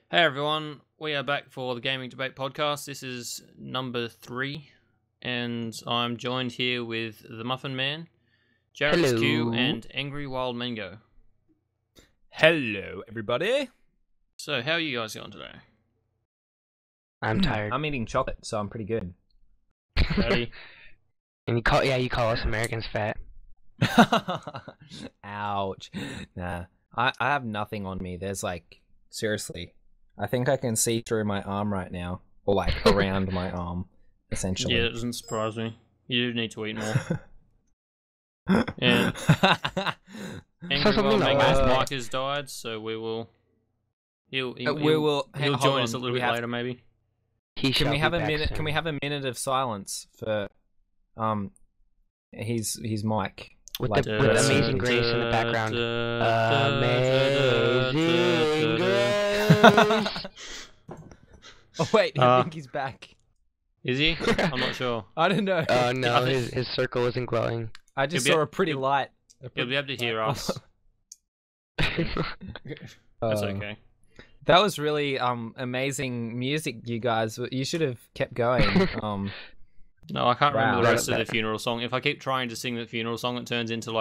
Hey everyone, we are back for the Gaming Debate podcast. This is number 3, and I'm joined here with the Muffin Man, Jarrett's Q, and Angry Wild Mango. Hello, everybody. So, how are you guys going today? I'm tired. I'm eating chocolate, so I'm pretty good. Ready? And you call us Americans fat. Ouch. Nah, I have nothing on me. There's seriously, I think I can see through my arm right now, or around my arm, essentially. Yeah, it doesn't surprise me. You do need to eat more. And Angry Wild Mango's mic has died, so he'll join us a little bit later, maybe. Can we have a minute? Can we have a minute of silence for his mic? With Amazing Grace in the background. Amazing Grace. Oh wait, I think he's back. Is he? I'm not sure. I don't know. Oh no, his circle isn't glowing. I just saw a pretty light. He'll be able to hear us. That's okay. That was really amazing music, you guys. You should have kept going. No, I can't remember the rest of the funeral song. If I keep trying to sing the funeral song, it turns into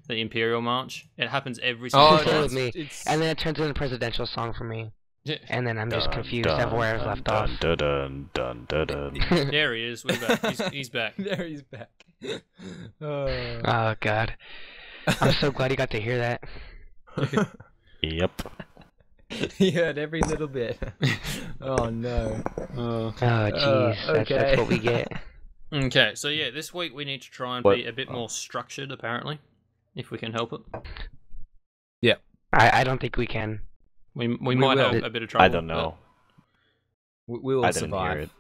the Imperial March. It happens every single time. With me. And then it turns into a presidential song for me. And then I'm just confused of where I've left off. There he is. We're back. He's back. There he's back. Oh god. I'm so glad you got to hear that. Yep. He heard every little bit. Oh no. Oh jeez. That's what we get. Okay, so yeah, this week we need to try and be a bit more structured, apparently, if we can help it. Yeah. I don't think we can. We might have a bit of trouble. I don't know. We will survive. Hear it.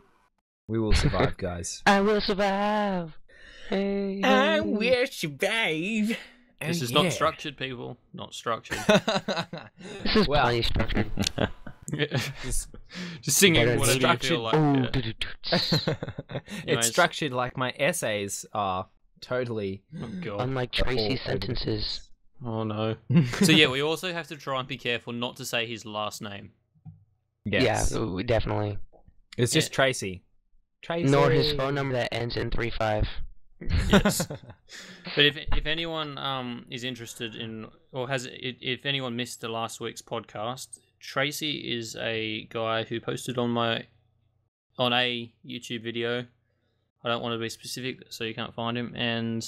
We will survive, guys. I will survive. Hey, I will survive. This is not structured, people. Not structured. This is plenty structured. just singing whatever you feel like. It's structured like my essays are. Totally. Oh, God. Unlike Tracy's sentences. Oh no. So yeah, we also have to try and be careful not to say his last name. Yes. Yeah, definitely. It's just Tracy. Tracy. Nor his phone number that ends in 35. Yes. But if anyone is interested in, or if anyone missed the last week's podcast, Tracy is a guy who posted on a YouTube video. I don't want to be specific, so you can't find him. And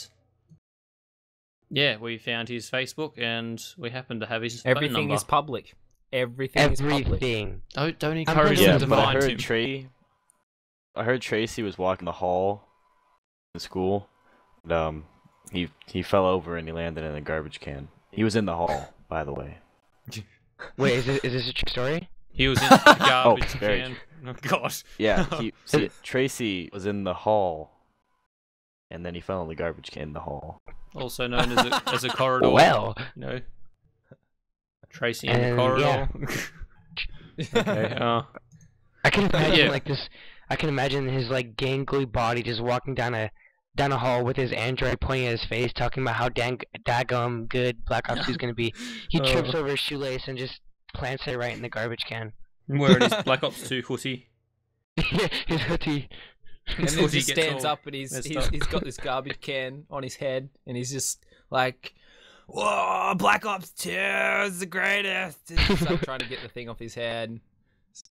yeah, we found his Facebook, and we happen to have his phone number. Everything is public. Everything is public. Don't encourage them to find him. I heard Tracy was walking the hall in school. And, he fell over and he landed in a garbage can. He was in the hall, by the way. Wait, is this a true story? He was in the garbage can. Oh gosh. Yeah, Tracy was in the hall, and then he fell in the garbage can in the hall. Also known as a corridor. Well, Tracy in the corridor. Yeah. Okay. I can imagine I can imagine his gangly body just walking down a hall with his android pointing at his face, talking about how daggum good Black Ops 2 is gonna be. He trips over his shoelace and just plants it right in the garbage can. Wearing his Black Ops 2 hoodie. Yeah, his hoodie. And then he stands up and he's got this garbage can on his head, and he's just like, "Whoa, Black Ops 2 is the greatest!" He's trying to get the thing off his head.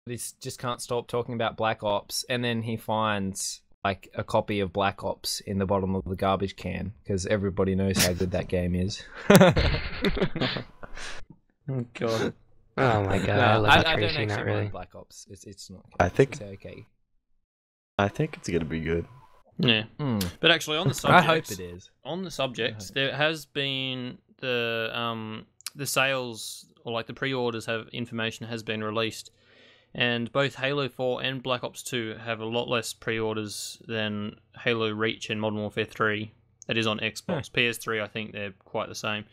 He just can't stop talking about Black Ops, and then he finds a copy of Black Ops in the bottom of the garbage can, because everybody knows how good that game is. Oh god. Oh my god, I love Tracy, don't actually not really. mind Black Ops. It's not. I think okay. I think it's gonna be good. Yeah. But actually, on the subject, I hope it is. On the subject, there has been the sales, or the pre-orders information has been released. And both Halo 4 and Black Ops 2 have a lot less pre-orders than Halo Reach and Modern Warfare 3. That is on Xbox. PS3, I think they're quite the same.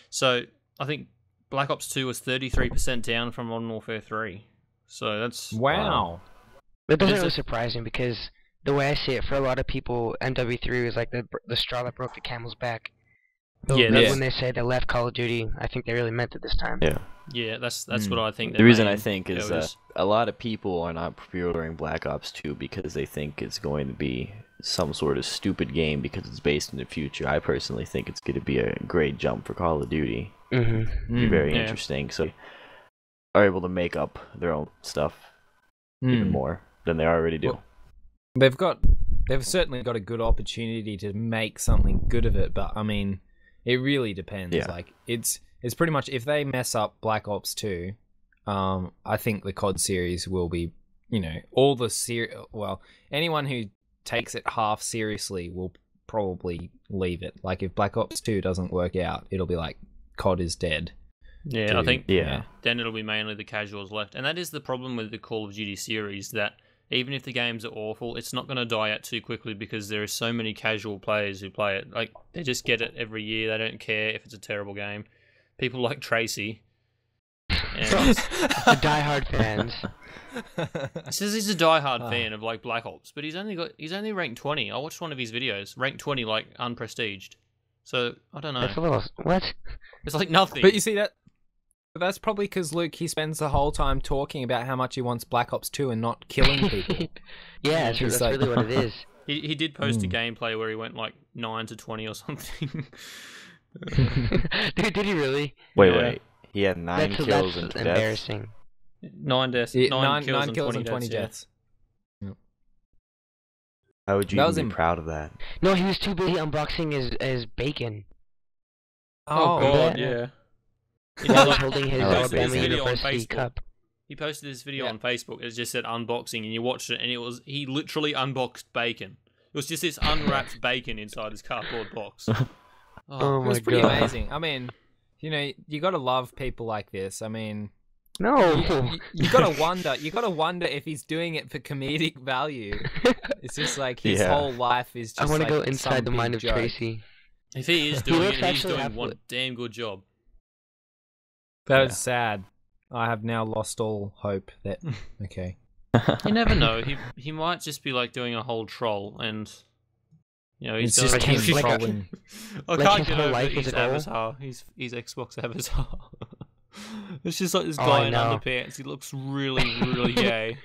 So I think Black Ops 2 was 33% down from Modern Warfare 3. So that's... Wow. That doesn't really surprise me, because the way I see it, for a lot of people, MW3 was the straw that broke the camel's back. Yeah, Like when they say they left Call of Duty, I think they really meant it this time. Yeah. Yeah, that's what I think. The reason I think is that a lot of people are not pre-ordering Black Ops 2 because they think it's going to be some sort of stupid game because it's based in the future. I personally think it's going to be a great jump for Call of Duty. Be very interesting. So are able to make up their own stuff even more than they already do. Well, they've certainly got a good opportunity to make something good of it, but I mean, it really depends. Yeah. Like it's pretty much if they mess up Black Ops 2, I think the COD series will be, all the anyone who takes it half seriously will probably leave it. Like if Black Ops 2 doesn't work out, it'll be like COD is dead. Yeah, I think then it'll be mainly the casuals left. And that is the problem with the Call of Duty series, that even if the games are awful, it's not going to die out too quickly because there are so many casual players who play it. Like, they just get it every year. They don't care if it's a terrible game. People like Tracy. And the diehard fans. He says he's a diehard fan of like Black Ops, but he's only ranked 20. I watched one of his videos, ranked 20, like unprestiged. So I don't know. That's a little what? It's like nothing. But you see that. But that's probably because Luke, he spends the whole time talking about how much he wants Black Ops 2 and not killing people. Yeah, that's really what it is. He did post a gameplay where he went like 9 to 20 or something. Dude, did he really? Wait. He had 9 kills and 2 embarrassing. deaths. 9 deaths. 9 kills and 20 deaths. Yeah. How would you be proud of that? No, he was too busy unboxing his bacon. Oh God, yeah. He was holding his Alabama University cup. He posted this video on Facebook. It just said unboxing, and you watched it, and he literally unboxed bacon. It was just this unwrapped bacon inside his cardboard box. Oh my God. It was pretty amazing. I mean, you got to love people like this. I mean, no, you got to wonder. You got to wonder if he's doing it for comedic value. It's just like his whole life is just. I want to go inside the mind of joke. Tracy. If he is doing it, he's doing one damn good job. That is sad. I have now lost all hope that. Okay. You never know. He might just be like doing a whole troll, and he's just like him trolling. I can't get over his avatar. His Xbox avatar. It's just like this guy in underpants. He looks really, really gay.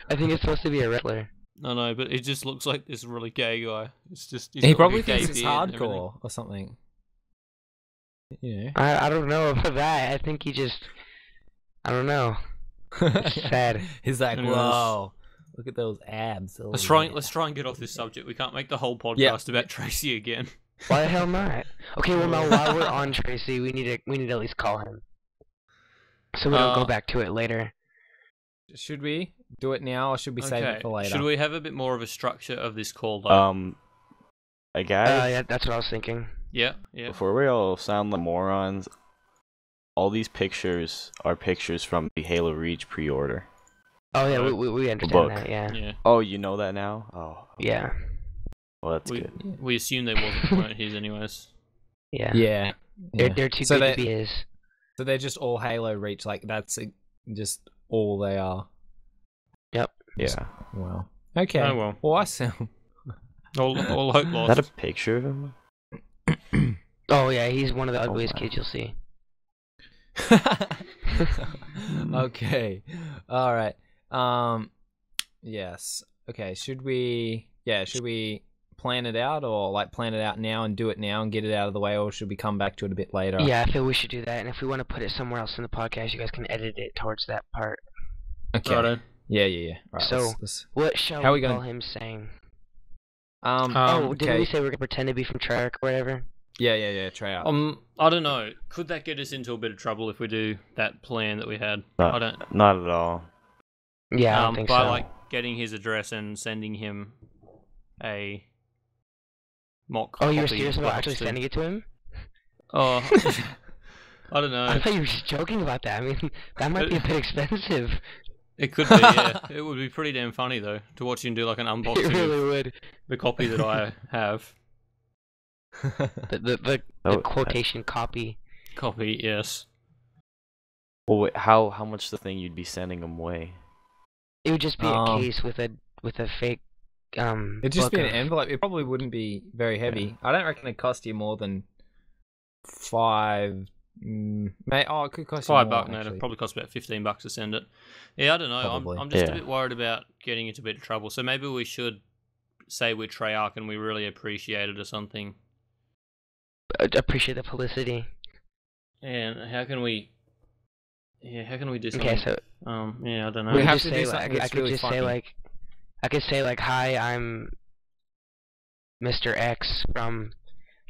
I think it's supposed to be a wrestler. I know, but it just looks like this really gay guy. It's just he probably thinks it's hardcore or something. Yeah. I don't know about that. I think he just. I don't know. It's sad. He's like, whoa, look at those abs. Let's try and get off this subject. We can't make the whole podcast about Tracy again. Why the hell not? Okay, well now while we're on Tracy, we need to at least call him, so we don't go back to it later. Should we do it now, or should we save it for later? Should we have a bit more of a structure of this call? I guess. Yeah, that's what I was thinking. Yeah. Before we all sound like morons, all these pictures are pictures from the Halo Reach pre-order. Oh yeah, we understand that. Yeah. Oh, you know that now? Oh. Yeah. Well, that's good. We assumed they weren't his anyways. Yeah. They're too good to be his. So they're just all Halo Reach. Like that's just all they are. Yep. Yeah. Wow. Okay. Oh well. Awesome. All hope lost. Is that a picture of him? Oh yeah, he's one of the ugliest kids you'll see. Okay. All right. Yes. Okay. Should we plan it out, or like plan it out now and do it now and get it out of the way, or should we come back to it a bit later? Yeah, I feel we should do that. And if we want to put it somewhere else in the podcast, you guys can edit it towards that part. Okay. Right. Yeah. Right, so, what shall we call him saying? Didn't we say we're gonna pretend to be from Treyarch or whatever? Yeah. Try out. I don't know. Could that get us into a bit of trouble if we do that plan that we had? Not at all. Yeah, I don't think so. By like getting his address and sending him a mock. Oh, you were serious about actually sending it to him? Oh, I don't know. I thought you were just joking about that. I mean, that might be a bit expensive. It could be, yeah. It would be pretty damn funny though to watch him do like an unboxing. It really would. The copy that I have. The quotation copy. Copy, yes. Well, wait, how much the thing you'd be sending him weigh? It would just be a case with a fake. It'd just be an envelope. It probably wouldn't be very heavy. I don't reckon it'd cost you more than 5. It could cost you $5. more, No, actually. it'd probably cost about $15 to send it. Yeah, I don't know. Probably. I'm just a bit worried about getting into a bit of trouble. So maybe we should say we're Treyarch and we really appreciate it or something. Appreciate the publicity. And how can we? Yeah, how can we do something? Okay, so yeah, I don't know. We I have could to say do like, something I that's could really just funny. say like, I could say like, hi, I'm Mr. X from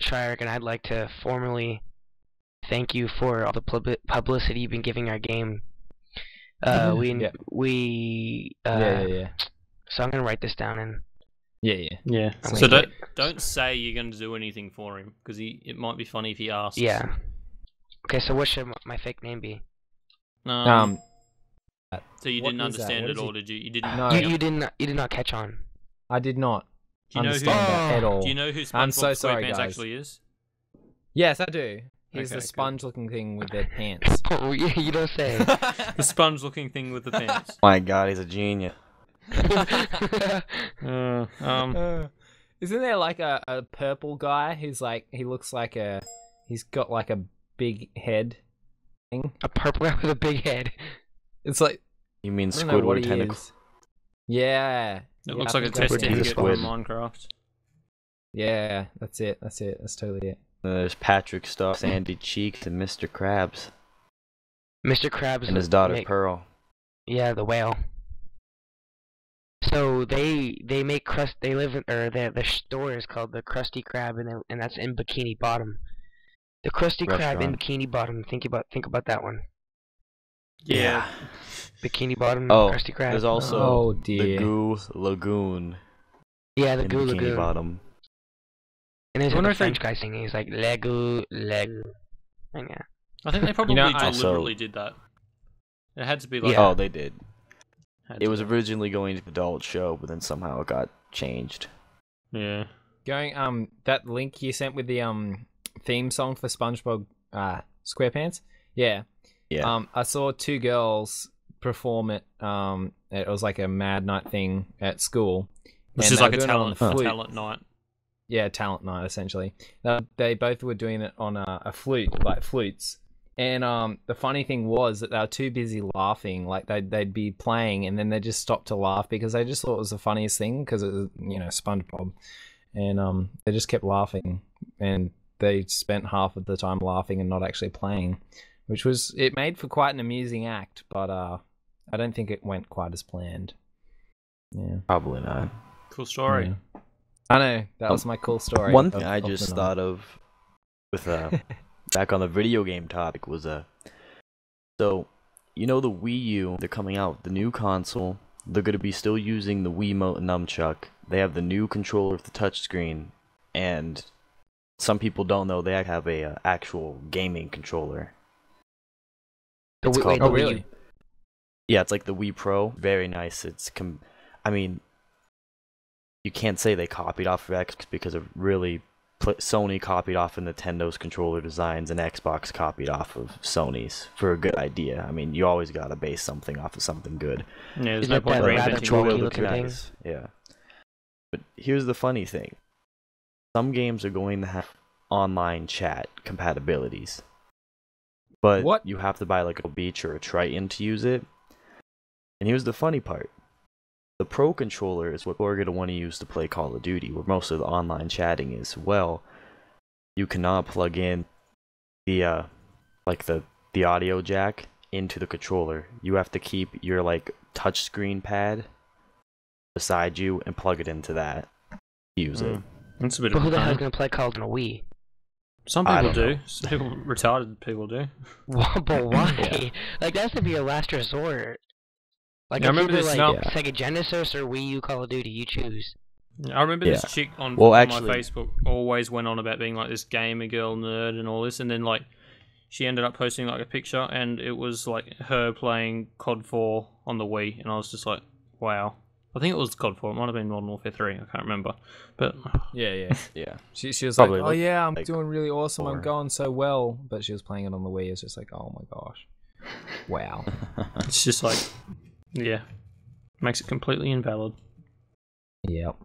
Treyarch, and I'd like to formally thank you for all the publicity you've been giving our game. Yeah. So I'm gonna write this down and. Yeah. I'm So gonna don't say you're going to do anything for him because it might be funny if he asks. Yeah. Okay, so what should my fake name be? So you what didn't is that? understand What it, is or it? did you? You didn't. No. You did not catch on. I did not Do you know understand that at all. Do you know who SpongeBob I'm so sorry, SquarePants guys. actually is? Yes, I do. He's Okay, the cool. sponge-looking thing with their pants. Oh, you don't say. The sponge-looking thing with the pants. My God, he's a genius. Isn't there like a purple guy who's like he looks like he's got like a big head thing? A purple guy with a big head. It's like You mean I don't know what Squidward he tentacle? is. Yeah. It looks like a I think test that's what it is. ticket from Squid. Minecraft. Yeah, that's it. That's totally it. There's Patrick Star, Sandy Cheeks, and Mr. Krabs, Mr. Krabs and his daughter make- Pearl. Yeah, the whale. So they make crust. They live in, or the store is called the Krusty Krab, and that's in Bikini Bottom. The Krusty Krab in Restaurant. Bikini Bottom. Think about that one. Yeah. Bikini Bottom, Oh, Krusty Krab. there's also Oh, the dear. Goo Lagoon yeah, the in Goo Bikini Lagoon. Bottom. And there's I wonder a if they- French guy singing. He's like Legu. And yeah. I think they probably I- deliberately did that. It had to be like. Yeah. Oh, they did. had It to was be. originally going to be an adult show, but then somehow it got changed. Yeah. Going that link you sent with the theme song for SpongeBob SquarePants. Yeah. Yeah. I saw 2 girls perform it. It was like a Mad Night thing at school. This And is they like were a doing it on the flute. talent night. Yeah, talent night essentially. They both were doing it on a flute, like flutes. And the funny thing was that they were too busy laughing. Like they'd be playing and then they just stopped to laugh because they just thought it was the funniest thing because it was, SpongeBob. And they just kept laughing and they spent half of the time laughing and not actually playing, which it made for quite an amusing act, but I don't think it went quite as planned. Yeah. Probably not. Cool story. Yeah. I know, that was my cool story. One thing of- I of the just night. thought of with back on the video game topic was so the Wii U, they're coming out with the new console. They're going to be still using the Wiimote and nunchuck. They have the new controller with the touchscreen, and some people don't know they have a actual gaming controller. It's called Oh, the Wii U. really? Yeah, it's like the Wii Pro. Very nice. I mean, you can't say they copied off of Xbox because it really Sony copied off of Nintendo's controller designs and Xbox copied off of Sony's for a good idea. I mean, you always gotta base something off of something good. Yeah, there's Is no that point that rather reinventing the controller wheel. looking thing? Yeah. But here's the funny thing. Some games are going to have online chat compatibilities. But What? you have to buy like a Beach or a Triton to use it. And here's the funny part. The Pro controller is what we're going to want to use to play Call of Duty, where most of the online chatting is. Well, you cannot plug in the the audio jack into the controller. You have to keep your touchscreen pad beside you and plug it into that. Use it. That's a bit But of who a the hell's pain. gonna play Call of Duty on a Wii? Some I people don't do. know. Some people, retarded people do. But why? Yeah. Like that's to be a last resort. Like Yeah, I it's remember either this- like no. Sega Genesis or Wii U Call of Duty. You choose. I remember this Yeah. chick on Well, my actually- Facebook always went on about being like this gamer girl nerd and all this, and then she ended up posting like a picture, and it was like her playing COD 4 on the Wii, and I was just like, wow. I think it was COD 4. It might have been Modern Warfare 3. I can't remember, but Yeah. Yeah. She was Probably like, oh yeah, I'm like doing really awesome. I'm 4. going so well. But she was playing it on the Wii. It's just like, oh my gosh. Wow. it's just like, yeah, makes it completely invalid. Yep.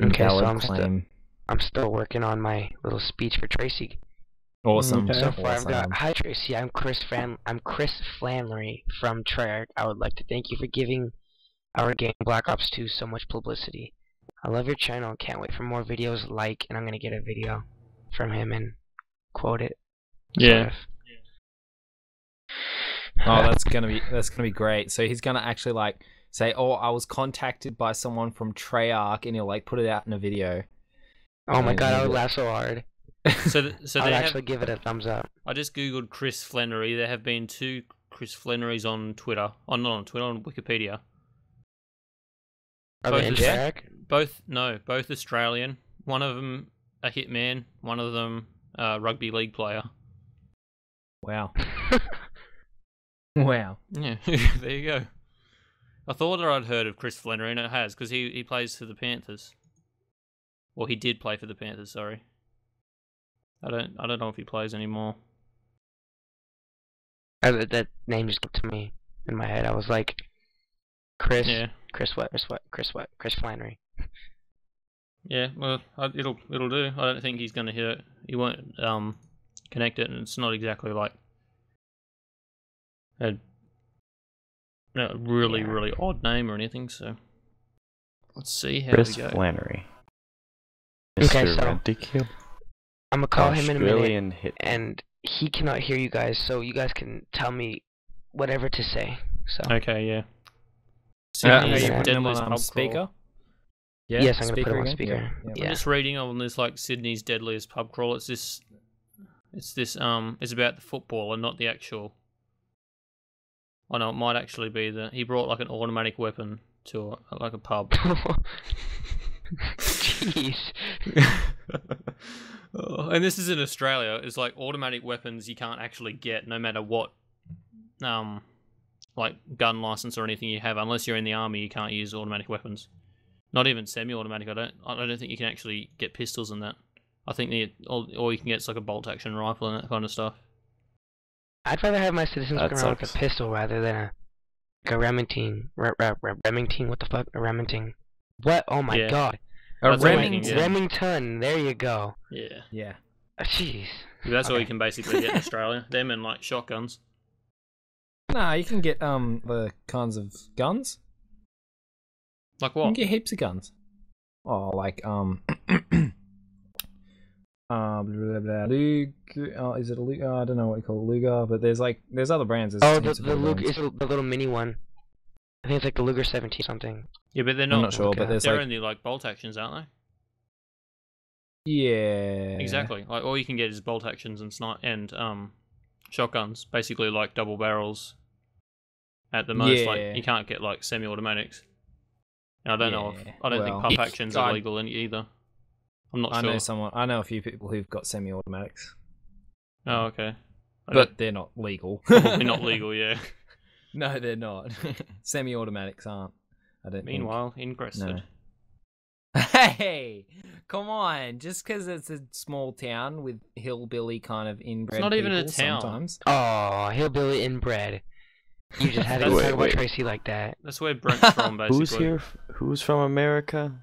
Okay, so Invalid I'm claim. I'm still working on my little speech for Tracy. Awesome. So far, I've got, Awesome. hi Tracy, I'm Chris Flannery from Treyarch. I would like to thank you for giving our game Black Ops 2 so much publicity. I love your channel and can't wait for more videos like, and I'm gonna get a video from him and quote it. Yeah. Oh, that's gonna be great. So he's gonna actually like say, "Oh, I was contacted by someone from Treyarch," and he'll like put it out in a video. Oh my god, I would laugh so hard. So I'd they actually give it a thumbs up. I just googled Chris Flannery. There have been 2 Chris Flannerys on Twitter. Not on Twitter, on Wikipedia. Are they in Treyarch? Both Australian. One of them a hitman. One of them a rugby league player. Wow. Wow. Yeah, there you go. I thought I'd heard of Chris Flannery, and it has, because he plays for the Panthers. Well, he did play for the Panthers. Sorry. I don't know if he plays anymore. That name just came to me in my head. I was like, Chris Flannery. Yeah, well, it'll do. I don't think he's gonna hit it. He won't connect it, and it's not exactly like a really odd name or anything. So let's see how Chris we go. Flannery. Okay, Mr. so Renticle? I'm gonna call him in a minute, Australian hit. and he cannot hear you guys, so you guys can tell me whatever to say. So Okay, yeah. Are Sydney's you putting him Deadliest on pub speaker? crawl. Yeah. yes, I'm gonna put him on again? speaker. Yeah. Yeah. I'm just reading on this like Sydney's deadliest pub crawl. It's about the football and not the actual. I know it might actually be he brought like an automatic weapon to like a pub. Jeez. And this is in Australia. It's like automatic weapons you can't actually get no matter what like gun license or anything you have. Unless you're in the army, you can't use automatic weapons. Not even semi-automatic. I don't think you can actually get pistols in that. I think all you can get is like a bolt action rifle and that kind of stuff. I'd rather have my citizens That go around with a sucks. pistol rather than a Remington. Remington, what the fuck? A Remington. What? Oh my Yeah. god. A That's all you can Remington. get. Remington, there you go. Yeah. Yeah. Jeez. That's all Okay. you can basically get in Australia. Them and like shotguns. Nah, you can get the kinds of guns. Like You can what? get heaps of guns. Oh, like blah, blah, blah, Luger. Oh, is it a Luger? I don't know what you call it, Luger, but there's other brands. There's Oh, heaps the of Luger brands. is the little mini one. I think it's like the Luger 17 something. Yeah, but they're I'm not. not sure, okay. but there's They're like only like bolt actions, aren't yeah, they? Exactly. Like all you can get is bolt actions and shotguns. Basically like double barrels. At the most, Yeah. like you can't get like semi-automatics. And I don't know. I don't think Well, pump actions are God. legal either. I'm not I sure. know a few people who've got semi-automatics, Oh, okay. but they're not legal. Probably not legal. Yeah. No, they're not. Semi-automatics aren't. I don't. Meanwhile, in Gresford. No. Hey, come on! Just because it's a small town with hillbilly kind of inbred not even a people town. Sometimes. Oh, hillbilly inbred. You just had to Wait, talk about wait. Tracy like that. That's where Brent's from, basically. Who's here? Who's from America?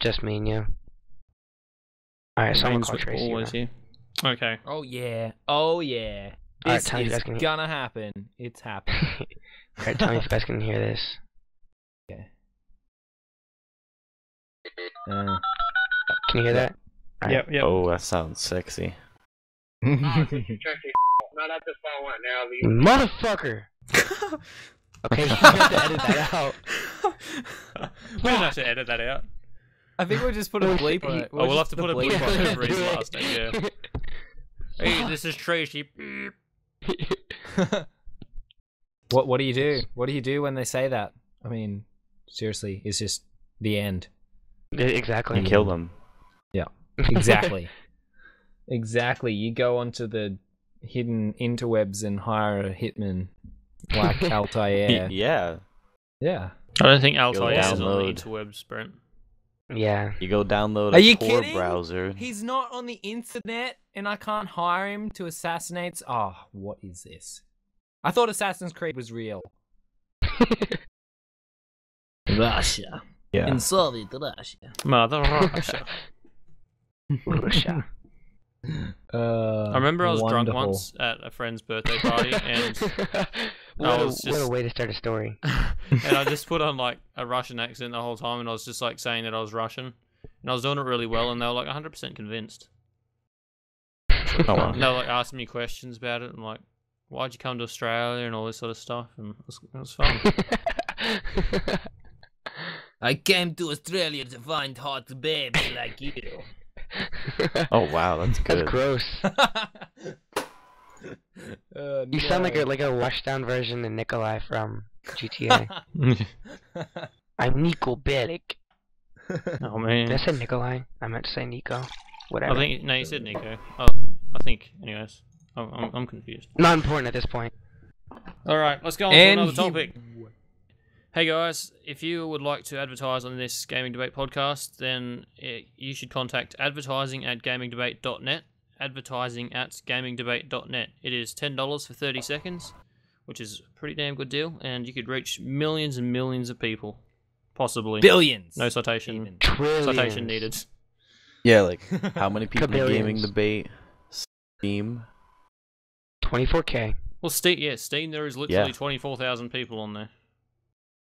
Just me and you. Alright, so I'm gonna Name's call Tracy. always now. here. Okay. Oh yeah. Oh yeah. Alright, This tell me if you is guys can hear. gonna happen. It's happening. Alright, tell me if you guys can hear this. Okay. Can you hear that? Alright. Yep. Oh, that sounds sexy. You motherfucker! Okay, you have to edit that out. We don't have to edit that out. I think we'll just put a bleep on it. Oh, we'll have to put a bleep on it for his Do it. last name, yeah. Hey, this is Tracy. What do you do? What do you do when they say that? I mean, seriously, it's just the end. Exactly. You kill them. Exactly. Exactly. You go onto the hidden interwebs and hire a hitman like Altair. Yeah. Yeah. I don't think You'll Altair is on the download. interwebs, Brent. Yeah. You go download Are a you Tor kidding? browser. He's not on the internet and I can't hire him to assassinate. Oh, what is this? I thought Assassin's Creed was real. Russia. Yeah. In Soviet Russia. Mother Russia. Russia. I remember I was drunk wonderful. once at a friend's birthday party, and what a way to start a story. and I just put on like a Russian accent the whole time, and I was just like saying that I was Russian, and I was doing it really well, and they were like 100% convinced. Oh, wow. And they were like asking me questions about it, and like, why'd you come to Australia and all this sort of stuff, and it was fun. I came to Australia to find hot babes like you. Oh wow, that's good. That's gross. You sound like a washed down version of Nikolai from GTA. I'm Nico Bellic. Oh man. Did I say Nikolai? I meant to say Nico. Whatever. I think no, you said Nico. Oh, I think. Anyways, I'm confused. Not important at this point. All right, let's go on to another topic. Hey guys, if you would like to advertise on this Gaming Debate podcast, then you should contact advertising@gamingdebate.net. Advertising@gamingdebate.net. It is $10 for 30 seconds, which is a pretty damn good deal, and you could reach millions and millions of people, possibly. Billions. No citation. Trillions. Citation needed. Yeah, like how many people in Kabillions. Gaming Debate? Steam. 24K. Well, Steam. There is literally 24,000 people on there.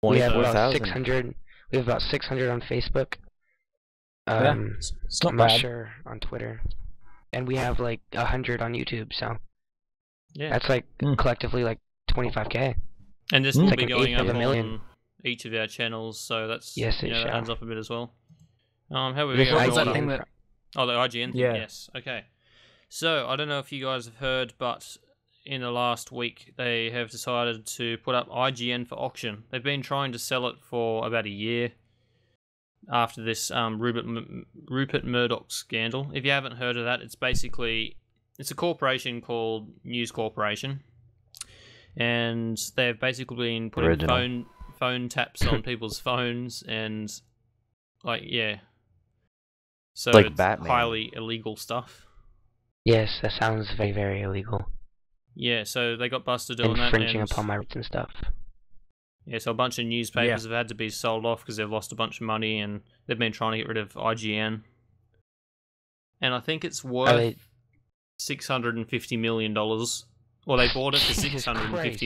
We have about 24,000. 600. We have about 600 on Facebook. It's not I'm bad. not sure on Twitter, and we have like 100 on YouTube. So Yeah. that's like collectively like 25K. And this will It's like be an going eighth up of a million. on each of our channels, so that's Yes, it that shall. adds up a bit as well. How are we This going? was that IGN thing that- Oh, the IGN thing. Yeah. Yes. Okay. So I don't know if you guys have heard, but in the last week they have decided to put up IGN for auction. They've been trying to sell it for about a year after this Rupert Murdoch scandal. If you haven't heard of that, it's a corporation called News Corporation, and they've basically been putting Original. phone taps on people's phones, and so Like it's Batman. highly illegal stuff. Yes, that sounds very, very illegal. Yeah, so they got busted doing that. Infringing And, upon my rights and stuff. yeah, so a bunch of newspapers have had to be sold off because they've lost a bunch of money, and they've been trying to get rid of IGN. And I think it's worth $650 million. Well, they bought it for Jesus $650. Christ.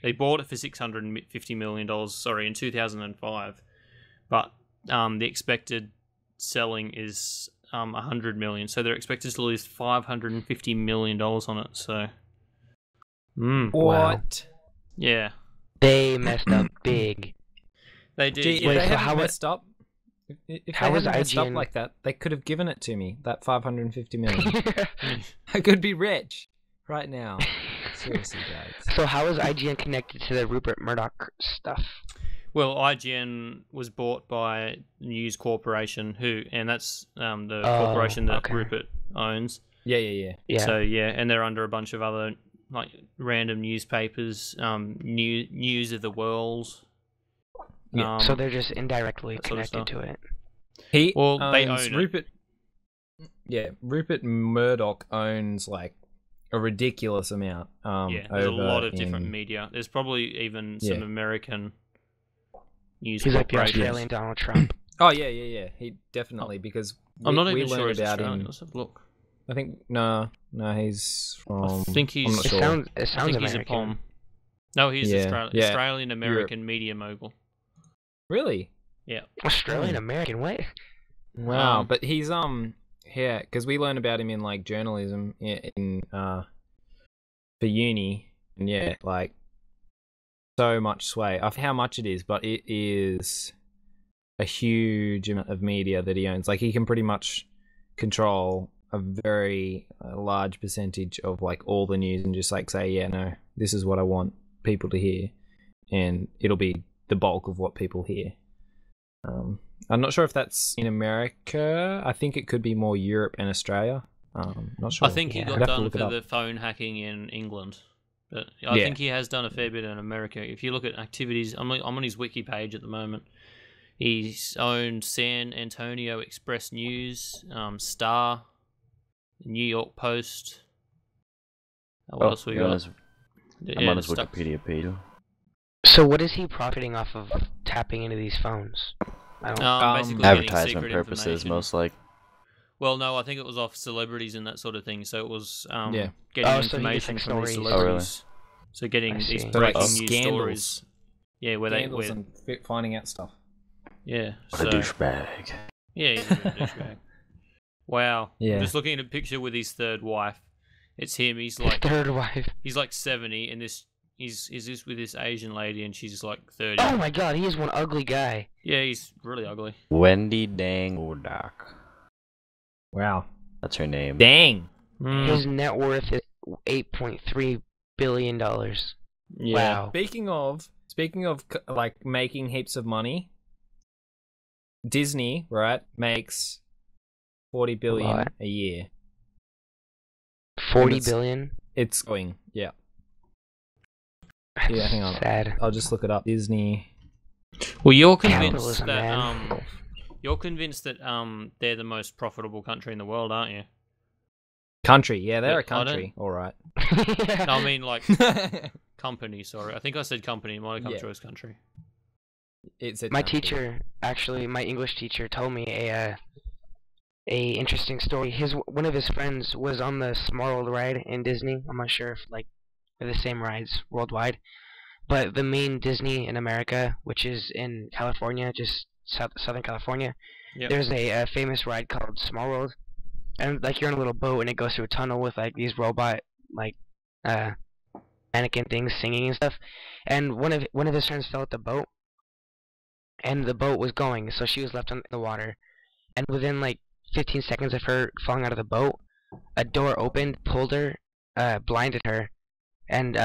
They bought it for $650 million. Sorry, in 2005, but the expected selling is $100 million. So they're expected to lose $550 million on it. So, What? yeah, They messed up big. they did. Gee, yeah. if they so hadn't how messed up, if how they was hadn't messed up IGN like that, they could have given it to me. That 550 million. I could be rich right now. Seriously, guys. So how is IGN connected to the Rupert Murdoch stuff? Well, IGN was bought by News Corporation, and that's the Oh, corporation that okay. Rupert owns. Yeah. Yeah. So yeah, and they're under a bunch of other like random newspapers, News of the World. Yeah, So they're just indirectly that sort of connected to it. He Well, they owns own it. Rupert. Yeah, Rupert Murdoch owns like a ridiculous amount. Yeah, there's a over lot of different in- media. There's probably even some American news He's like the corporations. Australian Donald Trump. Oh yeah. He definitely because I'm not we even sure learned he's about Australian. him. Let's have a look. I think no, he's from. I think he's. I'm not It sure. sounds I think he's a American. Pom. No, he's Yeah, yeah. Australian American media mogul. Really? Yeah. Australian American, what? Wow, but he's yeah, because we learned about him in like journalism in for uni, and yeah, like so much sway. I forget how much it is, but it is a huge amount of media that he owns. Like he can pretty much control a very large percentage of like all the news and just like say, yeah, no, this is what I want people to hear, and it'll be the bulk of what people hear. I'm not sure if that's in America. I think it could be more Europe and Australia. Not sure. I think he Yeah. got I'd have to done look for it up. the phone hacking in England. But I Yeah. think he has done a fair bit in America. If you look at activities, I'm on his wiki page at the moment. He's owned San Antonio Express News, Star, New York Post. What else we you're on got? his- Yeah, I'm on his stuff. Wikipedia page. So what is he profiting off of tapping into these phones? I don't. Basically getting Advertisement secret purposes, information. most like. Well, no, I think it was off celebrities and that sort of thing. So it was Yeah. getting Oh, so he gets, information like, from these stories. celebrities. Oh, So getting I these see. breaking Like news scandals. stories. Yeah, where Scandals and finding out stuff. yeah. What So a douchebag. yeah, he's a bit of a douchebag. Wow. Yeah. I'm just looking at a picture with his third wife. It's him. He's His like third wife. he's like 70, and he's this with this Asian lady, and she's like 30. Oh my god, he is one ugly guy. Yeah, he's really ugly. Wendy Dang Ordak. Wow. That's her name. Dang. His net worth is $8.3 billion. Yeah. Wow. Speaking of like making heaps of money, Disney, right, makes 40 billion lot. a year. 40 it's- billion? It's going, yeah. That's Yeah, hang on. sad. I'll just look it up. Disney. Well, you're convinced Capitalism, that man. they're the most profitable country in the world, aren't you? Country, yeah, they're a But I don't- country. All right. No, I mean like company. Sorry, I think I said company. It might have come Yeah. through as country. It's a My country. teacher, actually, my English teacher, told me a interesting story. One of his friends was on the Small World ride in Disney. I'm not sure if like they're the same rides worldwide, but the main Disney in America, which is in California, just Southern California, Yep. there's a famous ride called Small World, and like you're on a little boat and it goes through a tunnel with like these robot like mannequin things singing and stuff. And one of his friends fell at the boat, and the boat was going, so she was left in the water. And within like 15 seconds of her falling out of the boat, a door opened, pulled her, blinded her, and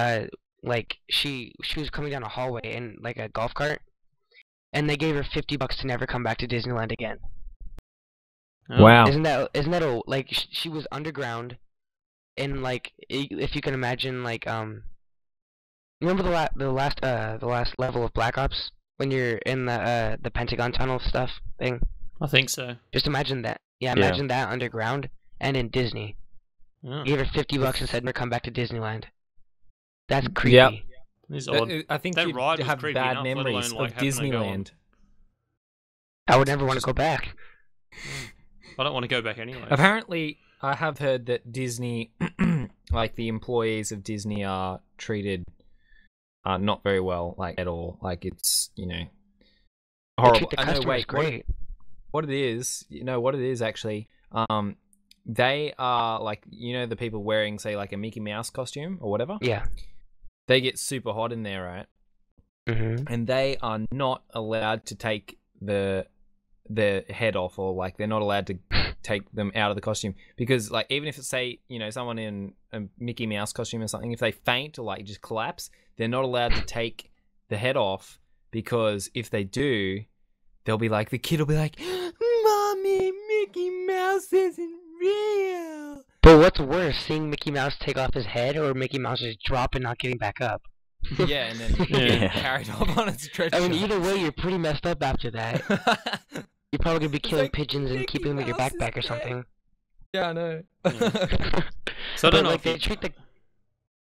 like she was coming down a hallway in like a golf cart, and they gave her $50 to never come back to Disneyland again. Oh. Wow. Isn't that like she was underground, and like if you can imagine like remember the last level of Black Ops when you're in the Pentagon tunnel stuff thing? I think so. Just imagine that. Yeah, Yeah. imagine that underground and in Disney. Oh. Gave her $50 and said never come back to Disneyland. That's creepy. Yep. It's odd. I think That you'd ride was have creepy bad enough, let memories alone, like, of having to go on. Disneyland. I would never want to go back. I don't want to go back anyway. Apparently, I have heard that Disney, like the employees of Disney, are treated not very well, like at all. Like it's They horrible. treat the I know. customers Wait, great. what it is? You know what it is actually? They are like the people wearing say like a Mickey Mouse costume or whatever. Yeah. They get super hot in there, right? Mm-hmm. And they are not allowed to take the head off, or like they're not allowed to take them out of the costume, because like even if it's say someone in a Mickey Mouse costume or something, if they faint or like just collapse, they're not allowed to take the head off, because if they do, they'll be like, the kid will be like, "Mommy, Mickey Mouse isn't real." But what's worse, seeing Mickey Mouse take off his head or Mickey Mouse just drop and not getting back up? Yeah, and then Yeah. get carried off on its stretcher. I mean, either way, you're pretty messed up after that. You're probably gonna be killing like, pigeons and Mickey keeping them in your Mouse is backpack or dead. something. Yeah, I know. So I But don't know like if they you, treat the.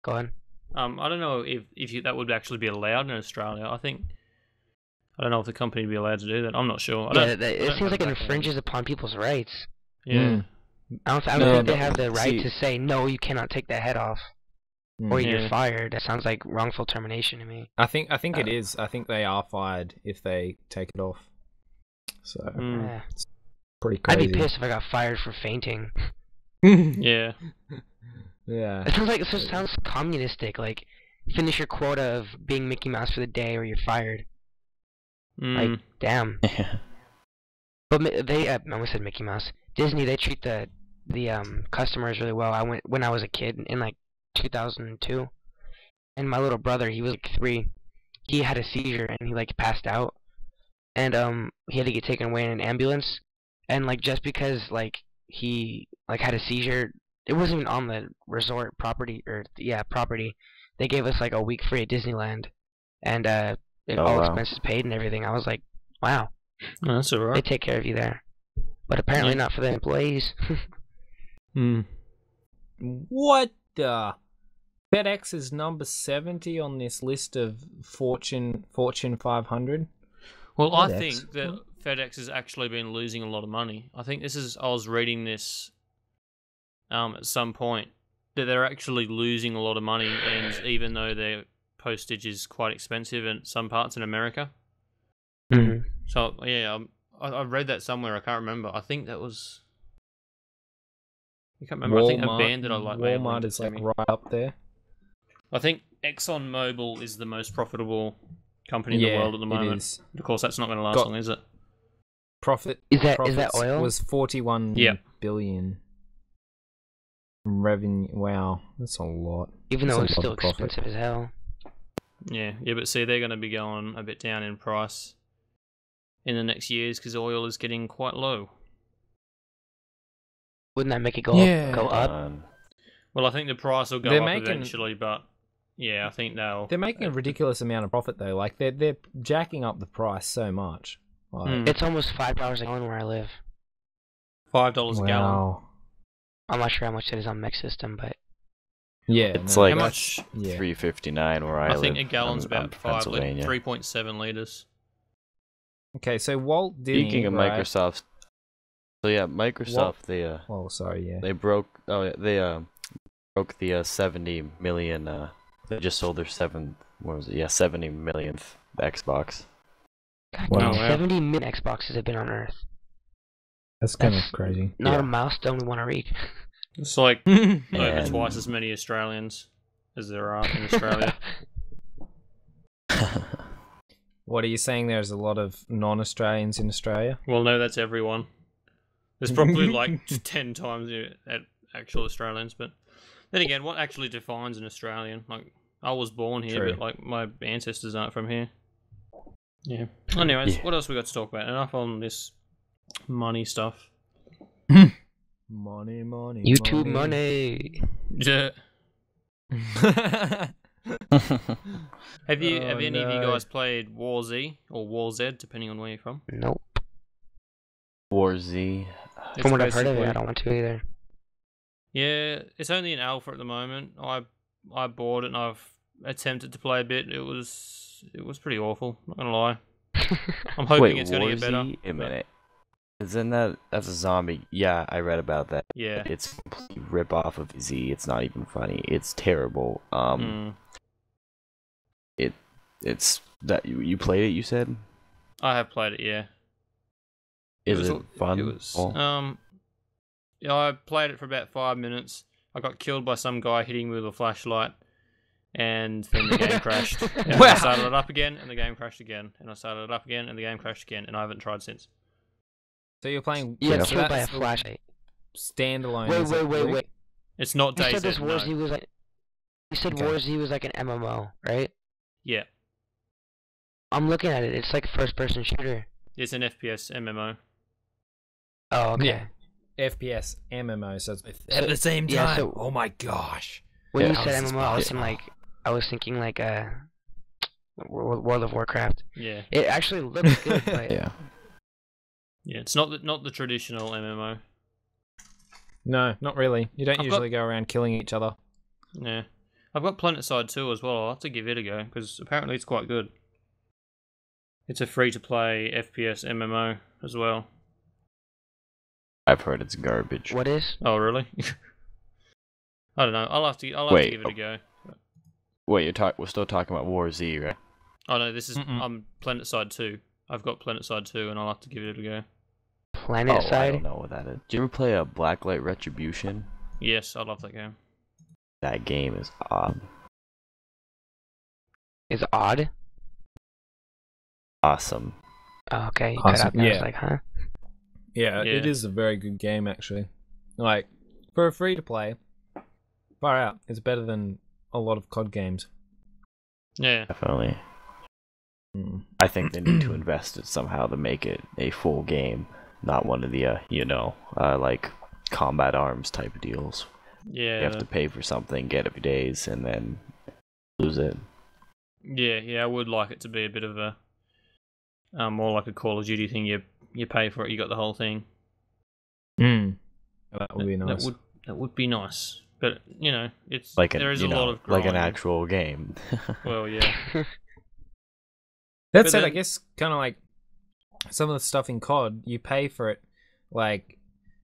Go on. I don't know if that would actually be allowed in Australia. I don't know if the company would be allowed to do that. I'm not sure. Yeah, I it don't seems have like it background. infringes upon people's rights. Yeah. Mm. I don't No, think they but have the right see- to say no. You cannot take that head off, or Yeah. you're fired. That sounds like wrongful termination to me. I think it is. I think they are fired if they take it off. So Mm. Yeah. pretty I'd crazy. be pissed if I got fired for fainting. Yeah. Yeah. It sounds communistic. Like finish your quota of being Mickey Mouse for the day, or you're fired. Mm. Like damn. But they, I almost said Mickey Mouse. Disney, they treat the customers really well. I went when I was a kid in like 2002, and my little brother, he was like 3. He had a seizure and he like passed out, and he had to get taken away in an ambulance. And like just because like he like had a seizure, it wasn't even on the resort property property. They gave us like a week free at Disneyland, and Oh, all wow. expenses paid and everything. I was like, wow. Oh, that's They alright. take care of you there. But apparently Yeah. not for the employees. Mm. What the? FedEx is number 70 on this list of Fortune 500. Well, I FedEx. think that FedEx has actually been losing a lot of money. I was reading this at some point that they're actually losing a lot of money, and even though their postage is quite expensive in some parts in America. Mm-hmm. So yeah, I read that somewhere. I can't remember. I think that was. I can't remember. Walmart, I think a band that I like. Walmart is like right up there. I think ExxonMobil is the most profitable company in the world at the moment. It is. Of course, that's not going to last long, is it? Profit is that oil? Was 41 billion revenue. Wow, that's a lot. Even though it's still expensive as hell. Yeah, but see, they're going to be going a bit down in price in the next years because oil is getting quite low. Wouldn't that make it go up? Well, I think the price will go up eventually, but yeah, I think they're making a ridiculous amount of profit though. Like they're jacking up the price so much. Like, it's almost $5 a gallon where I live. $5 a gallon. I'm not sure how much it is on Mex system, but yeah, it's like how much? $3.59 where I live. I think a gallon's about 3.7 liters. Okay, so Walt Disney. Speaking of Microsoft, so yeah, Microsoft they broke the 70 million. They just sold their 70 millionth Xbox. God, 70 million Xboxes have been on Earth. That's kind of crazy. Not a milestone we want to reach. It's like over twice as many Australians as there are in Australia. What are you saying? There's a lot of non-Australians in Australia? Well, no, that's everyone. There's probably like 10 times at actual Australians, but then again, what actually defines an Australian? Like, I was born here, but like my ancestors aren't from here. Yeah. Anyways, what else we got to talk about? Enough on this money stuff. Money. YouTube money. Yeah. Have any of you guys played War Z or War Z, depending on where you're from? Nope. War Z. From what I've heard of it, I don't want to either. Yeah, it's only an alpha at the moment. I bought it and I've attempted to play a bit. It was pretty awful. Not gonna lie. I'm hoping it's gonna get better. Wait, a minute. Isn't that's a zombie? Yeah, I read about that. Yeah. It's a complete rip off of Z. It's not even funny. It's terrible. It's that you played it. You said. I have played it. Yeah. Is it fun? It was. Yeah, I played it for about 5 minutes. I got killed by some guy hitting me with a flashlight, and then the game crashed. And I started it up again, and the game crashed again. And I started it up again, and the game crashed again. And I haven't tried since. So you're playing? Yeah, killed by a flashlight. Standalone. Wait. It's not DayZ. You said this War Z was like. You said War Z was like an MMO, right? Yeah. I'm looking at it. It's like a first-person shooter. It's an FPS MMO. Oh, okay. Yeah. FPS MMO, so it's at the same time. Yeah, so, oh my gosh! When you said MMO, I was thinking like World of Warcraft. Yeah. It actually looks good, but yeah. Yeah, it's not the traditional MMO. No, not really. You don't usually go around killing each other. Yeah, I've got PlanetSide 2 as well. I'll have to give it a go because apparently it's quite good. It's a free-to-play FPS MMO as well. I've heard it's garbage. What is? Oh, really? I don't know. I'll have to give it a go. Wait, we're still talking about War Z, right? Oh no, this is PlanetSide 2. I've got PlanetSide 2, and I'll have to give it a go. PlanetSide? I don't know what that is. Did you ever play a Blacklight Retribution? Yes, I love that game. That game is odd. Is odd? Awesome. Oh, okay. You awesome. cut out there. I was like, huh? Yeah, it is a very good game actually. Like for a free to play, far out. It's better than a lot of COD games. Yeah, definitely. I think they need to invest it somehow to make it a full game, not one of the like combat arms type of deals. Yeah, you have to pay for something, get it for days, and then lose it. Yeah, I would like it to be a bit of a more like a Call of Duty thing. You pay for it, you got the whole thing. That would be nice. That would be nice, but it's like there is a lot of grind. Like an actual game. Well, yeah. That said, I guess kind of like some of the stuff in COD, you pay for it. Like,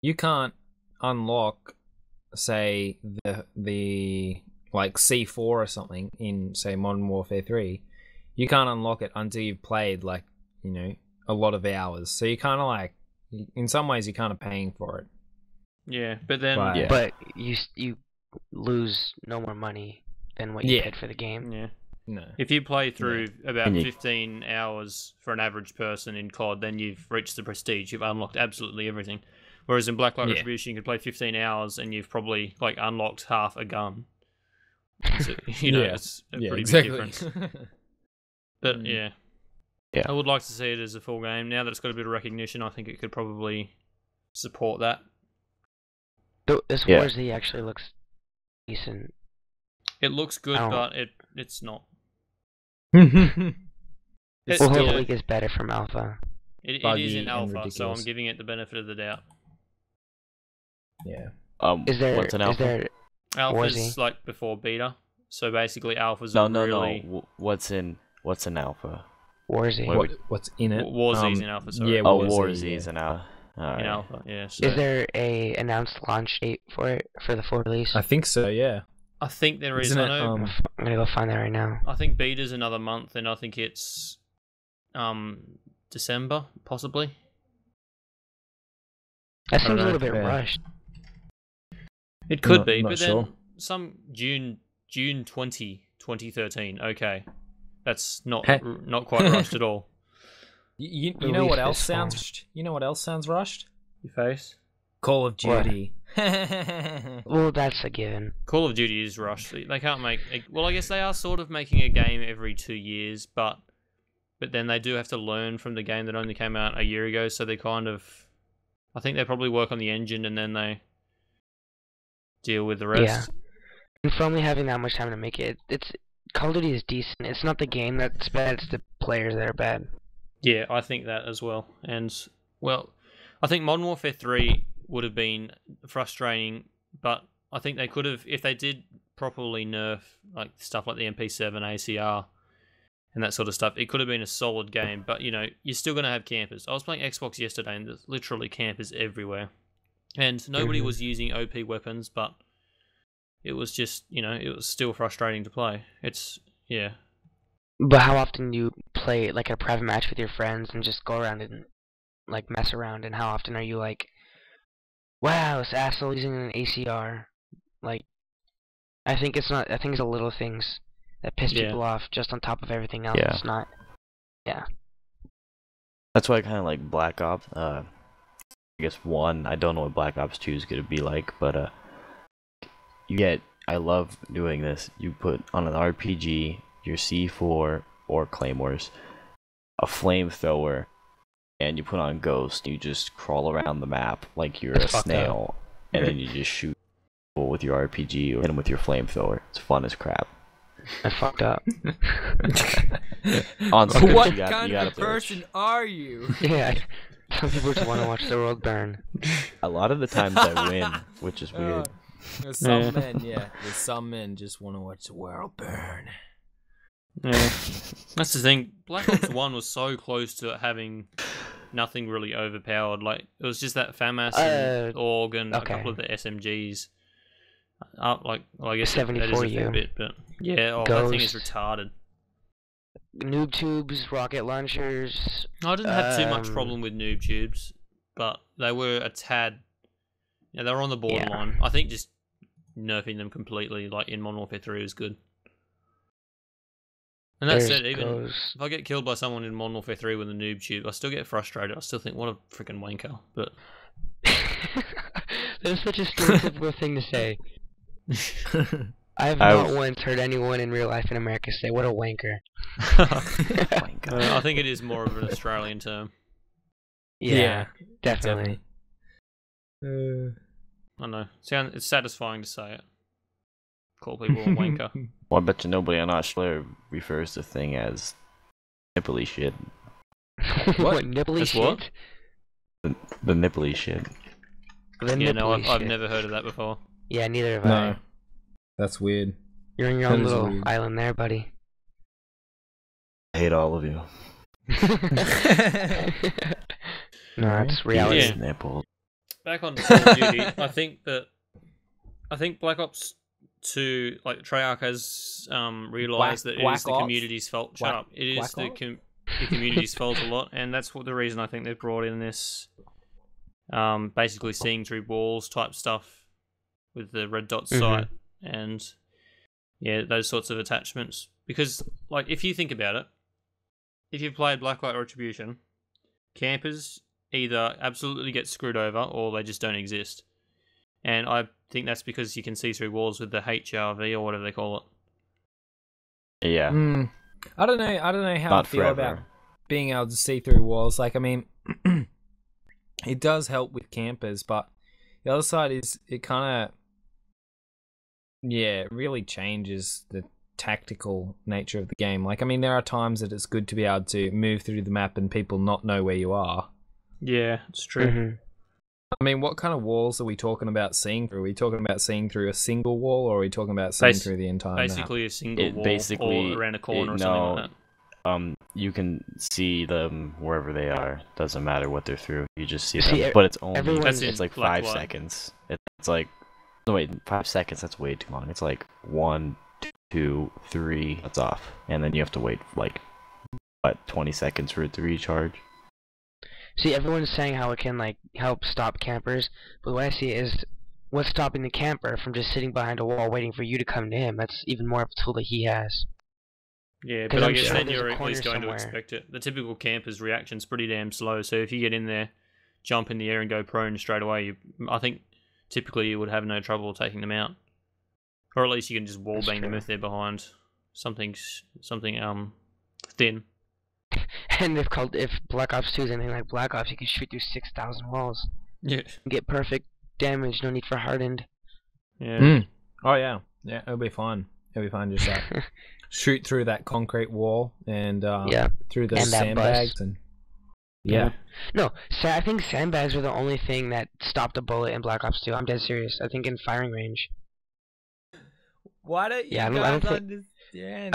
you can't unlock, say, the like C4 or something in, say, Modern Warfare 3. You can't unlock it until you've played, like, you know, a lot of hours. So you kind of like, in some ways, you're kind of paying for it. Yeah, but then... But you lose no more money than what you paid for the game. Yeah. No. If you play through about 15 hours for an average person in COD, then you've reached the prestige. You've unlocked absolutely everything. Whereas in Black Light Retribution, you could play 15 hours and you've probably like unlocked half a gun. So, you know, it's a pretty big difference. But yeah, I would like to see it as a full game. Now that it's got a bit of recognition, I think it could probably support that. This War Z actually looks decent. It looks good, but it's not. Hopefully it gets better from Alpha. It is in Alpha, so I'm giving it the benefit of the doubt. Yeah. What's an Alpha? Alpha's like before Beta, so basically Alpha's no. What's in Alpha? War Z. What's in it? War Z's in Alpha. Sorry. Yeah, War Z's in Alpha. In Alpha, yeah. So. Is there a announced launch date for it for the full release? I think so. Yeah. I think there is. I'm gonna go find that right now. I think Beta's another month, and I think it's December, possibly. That seems a little bit rushed. It could be, but then some June 2013. Okay, that's not quite rushed at all. You know what else sounds rushed? You know what else sounds rushed? Your face. Call of Duty. Well, that's a given. Call of Duty is rushed. They can't make... Well, I guess they are sort of making a game every 2 years, but then they do have to learn from the game that only came out a year ago, so they kind of... I think they probably work on the engine and then they deal with the rest. Yeah. And for only having that much time to make it, Call of Duty is decent. It's not the game that's bad, it's the players that are bad. Yeah, I think that as well. And, well, I think Modern Warfare 3 would have been frustrating, but I think they could have, if they did properly nerf like stuff like the MP7, ACR, and that sort of stuff, it could have been a solid game, but, you know, you're still going to have campers. I was playing Xbox yesterday, and there's literally campers everywhere. And nobody was using OP weapons, but it was just, you know, it was still frustrating to play. Yeah. But how often do you play, like, a private match with your friends and just go around and, like, mess around? And how often are you like, wow, this asshole using an ACR? Like, I think it's the little things that piss people off just on top of everything else. Yeah. It's not, That's why I kind of like Black Ops. I guess 1, I don't know what Black Ops 2 is going to be like, but I love doing this. You put on an RPG, your C4 or Claymores, a flamethrower, and you put on Ghost, you just crawl around the map like you're a snail, and then you just shoot people with your RPG or hit them with your flamethrower. It's fun as crap. I fucked up. What kind of person are you? Yeah, some people just want to watch the world burn. A lot of the times I win, which is weird. Some men just want to watch the world burn. Yeah, that's the thing. Black Ops 1 was so close to having nothing really overpowered. Like, it was just that FAMAS and AUG and a couple of the SMGs. Well, I guess that is a fair bit, but yeah, that thing is retarded. Noob tubes, rocket launchers. I didn't have too much problem with noob tubes, but they were a tad. Yeah, they were on the borderline. I think just nerfing them completely, like in Modern Warfare 3, was good. And that said, even if I get killed by someone in Modern Warfare 3 with a noob tube, I still get frustrated. I still think, what a freaking wanker. But that's such a stereotypical thing to say. I have not once heard anyone in real life in America say, what a wanker. I think it is more of an Australian term. Yeah, definitely. I know. It's satisfying to say it. Call people a wanker. Well, I bet you nobody in Australia refers to the thing as nipply shit. What nipply shit? What? The nipply shit. I've never heard of that before. Yeah, neither have I. That's weird. You're on your own little island there, buddy. I hate all of you. No, it's reality. Yeah. Nipple. Back on Call of Duty, I think Black Ops 2, like Treyarch has realized that it is the community's fault. Shut up! It is the community's fault a lot, and that's the reason I think they've brought in this basically seeing through walls type stuff with the red dot sight and those sorts of attachments. Because like if you think about it, if you've played Blacklight Retribution, campers either absolutely get screwed over or they just don't exist. And I think that's because you can see through walls with the HRV or whatever they call it. Yeah. I don't know how Not I feel forever. about being able to see through walls. Like, I mean, it does help with campers, but the other side is it kind of, it really changes the tactical nature of the game. Like, I mean, there are times that it's good to be able to move through the map and people not know where you are. Yeah, it's true. I mean, what kind of walls are we talking about seeing through? Are we talking about seeing through a single wall, or are we talking about seeing through the entire basically map? a single wall or around a corner or something like that? You can see them wherever they are. Doesn't matter what they're through. You just see them. But it's only it's like 5 seconds. It's like 5 seconds. That's way too long. It's like 1, 2, 3. That's off, and then you have to wait like 20 seconds for it to recharge. See, everyone's saying how it can like help stop campers, but what I see is what's stopping the camper from just sitting behind a wall waiting for you to come to him. That's even more of a tool that he has. Yeah, but I guess then you're at least going to expect it. The typical camper's reaction's pretty damn slow, so if you get in there, jump in the air and go prone straight away, I think typically you would have no trouble taking them out. Or at least you can just wallbang them if they're behind something thin. And if Black Ops 2 is anything like Black Ops, you can shoot through 6,000 walls. Yeah. Get perfect damage, no need for hardened. Yeah. Oh yeah, it'll be fine. It'll be fine. Just shoot through that concrete wall and through the sandbags and No, I think sandbags were the only thing that stopped a bullet in Black Ops 2. I'm dead serious. I think in firing range. Why don't you guys understand?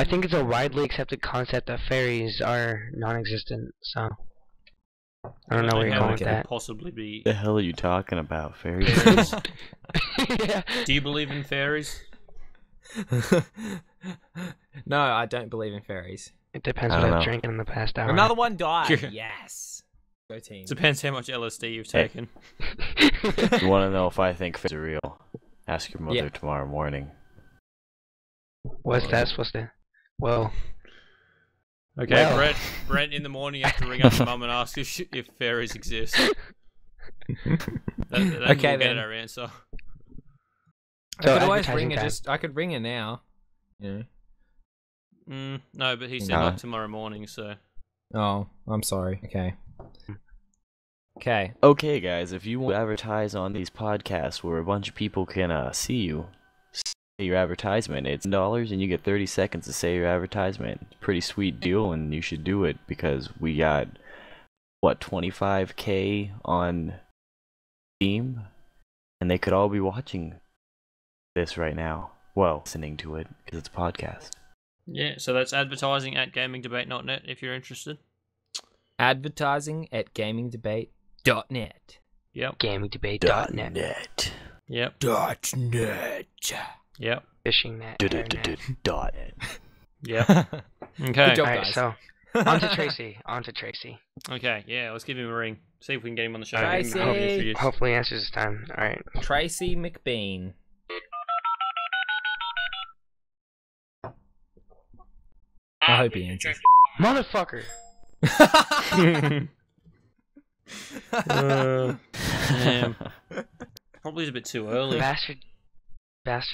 I think it's a widely accepted concept that fairies are non-existent, so I don't know where you're going with that. Possibly be. The hell are you talking about, fairies? Do you believe in fairies? No, I don't believe in fairies. It depends what I've drinking in the past hour. Another one died. Yes. Go team. Depends how much LSD you've taken. You want to know if I think fairies are real? Ask your mother tomorrow morning. What's that supposed to? Well. Okay, Brent. In the morning, you have to ring up your mum and ask if fairies exist. Then we'll get our answer. I could always ring her. I could ring her now. Yeah. No, but he said like tomorrow morning, so. Oh, I'm sorry. Okay. Okay, guys. If you want to advertise on these podcasts where a bunch of people can see you. Your advertisement, it's $10 and you get 30 seconds to say your advertisement. It's a pretty sweet deal, and you should do it because we got 25K on Steam, and they could all be watching this right now. Well, listening to it because it's a podcast. Yeah, so that's advertising at gamingdebate.net if you're interested. Advertising at gamingdebate.net. Yep. Gamingdebate.net. Yep. .net. Yep. Fishing net. .net. Yep. Okay. Good job, Alright, guys. so on to Tracy. Okay, yeah, let's give him a ring. See if we can get him on the show. Tracy. Hopefully he answers this time. Alright. Tracy McBean. I hope he answers. Motherfucker! Damn. Probably is a bit too early. Bastard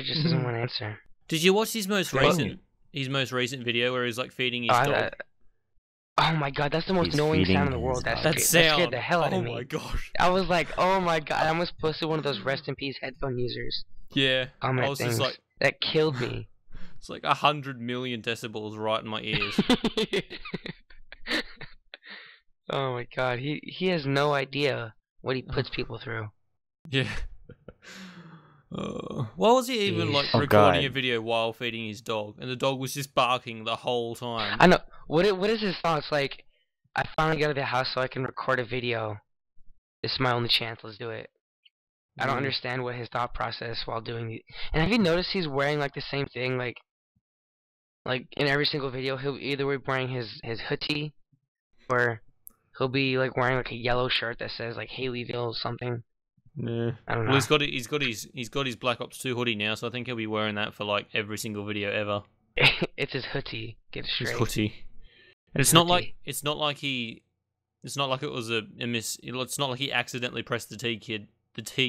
just doesn't want to answer. Did you watch his most recent video where he's like feeding his dog? Oh my god, that's the most annoying sound in the world. That scared the hell out of me. Oh my gosh. I was like, oh my god, I almost posted one of those rest in peace headphone users. Yeah. I was just like, that killed me. It's like 100 million decibels right in my ears. Oh my god, he has no idea what he puts people through. Yeah. Why was he even like recording a video while feeding his dog, and the dog was just barking the whole time? I know. What is his thoughts like? I finally got out of the house so I can record a video. This is my only chance. Let's do it. I don't understand what his thought process while doing the. And have you noticed he's wearing like the same thing, like in every single video? He'll either be wearing his hoodie, or he'll be like wearing like a yellow shirt that says like Haleyville or something. Yeah. I don't know. Well, he's got his Black Ops 2 hoodie now, so I think he'll be wearing that for like every single video ever. It's his hoodie. Get it straight. His hoodie. And it's not like it was a miss. It's not like he accidentally pressed the T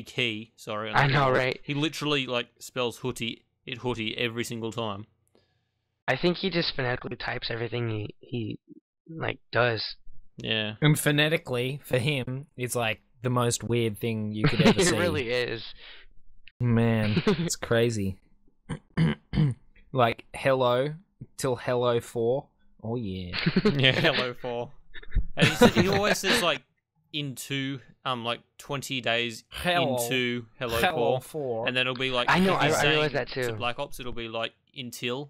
key. Sorry. I know, right? He literally like spells hoodie every single time. I think he just phonetically types everything he like does. Yeah. And phonetically, for him, it's like the most weird thing you could ever see. It really is. Man, it's crazy. Like hello till hello 4. Oh yeah. Yeah, hello 4. And he always says like into like 20 days into hello 4. And then it'll be like I know, I realize that too. To Black Ops it'll be like until.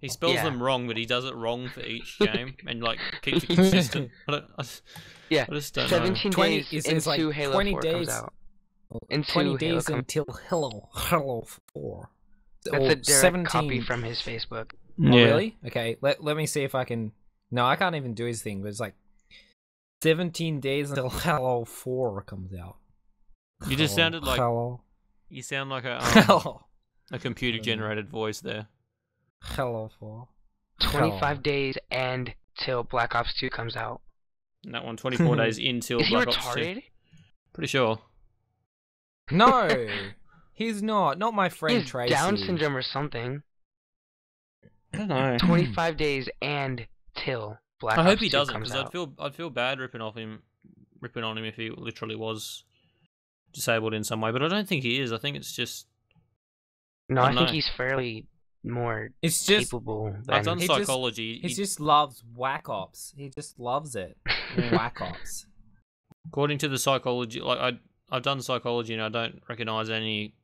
He spells them wrong, but he does it wrong for each game and like keeps it consistent. I just don't 17 know. days into like Halo 20 4 days, comes out. Into 20 days Halo until Halo 4. That's a direct 17... copy from his Facebook. Oh, really? Okay, let me see if I can... No, I can't even do his thing, but it's like 17 days until Halo 4 comes out. You just sounded like... Hello. You sound like a computer-generated voice there. Hello 4. 25 days and till Black Ops 2 comes out. And that one, 24 days until Black Ops 2. Retarded? Pretty sure. No, he's not. Not my friend Tracy. Down syndrome or something. I don't know. 25 days and till Black Ops 2 I hope he doesn't, comes because out. I'd feel bad ripping on him if he literally was disabled in some way. But I don't think he is. I think it's just. No, I think he's fairly more capable. I've done psychology. He just loves Whack Ops. He just loves it. Whack Ops. According to the psychology, like I've done psychology and I don't recognize any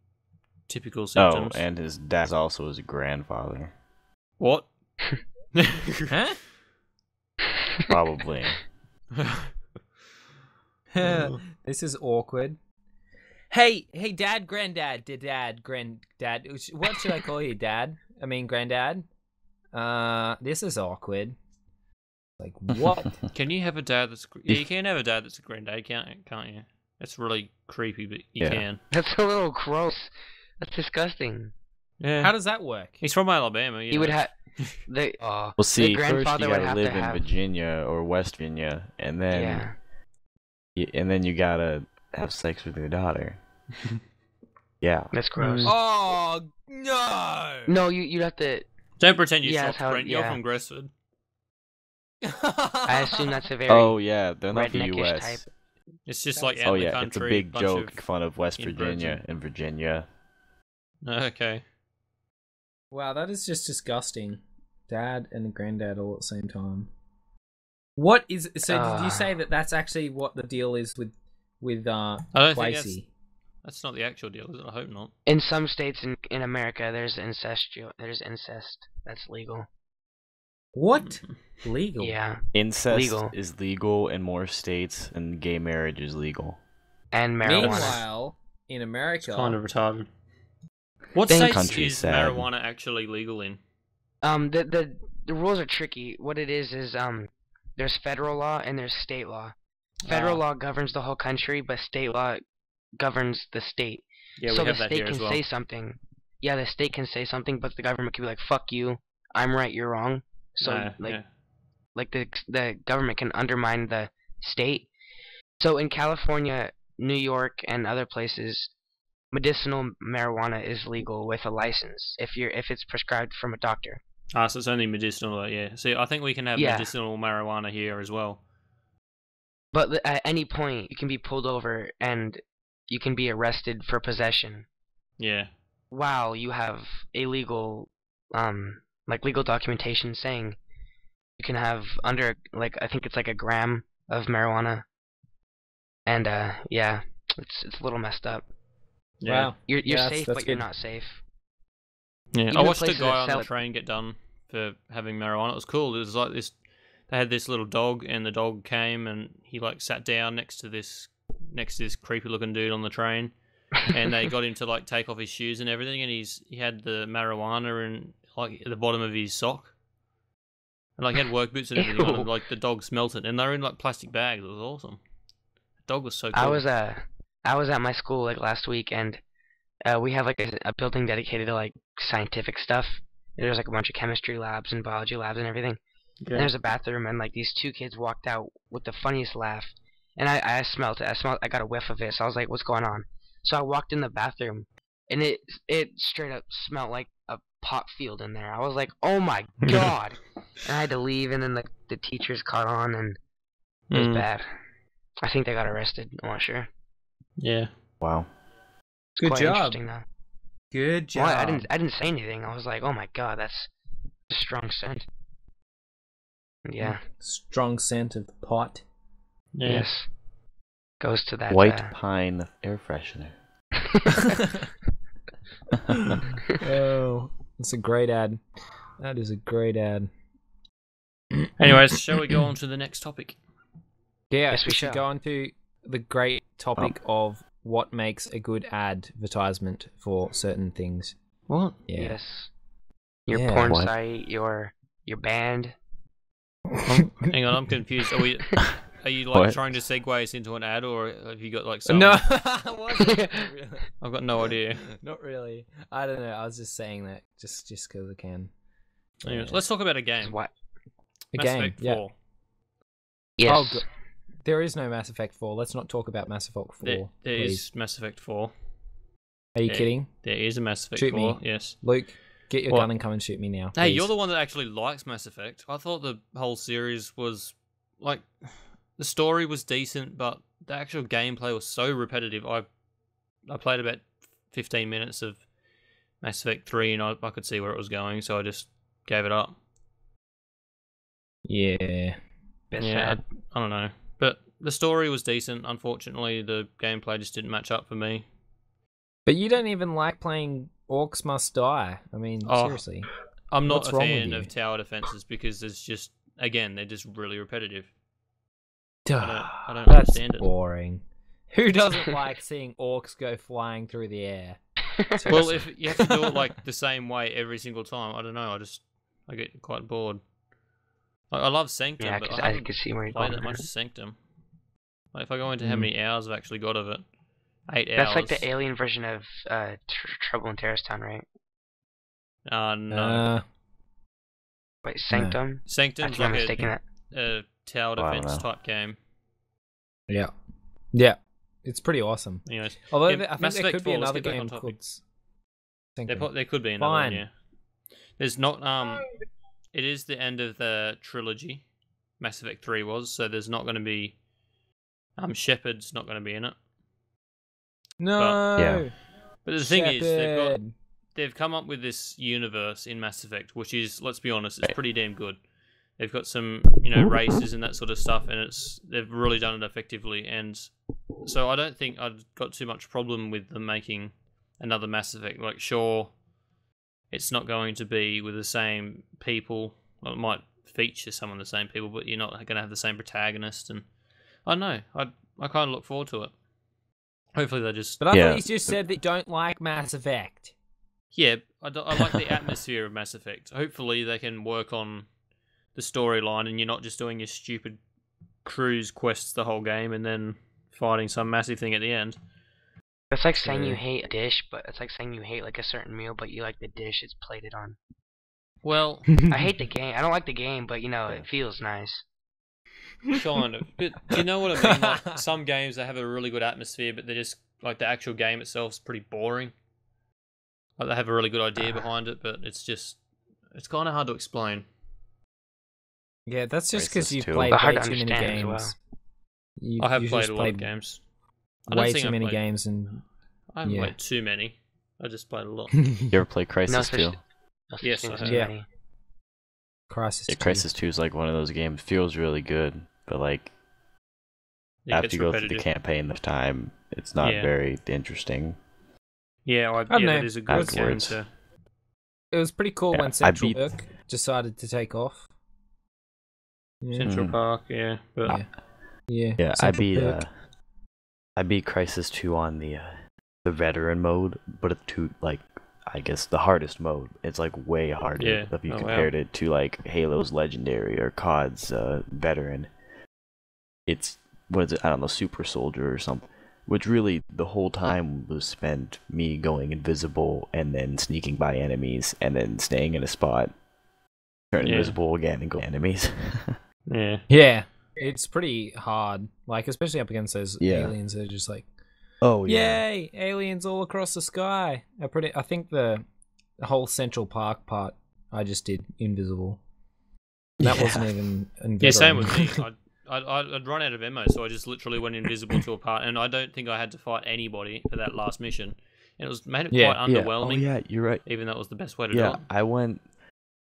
typical symptoms. Oh, and his dad's also his grandfather. What? Huh? Probably. This is awkward. Hey, Dad, Granddad, Granddad. What should I call you, Dad? I mean, Granddad. This is awkward. Like what? Can you have a dad that's? Yeah, you can have a dad that's a granddad, can't you? That's really creepy, but you can. That's a little gross. That's disgusting. Yeah. How does that work? He's from Alabama. He would have. Well, see, first you gotta live in Virginia or West Virginia, and then you gotta have sex with your daughter. Yeah. That's gross. Oh no! No, you'd have to. Don't pretend you're You're from Gressford. I assume that's a very. Oh yeah, they're not the U.S. type. It's just like out the country. It's a big joke fun of West Virginia and Virginia. Okay. Wow, that is just disgusting. Dad and granddad all at the same time. What is so? Did you say that that's actually what the deal is with I don't Tracy? think that's not the actual deal, is it? I hope not. In some states in America, there's incest. That's legal. What? Legal? Yeah. Incest is legal in more states, and gay marriage is legal. And marijuana. Meanwhile, in America, it's kind of retarded. What states is marijuana actually legal in? The rules are tricky. What it is there's federal law and there's state law. Federal law governs the whole country, but state law governs the state. Yeah, we so have the that state here can as well. say something. Yeah, the state can say something, but the government can be like, "Fuck you, I'm right, you're wrong." So like the government can undermine the state. So in California, New York, and other places, medicinal marijuana is legal with a license if it's prescribed from a doctor. Ah, so it's only medicinal, yeah. See, I think we can have medicinal marijuana here as well. But at any point, you can be pulled over and you can be arrested for possession. Yeah. While you have illegal, legal documentation saying you can have under, I think it's like a gram of marijuana. And it's a little messed up. Yeah. Wow. You're safe, but you're not safe. Yeah, Even I watched a places guy that on sell the train get done for having marijuana. It was cool. It was like this they had this little dog, and the dog came and he like sat down next to this creepy looking dude on the train, and they got him to like take off his shoes and everything, and he had the marijuana in like at the bottom of his sock, and like he had work boots and everything on, and like the dog smelt it, and they were in like plastic bags. It was awesome. The dog was so cool. I was at my school like last week, and we have like a building dedicated to like scientific stuff. There's like a bunch of chemistry labs and biology labs and everything. Okay. And there's a bathroom, and like these two kids walked out with the funniest laugh, and I smelled it. I got a whiff of it, so I was like, "What's going on?" So I walked in the bathroom, and it straight up smelled like a pot field in there. I was like, "Oh my god!" And I had to leave, and then the teachers caught on, and it was bad. I think they got arrested. I'm not sure. Yeah. Wow. Good Quite job. Interesting, though. Good job. Well, I didn't say anything. I was like, "Oh my god, that's a strong scent." Yeah. Strong scent of pot. Yeah. Yes. Goes to that white pine air freshener. Oh, that's a great ad. That is a great ad. Anyways, shall we go on to the next topic? Yeah, Yes, we should shall. go on to the great topic of what makes a good advertisement for certain things. What? Yeah. Yes. Your Yeah. porn What? site, your band. Hang on, I'm confused. Are you like What? trying to segue us into an ad, or have you got like some? No, I wasn't. Really. I've got no idea. Not really. I don't know. I was just saying that just because I can. Anyways, let's talk about a game. What? A Mass game. Effect Yeah. 4. Yes. Oh, good. There is no Mass Effect 4. Let's not talk about Mass Effect 4. There please. is Mass Effect 4. Are you Yeah. kidding? There is a Mass Effect Shoot 4. me. Yes. Luke, get your What? gun and come and shoot me now. Hey, please. you're the one that actually likes Mass Effect. I thought the whole series was like the story was decent, but the actual gameplay was so repetitive. I played about 15 minutes of Mass Effect 3, and I could see where it was going, so I just gave it up. Yeah. Bit Yeah, sad. I don't know. But the story was decent. Unfortunately, the gameplay just didn't match up for me. But you don't even like playing Orcs Must Die. I mean, seriously. I'm not What's a wrong with fan you? of tower defenses because there's just, again, they're just really repetitive. Duh, I don't That's understand it. boring. Who doesn't like seeing orcs go flying through the air? Well, if you have to do it like the same way every single time, I don't know. I get quite bored. Like, I love Sanctum, Yeah, but I I haven't can see where you're played going. that much there. of Sanctum. Like, if I go into how many hours I've actually got of it, 8 hours. That's like the alien version of Trouble in Terrorist Town, right? No. Wait, Sanctum? I Sanctum's think I'm like mistaken that. a tower Oh, I don't defense know. type game. Yeah. Yeah. It's pretty awesome. Anyways, Although yeah, I think Mass there Effect could be 4, let's another get back on game topic. called Sanctum. There could be another Fine. one, yeah. There's not, it is the end of the trilogy. Mass Effect 3 was, so there's not going to be, Shepard's not going to be in it. No. Yeah. But the thing is, Shepard. they've come up with this universe in Mass Effect, which is, let's be honest, it's pretty damn good. They've got some, races and that sort of stuff, and they've really done it effectively. And so I don't think I've got too much problem with them making another Mass Effect. Like, sure, it's not going to be with the same people. Well, it might feature some of the same people, but you're not going to have the same protagonist. And I don't know. I kind of look forward to it. Hopefully they just... But I Yeah. thought you just said that you don't like Mass Effect. Yeah, I like the atmosphere of Mass Effect. Hopefully they can work on the storyline and you're not just doing your stupid cruise quests the whole game and then fighting some massive thing at the end. It's like saying you hate a dish, but it's like saying you hate like a certain meal, but you like the dish it's plated on. Well, I hate the game. I don't like the game, but it feels nice. kind of. But do you know what I mean? Like, some games, they have a really good atmosphere, but they're just, like, the actual game itself is pretty boring. Like, they have a really good idea behind it, but it's kind of hard to explain. Yeah, that's just because Racist you've too. played But way hard to too many understand as games. well. I have you've played just a lot of games. I Way don't think too I've many played- games, and I haven't Yeah. played too many. I just played a lot. You ever play Crisis such- 2? No such Yes, thing I as have. too Yeah. many. Crisis. Yeah, 2. Crisis 2 is like one of those games. Feels really good, but like It after gets you go through the repetitive. campaign of time, it's not Yeah. very interesting. Yeah, don't know. that is a good game Afterwards. to... It was pretty cool Yeah, when I Central beat- Perk decided to take off. Central Park, yeah. But Yeah, I beat Crisis 2 on the veteran mode, but it's like I guess the hardest mode. It's like way harder if you compared it to like Halo's Legendary or COD's veteran. It's what is it? I don't know, Super Soldier or something. Which really the whole time was spent me going invisible and then sneaking by enemies and then staying in a spot, turn invisible again and go enemies. Yeah, it's pretty hard. Like especially up against those aliens. They're just like, yay, aliens all across the sky. I think the whole Central Park part I just did invisible. That wasn't even invisible. Yeah, same with me. I'd run out of ammo, so I just literally went invisible to a part, and I don't think I had to fight anybody for that last mission. And it made it quite underwhelming. Oh yeah, you're right. Even though it was the best way to do it. I went.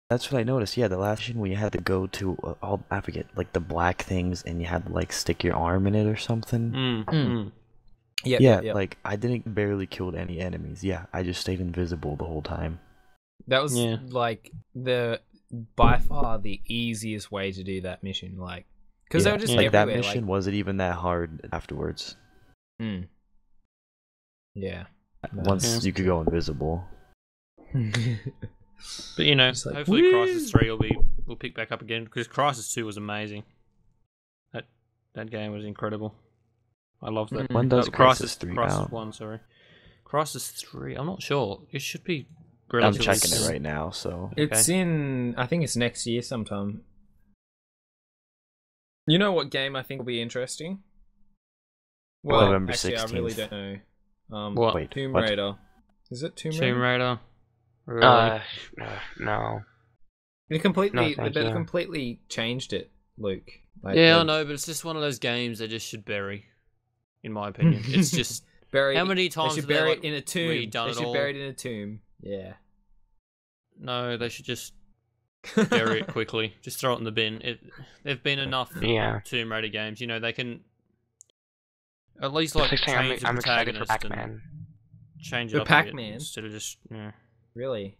That's what I noticed. Yeah, the last mission we had to go to I forget, like the black things, and you had to like stick your arm in it or something. Yeah, like I didn't barely killed any enemies. Yeah, I just stayed invisible the whole time. That was like by far the easiest way to do that mission. Like, because they were just like everywhere. That mission wasn't even that hard afterwards. Yeah. Once you could go invisible. But you know, like, hopefully Crisis 3 will pick back up again, because Crisis 2 was amazing. That game was incredible. I loved it. When does Crisis 3 Crisis out? 1, sorry. Crisis 3, I'm not sure. It should be I'm checking it right now, so... It's in... I think it's next year sometime. You know what game I think will be interesting? Well, November actually, 16th. I really don't know. What? Wait, Tomb what? Raider. Is it Tomb Raider? Tomb Raider? Really? No. They completely changed it, Luke. Like, I know, but it's just one of those games they just should bury, in my opinion. It's just... How many times they should have bury like, it in a tomb? redone They should all? bury it in a tomb. Yeah. No, they should just bury it quickly. Just throw it in the bin. There've been enough Tomb Raider games. You know, they can at least like change the I'm excited for protagonist Pac-Man. and change it For up Pac-Man? a bit instead of just Really?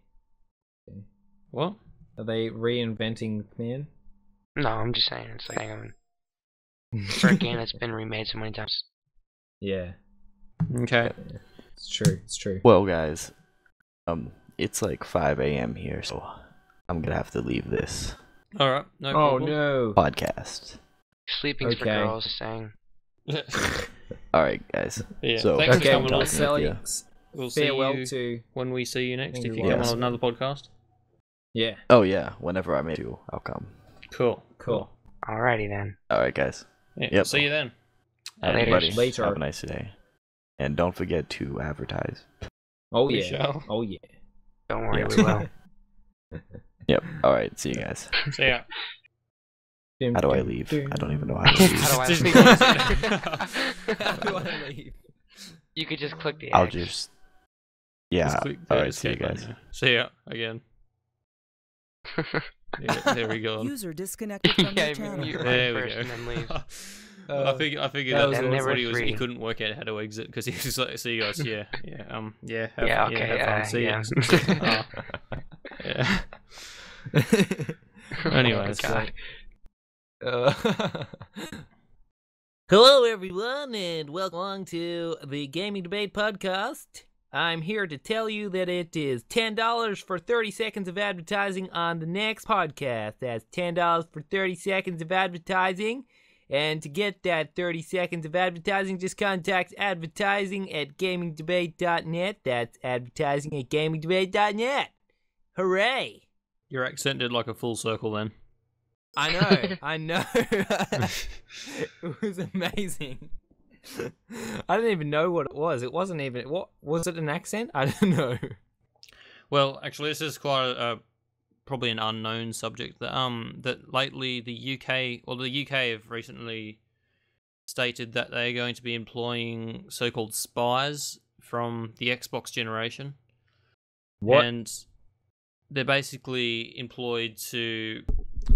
What? Are they reinventing Man? No, I'm just saying it's like for a game that's been remade so many times. Yeah. Okay. It's true. It's true. Well, guys, it's like 5 a.m. here, so I'm gonna have to leave this All right. No problem. No. podcast. Sleeping's for girls, saying. All right, guys. Yeah. So, thanks for Okay, coming on. Sally, We'll see farewell you to... when we see you next. Thank If you, you come yes. on another podcast. Yeah. Oh yeah, whenever I'm able, I'll come. Cool. Alrighty then. All right, guys. Yeah. Yep. See you then. Everybody, Later. have a nice day, and don't forget to advertise. Oh We yeah. shall. Oh yeah. Don't worry, Yeah. we will. Yep. All right. See you guys. See ya. How do I leave? I don't even know how to leave. How do I Just leave? How do I leave? You could just click the I'll X. just. Yeah. Just click All the right. See you escape guys. button. See ya again. Yeah, there we go. User disconnected from Yeah, your channel. you- There we first go. and then leave. I figured that that was was never what he was. He free. couldn't work out how to exit because he was like, "See you guys, yeah, have Okay, fun, see yeah. ya." Yeah. Anyways, Oh my God. Hello, everyone, and welcome to the Gaming Debate Podcast. I'm here to tell you that it is $10 for 30 seconds of advertising on the next podcast. That's $10 for 30 seconds of advertising. And to get that 30 seconds of advertising, just contact advertising@gamingdebate.net. That's advertising@gamingdebate.net. Hooray! your accent did like a full circle then. I know. It was amazing. I didn't even know what it was. It wasn't even... What was it, an accent? I don't know. Well, actually, this is quite probably an unknown subject. That lately the UK have recently stated that they're going to be employing so-called spies from the Xbox generation. What? And they're basically employed for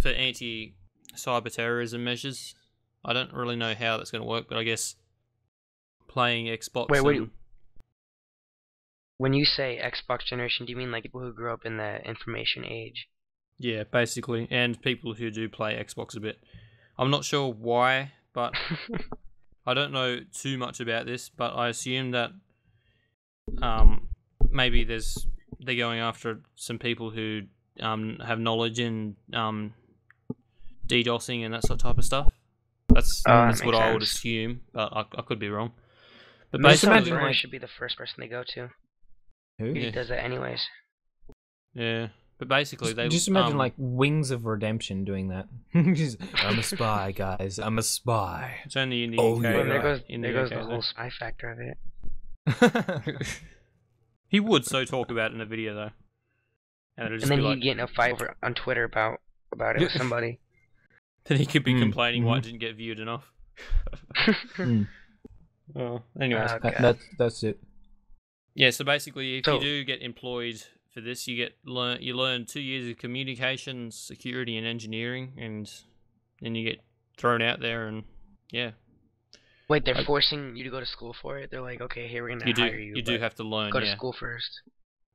anti-cyber terrorism measures. I don't really know how that's going to work, but I guess playing Xbox. Wait. When you say Xbox generation, do you mean like people who grew up in the information age? Yeah, basically, and people who do play Xbox a bit. I'm not sure why, but I don't know too much about this, but I assume that maybe they're going after some people who have knowledge in DDoSing and that sort of type of stuff. That's what I would assume, but I could be wrong. But basically, Burn should be the first person they go to. Who? He does that anyways. Yeah, but basically they just imagine like Wings of Redemption doing that. I'm a spy, guys. I'm a spy. It's only in the UK. Yeah. Right? There goes the whole spy factor of it. He would so talk about it in a video though, and then he'd get in a fight on Twitter about it with somebody. Then he could be complaining why it didn't get viewed enough. Well, anyways, that's it. Yeah, so basically, if you do get employed for this, you learn 2 years of communications, security, and engineering, and then you get thrown out there, and yeah. Wait, they're forcing you to go to school for it? They're like, okay, here we're gonna hire you. You do have to learn. Go to school first.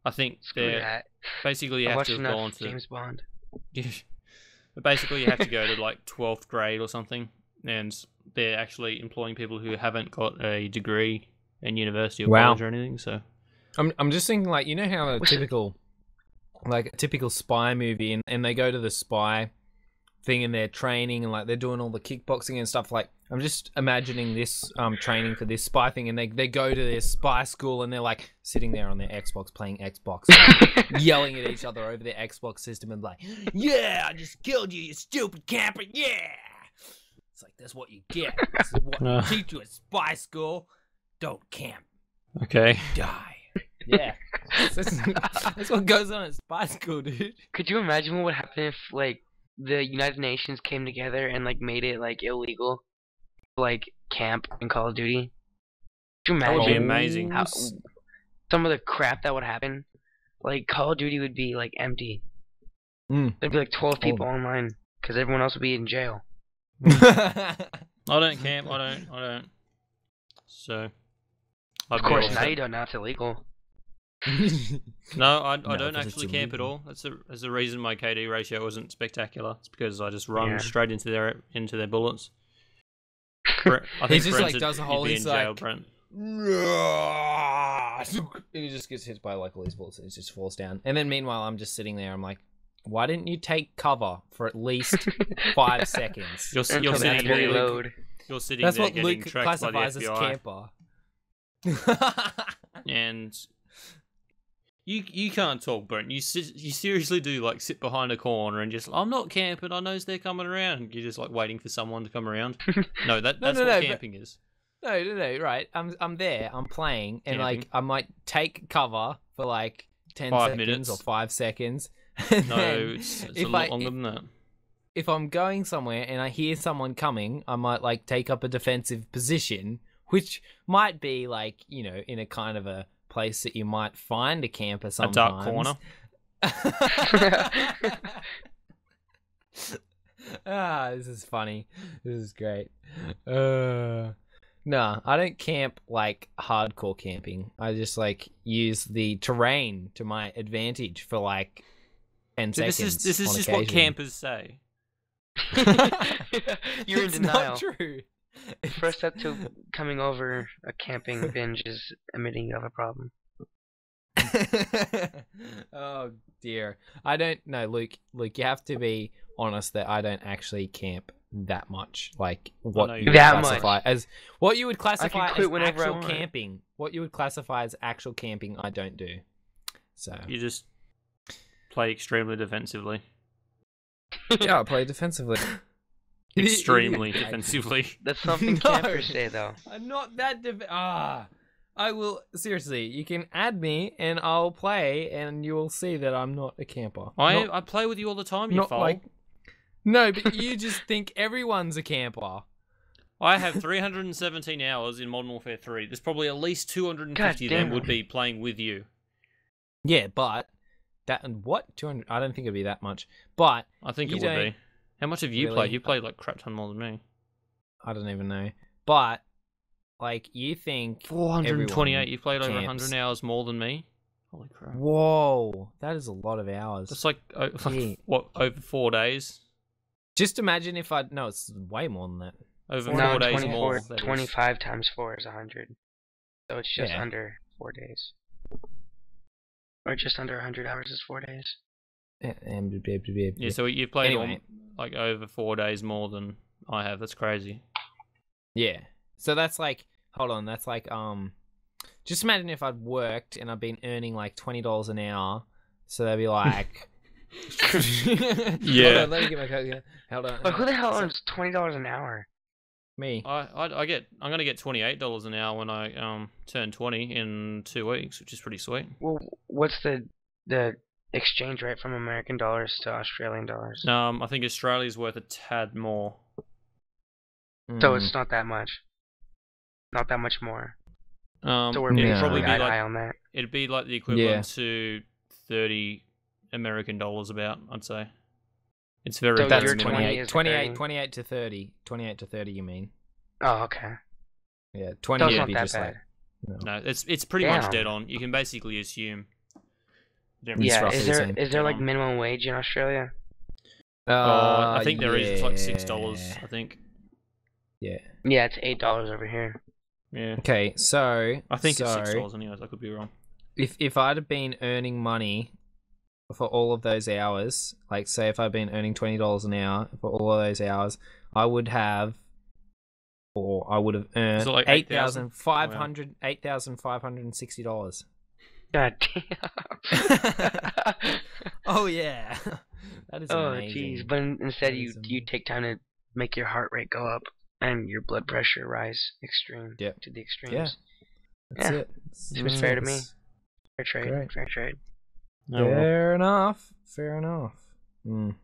I think that. Basically you have to go on to James Bond. But basically, you have to go to like 12th grade or something, and they're actually employing people who haven't got a degree in university or college or anything. So, I'm just thinking, like, you know how a typical spy movie, and they go to the spy thing and they're training and like they're doing all the kickboxing and stuff. Like, I'm just imagining this training for this spy thing, and they go to their spy school and they're like sitting there on their Xbox playing Xbox, like, yelling at each other over their Xbox system and like, yeah, I just killed you, you stupid camper, yeah. It's like, that's what you get. This is what we teach you at spy school. Don't camp. Okay. Die. Yeah. That's what goes on at spy school, dude. Could you imagine what would happen if like the United Nations came together and like made it like illegal, like camp in Call of Duty? Could you imagine? That would be amazing. Some of the crap that would happen. Like Call of Duty would be like empty. There'd be like 12 people online because everyone else would be in jail. I don't camp. I don't. So. Of course, now you don't know it's illegal. No, I don't actually camp at all. That's the reason my KD ratio isn't spectacular. It's because I just run straight into their bullets. I think he just like does a whole. He's like, Brent. And he just gets hit by like all these bullets and he just falls down. And then meanwhile, I'm just sitting there. I'm like, why didn't you take cover for at least 5 seconds? You're sitting there. You're sitting That's there what getting Luke tracked by the classifies as FBI. camper. And you can't talk, Brent. You seriously do like sit behind a corner and just, I'm not camping. I knows they're coming around. You're just like waiting for someone to come around. No, that's what camping is. No, right. I'm there. I'm playing, and Camping. like I might take cover for like 10 seconds minutes. or 5 seconds. No, it's a lot longer than that. If I'm going somewhere and I hear someone coming, I might like take up a defensive position, which might be like, you know, in a kind of a place that you might find a camper sometimes. A dark corner. This is funny. This is great. No, I don't camp like hardcore camping. I just like use the terrain to my advantage for like 10 seconds. This is just what campers say. You're in denial. Not true. First step to coming over a camping binge is admitting you have a problem. Oh dear. I don't know, Luke. Luke, you have to be honest that I don't actually camp that much. Like what you would classify as what you would classify as actual camping. What you would classify as actual camping, I don't do. So you just play extremely defensively. Yeah, I play defensively. Extremely defensively. That's something campers say, though. I'm not that I will seriously. You can add me, and I'll play, and you will see that I'm not a camper. I play with you all the time. You fool. Like, no, but you just think everyone's a camper. I have 317 hours in Modern Warfare 3. There's probably at least 250 of them would be playing with you. Yeah, but that and what 200? I don't think it'd be that much. But I think it would be. How much have you played? You played like crap ton more than me. I don't even know. But like, you think 428? You played over 100 hours more than me Holy crap! Whoa, that is a lot of hours. It's like Yeah. what, over 4 days? Just imagine if no, it's way more than that. Over No, 4 days 24, more. That is. 25 times 4 is 100. So it's just Yeah. under 4 days. Or just under 100 hours is 4 days. Yeah, so you've played Anyway. like over 4 days more than I have. That's crazy. Yeah. So that's like, hold on, that's like, just imagine if I'd worked and I'd been earning like $20 an hour. So that'd be like, Yeah. Hold on, let me get my code. Yeah. Hold on. But who the hell earns $20 an hour? Me. I'm gonna get $28 an hour when I turn 20 in 2 weeks, which is pretty sweet. Well, what's the exchange rate from American dollars to Australian dollars? I think Australia's worth a tad more. So it's not that much. Not that much more. So we're it'd Yeah. probably basically be high like on that. it'd be like the equivalent Yeah. to 30 American dollars, about, I'd say. It's very So That's you're minimal. 20 is 28 to 30. 28 to 30, you mean? Oh, okay. Yeah, So 20 it's would not be that just bad. like... No, it's pretty much Damn. dead on. You can basically assume. Yeah, roughly is the there same. is there like minimum wage in Australia? I think there is. It's like $6, yeah. I think. Yeah. Yeah, it's $8 over here. Yeah. Okay, so... I think it's so, $6 anyways. I could be wrong. If I'd have been earning money for all of those hours, like say if I'd been earning $20 an hour for all of those hours, I would have earned So like $8,560. God damn. Oh yeah, that is Oh amazing. jeez, but instead That you is you take time to make your heart rate go up and your blood pressure rise Yep. to the extremes. Yeah. That's Yeah. it. Seems fair to me. Fair trade. Great. Fair trade. Oh, well. Fair enough. Fair enough. Modern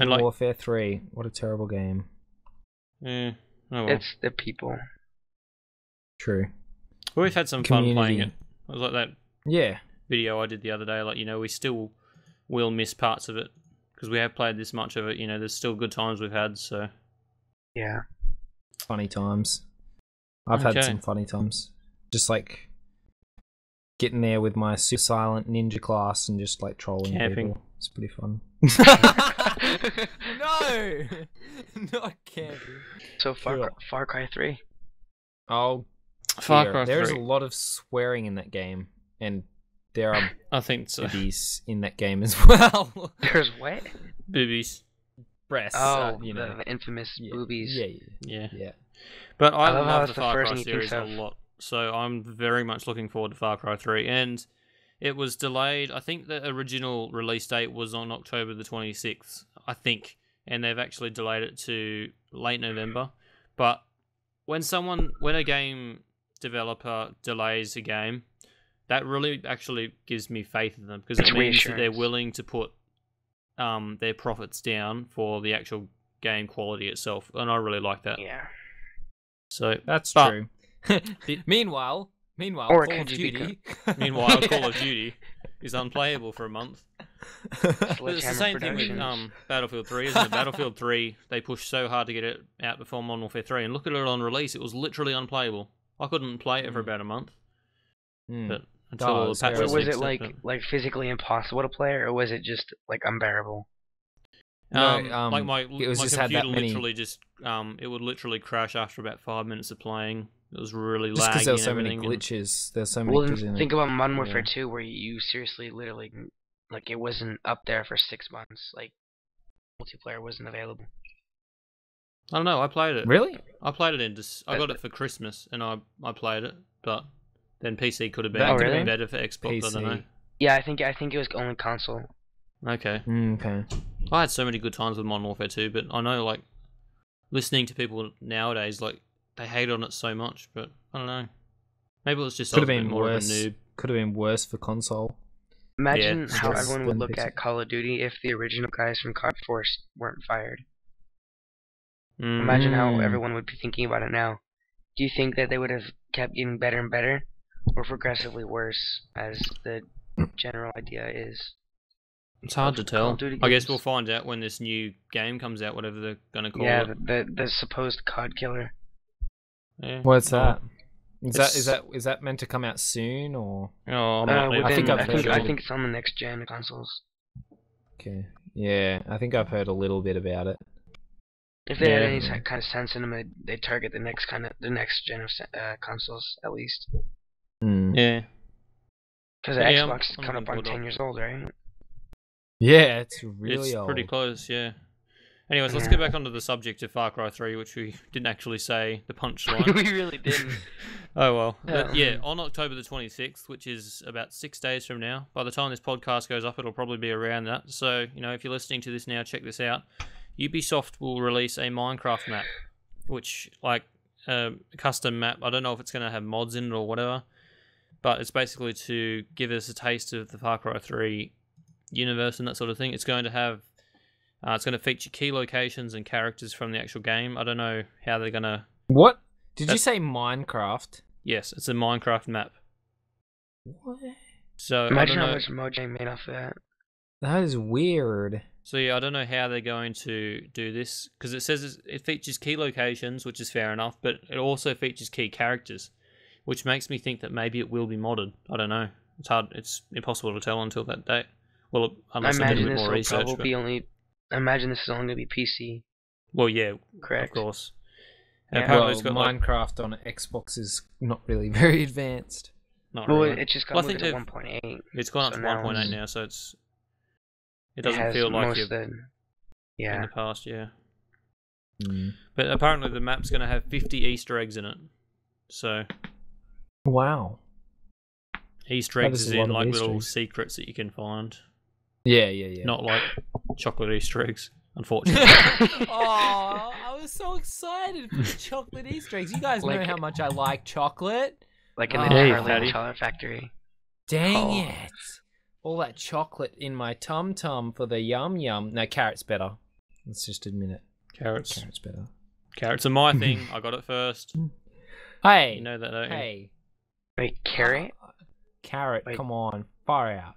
And, like- Warfare 3. What a terrible game. Yeah. Oh, well. It's the people. True. Well, we've had some fun playing Community. it. It was like that Yeah. video I did the other day. Like, we still will miss parts of it because we have played this much of it. There's still good times we've had. So Yeah. Funny times. I've had Okay. some funny times. Just like getting there with my super silent ninja class and just like trolling Camping. people. It's pretty fun. No! Not camping. So Sure. Far Cry 3. Oh, Far dear. Cry There's 3. a lot of swearing in that game. And there are I think so. boobies in that game as well. There's what? Boobies. Breasts. Oh, you know. the infamous Yeah. boobies. Yeah. Yeah. But I love how love it's the the Far first Cry thing you think series a of. lot. So I'm very much looking forward to Far Cry 3. And it was delayed. I think the original release date was on October the 26th, I think. And they've actually delayed it to late November. But when a game developer delays a game, that really actually gives me faith in them, because It's it means that they're reassurance. willing to put their profits down for the actual game quality itself. And I really like that. Yeah. So That's but- true. Meanwhile, Or Call of could you Duty. Meanwhile, Call of Duty is unplayable for a month. But it's the Sledgehammer same thing with Productions. Battlefield 3, isn't it? Battlefield 3, they pushed so hard to get it out before Modern Warfare 3, and look at it on release, it was literally unplayable. I couldn't play it for about a month, but until all the it's very patches Was it fixed like physically impossible to play, or was it just like unbearable? but, No, like my it was my just had that computer many- literally just it would literally crash after about 5 minutes of playing. It was really Just laggy because there were and so many everything, and- glitches. There's so many Well, glitches then in think it. about Modern Warfare Yeah. 2, where you seriously, literally, like it wasn't up there for 6 months. Like multiplayer wasn't available. I don't know, I played it. Really? I played it I got it for Christmas, and I played it, but then PC could have been, That could have been been better for Xbox. I don't know. Yeah, I think it was only console. Okay. Okay. I had so many good times with Modern Warfare 2, but I know, like, listening to people nowadays, like, they hate on it so much, but I don't know. Maybe it was just Could have I was a bit been more worse. of a noob. Could have been worse for console. Imagine it's how just everyone would than look PC. at Call of Duty if the original guys from COD Force weren't fired. Mm. Imagine how Mm. everyone would be thinking about it now. Do you think that they would have kept getting better and better, or progressively worse, as the general idea is? It's hard to Call tell. of Duty I guess games. we'll find out when this new game comes out, whatever they're going to call Yeah, it. the supposed COD killer. Yeah. What's Oh, that? Is that meant to come out soon or? Oh, I think heard. it's on the next gen consoles. Okay. Yeah, I think I've heard a little bit about it. If they had any kind of sense in them, they target the next gen of consoles at least. Yeah. Because the Xbox is coming up on 10 years old, right? Yeah, it's really old. It's pretty close, yeah. Anyways, let's get back onto the subject of Far Cry 3, which we didn't actually say the punchline. We really didn't. Oh well. But yeah, on October the 26th, which is about 6 days from now, by the time this podcast goes up, it'll probably be around that. So, if you're listening to this now, check this out. Ubisoft will release a Minecraft map, which, a custom map. I don't know if it's going to have mods in it or whatever, but it's basically to give us a taste of the Far Cry 3 universe and that sort of thing. It's going to have... it's going to feature key locations and characters from the actual game. I don't know how they're going to... What? Did you say Minecraft? Yes, it's a Minecraft map. What? So imagine how much Mojang made off that. That is weird. So yeah, I don't know how they're going to do this, because it says it features key locations, which is fair enough, but it also features key characters, which makes me think that maybe it will be modded. I don't know. It's impossible to tell until that date. Well, unless I do a bit more research. I imagine this is only going to be PC. Well, yeah, correct. Of course. Yeah. Apparently it's got Minecraft on Xbox is not really very advanced. Not really. It just got moved to 1.8. It's gone up to 1.8 now, so it doesn't feel like you've in the past, yeah. But apparently the map's going to have 50 Easter eggs in it. So. Wow. Easter eggs is in little secrets that you can find. Yeah. Not like chocolate Easter eggs, unfortunately. Oh, I was so excited for the chocolate Easter eggs. You guys know how much I like chocolate. Like in the Charlie Chocolate Factory. Dang it. All that chocolate in my tum-tum for the yum-yum. No, carrot's better. Let's just admit it. Carrot's better. Carrots are my thing. I got it first. Hey. You know that, don't you? Hey. Wait, carrot? Carrot, come on. Far out.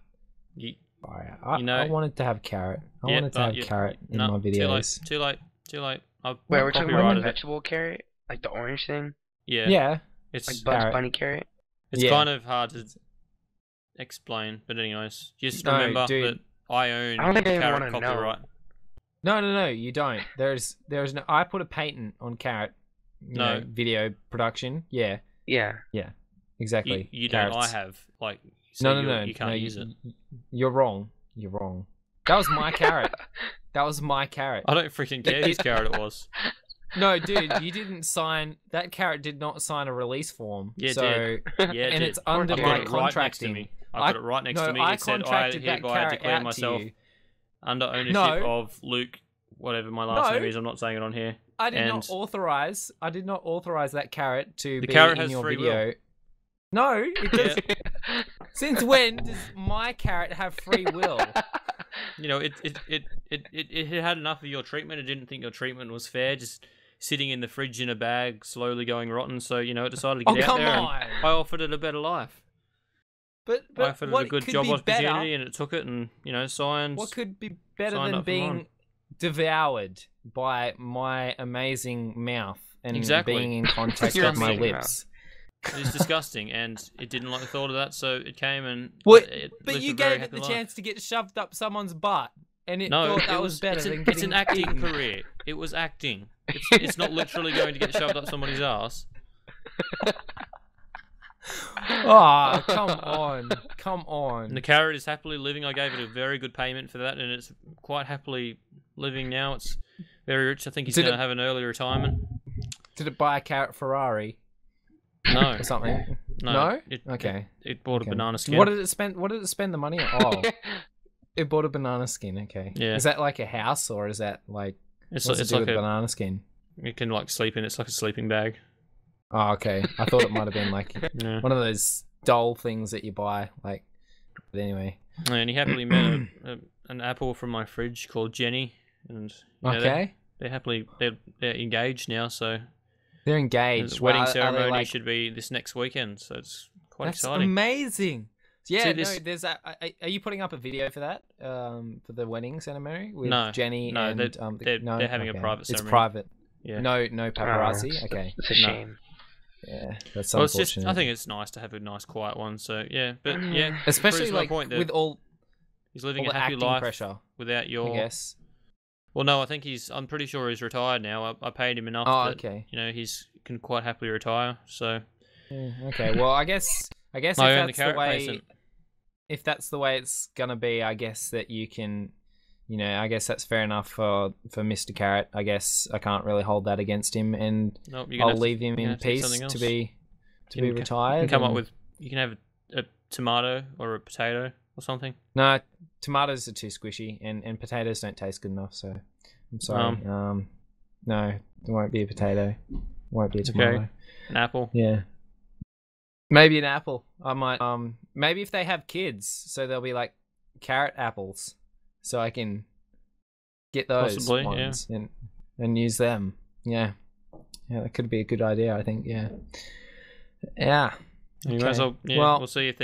I wanted to have carrot. I wanted to have carrot in my videos. Too late. Wait, we're talking about the vegetable carrot? Like the orange thing? Yeah. Yeah. It's like Bugs Bunny carrot? It's kind of hard to explain, but anyways, just remember that I own carrot copyright. No, you don't. There's no... I put a patent on carrot video production. Yeah. Exactly. You don't. I have. No. You can't use it. You're wrong. That was my carrot. I don't freaking care whose carrot it was. No, dude, you didn't sign... That carrot did not sign a release form. Yeah, did. And it's under my contracting. I put it right next to me. It said I hereby declare myself under ownership of Luke, whatever my last name is. I'm not saying it on here. I did not authorize that carrot to be carrot in has your free video. Will. No, it does. Since when does my carrot have free will? It had enough of your treatment. It didn't think your treatment was fair. Just sitting in the fridge in a bag, slowly going rotten. So it decided to get out there. And I offered it a better life. But I offered it a good job opportunity, and it took it, and signed. What could be better than being devoured by my amazing mouth and being in contact with my lips? It is disgusting, and it didn't like the thought of that, so it came and. But you gave it the chance to get shoved up someone's butt, and thought that was better than getting. It's an acting career. It was acting. It's not literally going to get shoved up somebody's ass. Oh, come on. And the carrot is happily living. I gave it a very good payment for that, and it's quite happily living now. It's very rich. I think he's going to have an early retirement. Did it buy a carrot Ferrari? No. Or something? No? Okay. It bought a banana skin. What did it spend the money on? Oh. It bought a banana skin, okay. Yeah. Is that like a house, or is that like... It's like a banana skin? You can sleep in it. It's like a sleeping bag. Oh, okay. I thought it might have been like one of those doll things that you buy. But anyway. And he happily met an apple from my fridge called Jenny. And okay. They're engaged now, so... They're engaged. The wedding ceremony should be this next weekend, so it's quite exciting. That's amazing. Yeah, there's that. Are you putting up a video for that? For the wedding ceremony with Jenny and they're having a private ceremony. It's private. Yeah. No paparazzi. Okay. It's a shame. Yeah, that's Well, it's unfortunate. just I think it's nice to have a nice quiet one. So yeah, but yeah, especially proves my like point that with all he's living all a the happy acting life pressure. without your. I guess. Well, no, I think I'm pretty sure he's retired now. I paid him enough that okay. he's can quite happily retire. So. Okay. Well, I guess if that's the way, patient. if that's the way it's gonna be, I guess that you can. I guess that's fair enough for Mr. Carrot. I guess I can't really hold that against him, and I'll leave him in peace to be retired. You can have a tomato or a potato or something. No, tomatoes are too squishy, and potatoes don't taste good enough. So I'm sorry. No, there won't be a potato. Won't be a tomato. Okay. An apple. Yeah. Maybe an apple. I might. Maybe if they have kids, so they'll be like carrot apples. So I can get those Possibly, ones and use them. Yeah, that could be a good idea. I think. Yeah. You might as well, we'll see if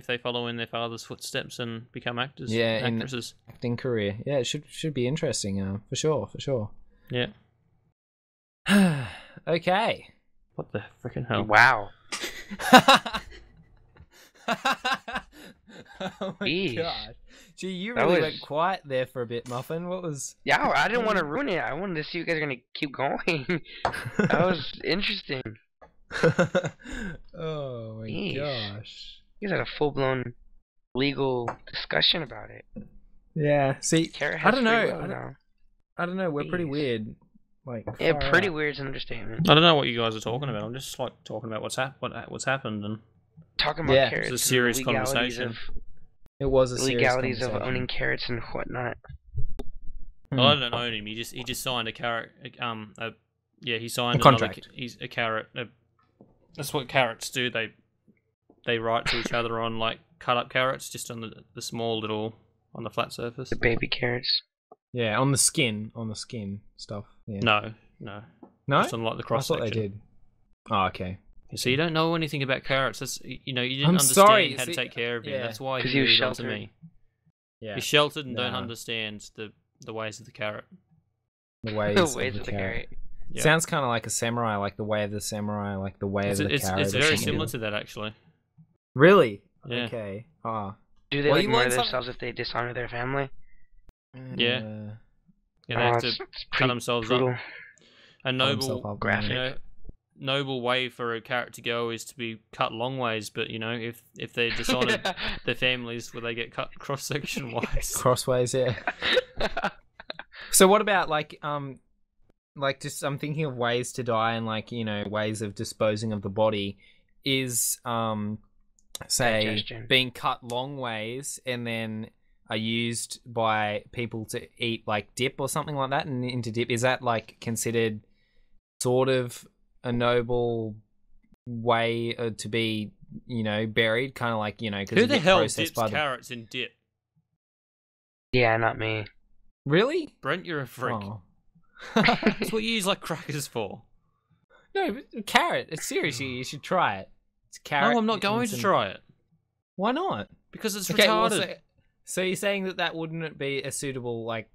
they follow in their father's footsteps and become actors. Yeah, actresses. Acting career. Yeah, it should be interesting. For sure. Yeah. Okay. What the freaking hell? Wow. Oh my Jeez. god. Gee, you really went quiet there for a bit, Muffin. What was... Yeah, I didn't want to ruin it. I wanted to see you guys are going to keep going. That was interesting. Oh my Jeez. gosh. You guys had a full-blown legal discussion about it. Yeah, see, I don't know. I don't know, we're pretty Jeez. weird. Like, Yeah, pretty out. weird is an understatement. I don't know what you guys are talking about. I'm just like talking about what's happened and Talking about carrots. it's a serious and the legalities conversation. It was a serious legalities of conversation. owning carrots and whatnot. Well, I don't own him. He just signed a carrot. He signed a contract. He's a carrot. That's what carrots do. They write to each other on like cut up carrots, just on the small little on the flat surface. The baby carrots. Yeah, on the skin stuff. Yeah. No, just on like the cross I thought section. they did. Oh, okay. So you don't know anything about carrots. That's you didn't I'm understand sorry, how to take care of him. yeah. That's why 'Cause he he was moved on to sheltered. me. Yeah. He's sheltered and don't Nah. understand the ways of the carrot. The ways, The ways of the carrot. Yeah. Sounds kind of like a samurai, like the way of the samurai, like the way of the carrot. It's or very something. similar to that actually. Really? Yeah. Okay. Ah. Do they Well, like you murder learned something- themselves if they dishonor their family? Yeah. Yeah, they Oh, have to it's cut pretty themselves brutal. up. A noble, graphic. Noble way for a carrot to go is to be cut long ways. But if they're dishonored their families, will they get cut cross section wise? Crossways, yeah. So what about like just I'm thinking of ways to die and like ways of disposing of the body is say Digestion. being cut long ways and then are used by people to eat like dip or something like that and into dip. Is that like considered sort of a noble way to be buried, kind of like because Who the hell dips carrots in dip? Yeah, not me. Really? Brent, you're a freak. Oh. That's what you use like crackers for. No, but carrot. It's seriously, you should try it. It's carrot. No, I'm not going to try it. Why not? Because it's Okay, well, retarded. so you're saying that wouldn't be a suitable like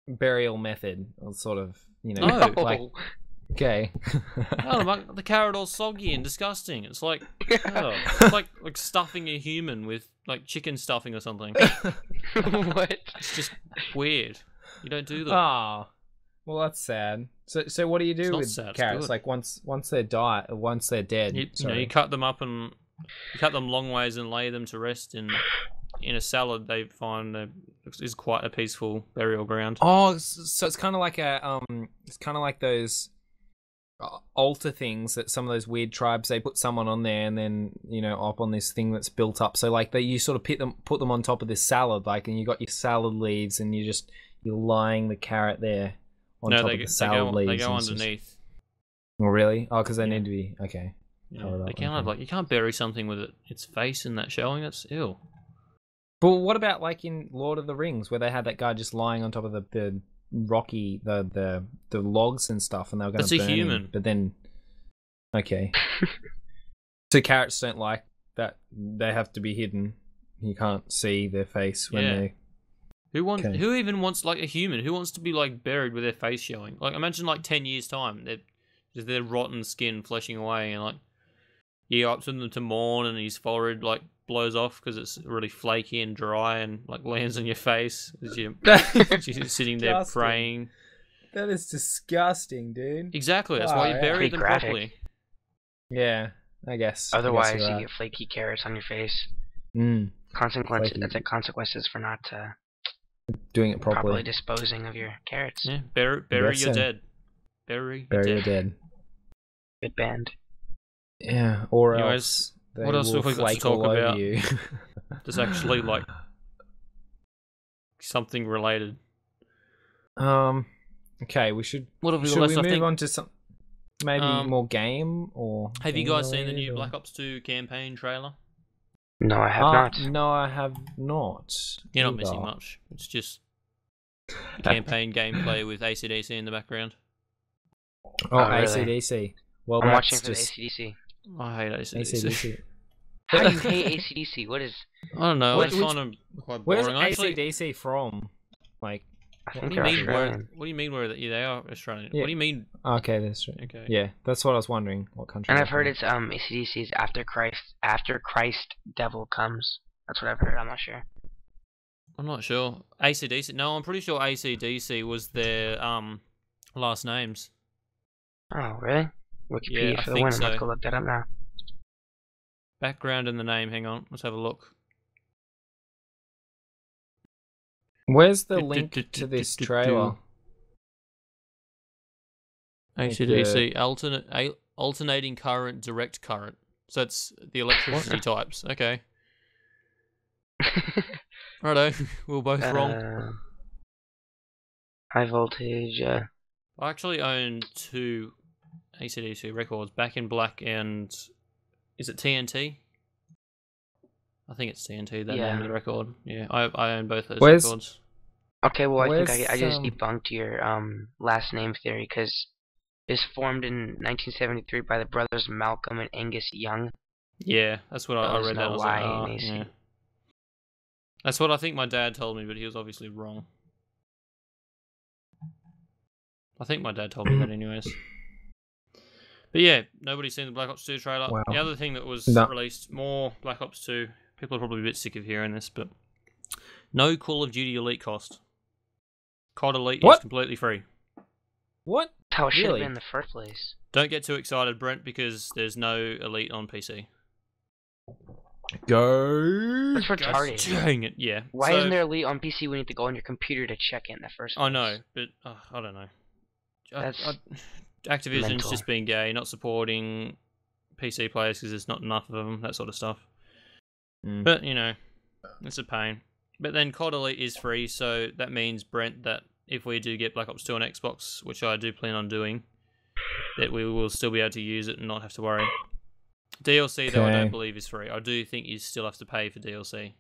burial method, or sort of No. like okay. No, the carrot all soggy and disgusting. It's like it's like stuffing a human with like chicken stuffing or something. What? It's just weird. You don't do that. Oh, well, that's sad. So what do you do not with sad, it's carrots? good. Like once they're dead. You cut them up and you cut them long ways and lay them to rest in a salad. They find is quite a peaceful burial ground. Oh, so it's kind of like it's kind of like those altar things that some of those weird tribes, they put someone on there and then up on this thing that's built up. So like you sort of put them on top of this salad, like, and you got your salad leaves and you're lying the carrot there on top of the salad leaves. They go underneath. Oh really? Oh, because they need to be okay. Yeah, they can't have you can't bury something with its face in that shelling. That's ill. But what about like in Lord of the Rings, where they had that guy just lying on top of the rocky the logs and stuff, and they were going to burn a human. him. But then, okay, so carrots don't like that. They have to be hidden. You can't see their face when they. Who even wants like a human? Who wants to be like buried with their face showing? Like imagine like 10 years time, they're Just their rotten skin fleshing away, and like he go up to them to mourn, and his forehead like blows off because it's really flaky and dry, and like lands on your face as you're sitting there praying. That is disgusting, dude. Exactly. That's why you bury them properly. Yeah, I guess. Otherwise, you get flaky carrots on your face. Consequences. That's like consequences for not doing it properly disposing of your carrots. Yeah, bury your dead. Bury your dead. Good band. Yeah, or anyways, what else have we got to talk about? There's actually like something related. Okay, we should. What have we should got we move on to some maybe more game or? Have you guys seen the new Black Ops 2 campaign trailer? No, I have not. No, I have not. You're not missing much. It's just campaign gameplay with AC/DC in the background. Oh, AC/DC. Well, I'm watching for the AC/DC. I hate AC/DC. How do you hate AC/DC? What is? I don't know. I find them quite boring. Where's AC/DC from? Like, what do you mean? What do you mean? Where they are Australian? Yeah. What do you mean? Okay, that's right. Okay. Yeah, that's what I was wondering. What country? And I've heard it's AC/DC is after Christ Devil comes. That's what I've heard. I'm not sure. I'm not sure. AC/DC. No, I'm pretty sure AC/DC was their last names. Oh, really? Wikipedia for the win. Let's go look that up now. Background in the name. Hang on. Let's have a look. Where's the link to this trailer? AC/DC, alternating current, direct current. So it's the electricity types. Okay. Righto, we're both wrong. High voltage. I actually own 2 AC/DC records, Back in Black and... Is it TNT? I think it's TNT, that name of the record. Yeah, I own both those records. Okay, well, I think I just debunked your last name theory, because it's formed in 1973 by the brothers Malcolm and Angus Young. Yeah, that's what I read. That was like, yeah. That's what I think my dad told me, but he was obviously wrong. I think my dad told me that anyways. But yeah, nobody's seen the Black Ops 2 trailer. Wow. The other thing that was released, more Black Ops 2. People are probably a bit sick of hearing this, but no Call of Duty Elite cost. COD Elite is completely free. What? How it should have been in the first place. Don't get too excited, Brent, because there's no Elite on PC. Go. That's retarded. Dang it, yeah. Why isn't there Elite on PC when you have to go on your computer to check it in the first place? I know, but I don't know. Activision's just being gay, not supporting PC players because there's not enough of them, that sort of stuff. But, you know, it's a pain. But then COD Elite is free, so that means, Brent, that if we do get Black Ops 2 on Xbox, which I do plan on doing, that we will still be able to use it and not have to worry. DLC, though, I don't believe is free. I do think you still have to pay for DLC.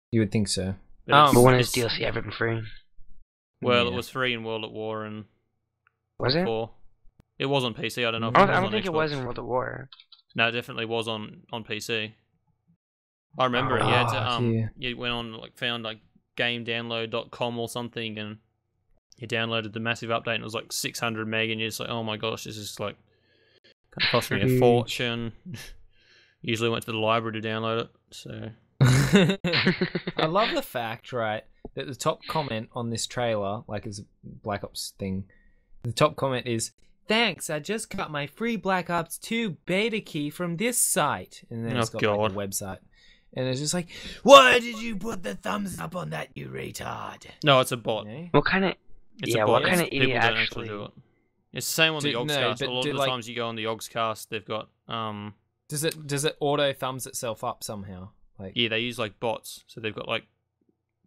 You would think so. But when has DLC ever been free? Well, it was free in World at War and... Was it? It was on PC, I don't know if I it was on don't think Xbox. It was in World at War. No, it definitely was on PC. I remember it. You went on, like, found like gamedownload.com or something, and you downloaded the massive update, and it was like 600 meg, and you're just like, oh my gosh, this is like gonna cost me a fortune. Usually went to the library to download it. So I love the fact, right, that the top comment on this trailer, like it's a Black Ops thing, the top comment is, "Thanks, I just got my free Black Ops 2 beta key from this site," and then it's got like a website. And it's just like, why did you put the thumbs up on that, you retard? No, it's a bot. What kind of... It's a bot. What kind of People idiot don't actually do it. It's the same on the Yogscast. A lot of the times you go on the Yogscast, they've got... Does it auto thumbs itself up somehow? Like... Yeah, they use like bots. So they've got like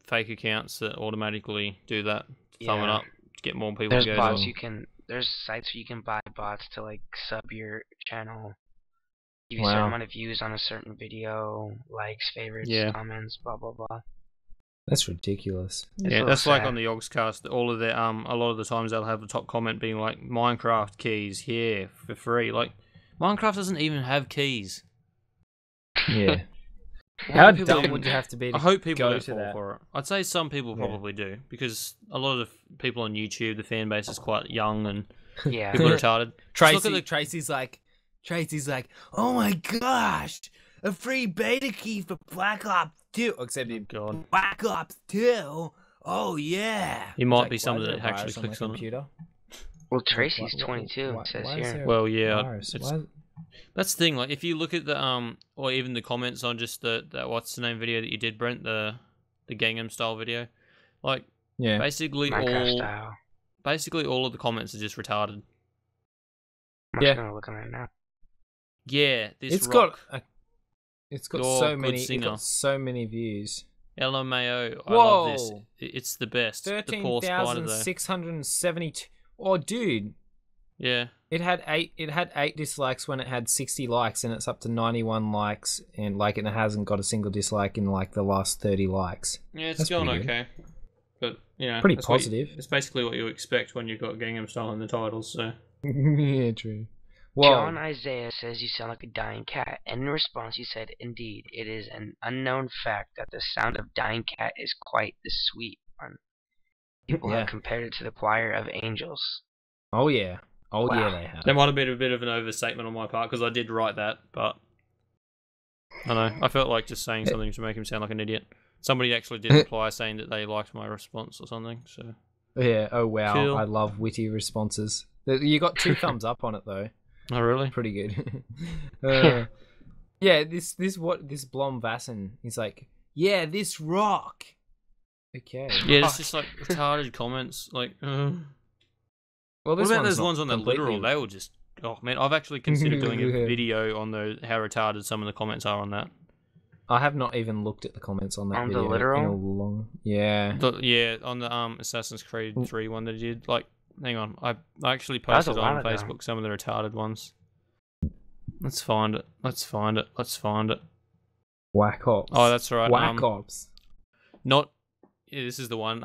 fake accounts that automatically do that, thumb it up to get more people to go bots to them. There's sites where you can buy bots to like sub your channel. Give you a certain amount of views on a certain video, likes, favorites, comments, blah blah blah. That's ridiculous. Yeah, that's like on the Yogscast. All of their a lot of the times they'll have the top comment being like Minecraft keys here for free. Like Minecraft doesn't even have keys. Yeah. How dumb would you have to be to I hope people go don't to fall that? for it. I'd say some people probably do, because a lot of people on YouTube, the fan base is quite young and Yeah. people are retarded. Just look at Tracy's like, oh my gosh, a free beta key for Black Ops 2. Except in God. Black Ops 2. Oh yeah. He might Like, be why someone is there that a actually virus on my clicks on it. computer? Well, Tracy's Why- 22. why- It says why is here. there a Well, yeah, virus? it's- Why- That's the thing. Like, if you look at the or even the comments on just that what's the name video that you did, Brent, the Gangnam Style video, like Yeah. basically Minecraft style. all of the comments are just retarded. I'm Yeah. just gonna look on it now. Yeah, this It's rock, got You're so a good many. It's singer. got so many views. LMAO. I love this. Whoa. It's the best. The poor spider though. 13,672. Oh, dude. Yeah. It had eight dislikes when it had 60 likes, and it's up to 91 likes, and it hasn't got a single dislike in like the last 30 likes. Yeah, it's That's going pretty good. okay. But yeah, Pretty that's what positive. it's basically what you expect when you've got Gangnam Style in the titles. So Yeah, true. Whoa. John Isaiah says you sound like a dying cat, and in response you said, "Indeed, it is an unknown fact that the sound of dying cat is quite the sweet one. People Yeah. have compared it to the choir of angels." Oh yeah. Oh Wow. yeah, they have. that might have been a bit of an overstatement on my part because I did write that, but I know I felt like just saying something to make him sound like an idiot. Somebody actually did reply saying that they liked my response or something. So Yeah. Oh wow. Cool. I love witty responses. You got 2 thumbs up on it though. oh really? Pretty good. Yeah. This Blom Vasson. He's like, yeah, this rock. Okay. Yeah, it's just like retarded comments. Like, Well, what this about one's those not ones on the completely- literal? They were just. Oh man, I've actually considered doing a video on how retarded some of the comments are on that. I have not even looked at the comments on that On the video literal? in a long. Yeah. Yeah, on the Assassin's Creed 3 one that I did. Like, hang on, I actually was a posted while on ago. Facebook some of the retarded ones. Let's find it. Let's find it. Whack Ops. Oh, that's right. Whack Ops. Not. Yeah, this is the one.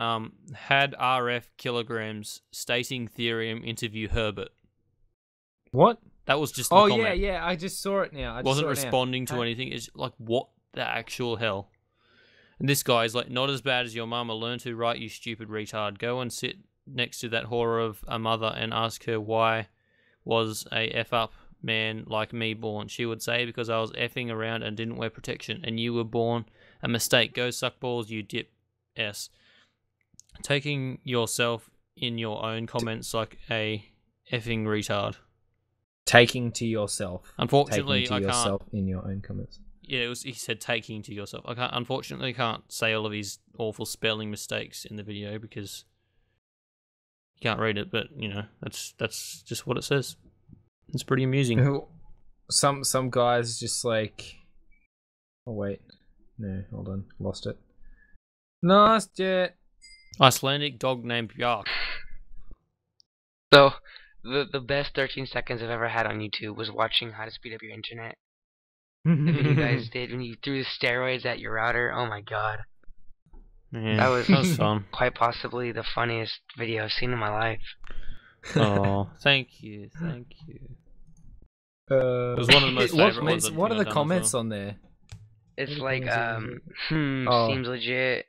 Had RF kilograms stating Therium interview Herbert. What? That was just the Oh comment. yeah. I just saw it now. Wasn't responding to anything. It's like, what the actual hell? And this guy is like, not as bad as your mama. Learn to write, you stupid retard. Go and sit next to that horror of a mother and ask her why was a F up man like me born. She would say, because I was effing around and didn't wear protection, and you were born a mistake. Go suck balls, you dip S. Taking yourself in your own comments like a effing retard. Taking to yourself. Unfortunately, Taking to I can't. yourself in your own comments. Yeah, he said taking to yourself. I can't. Unfortunately, can't say all of his awful spelling mistakes in the video because you can't read it. But you know, that's just what it says. It's pretty amusing. Some guys just like. Oh wait, no, hold on, lost it. Lost it. Icelandic dog named Bjark. So, the best 13 seconds I've ever had on YouTube was watching how to speed up your internet. The video you guys did when you threw the steroids at your router. Oh my god. Yeah, That was fun. quite possibly the funniest video I've seen in my life. Oh, thank you. It It was one of the most favourite ones. I What think are I've the done as comments well. on there? It's What are the like, comments on there? Oh. seems legit.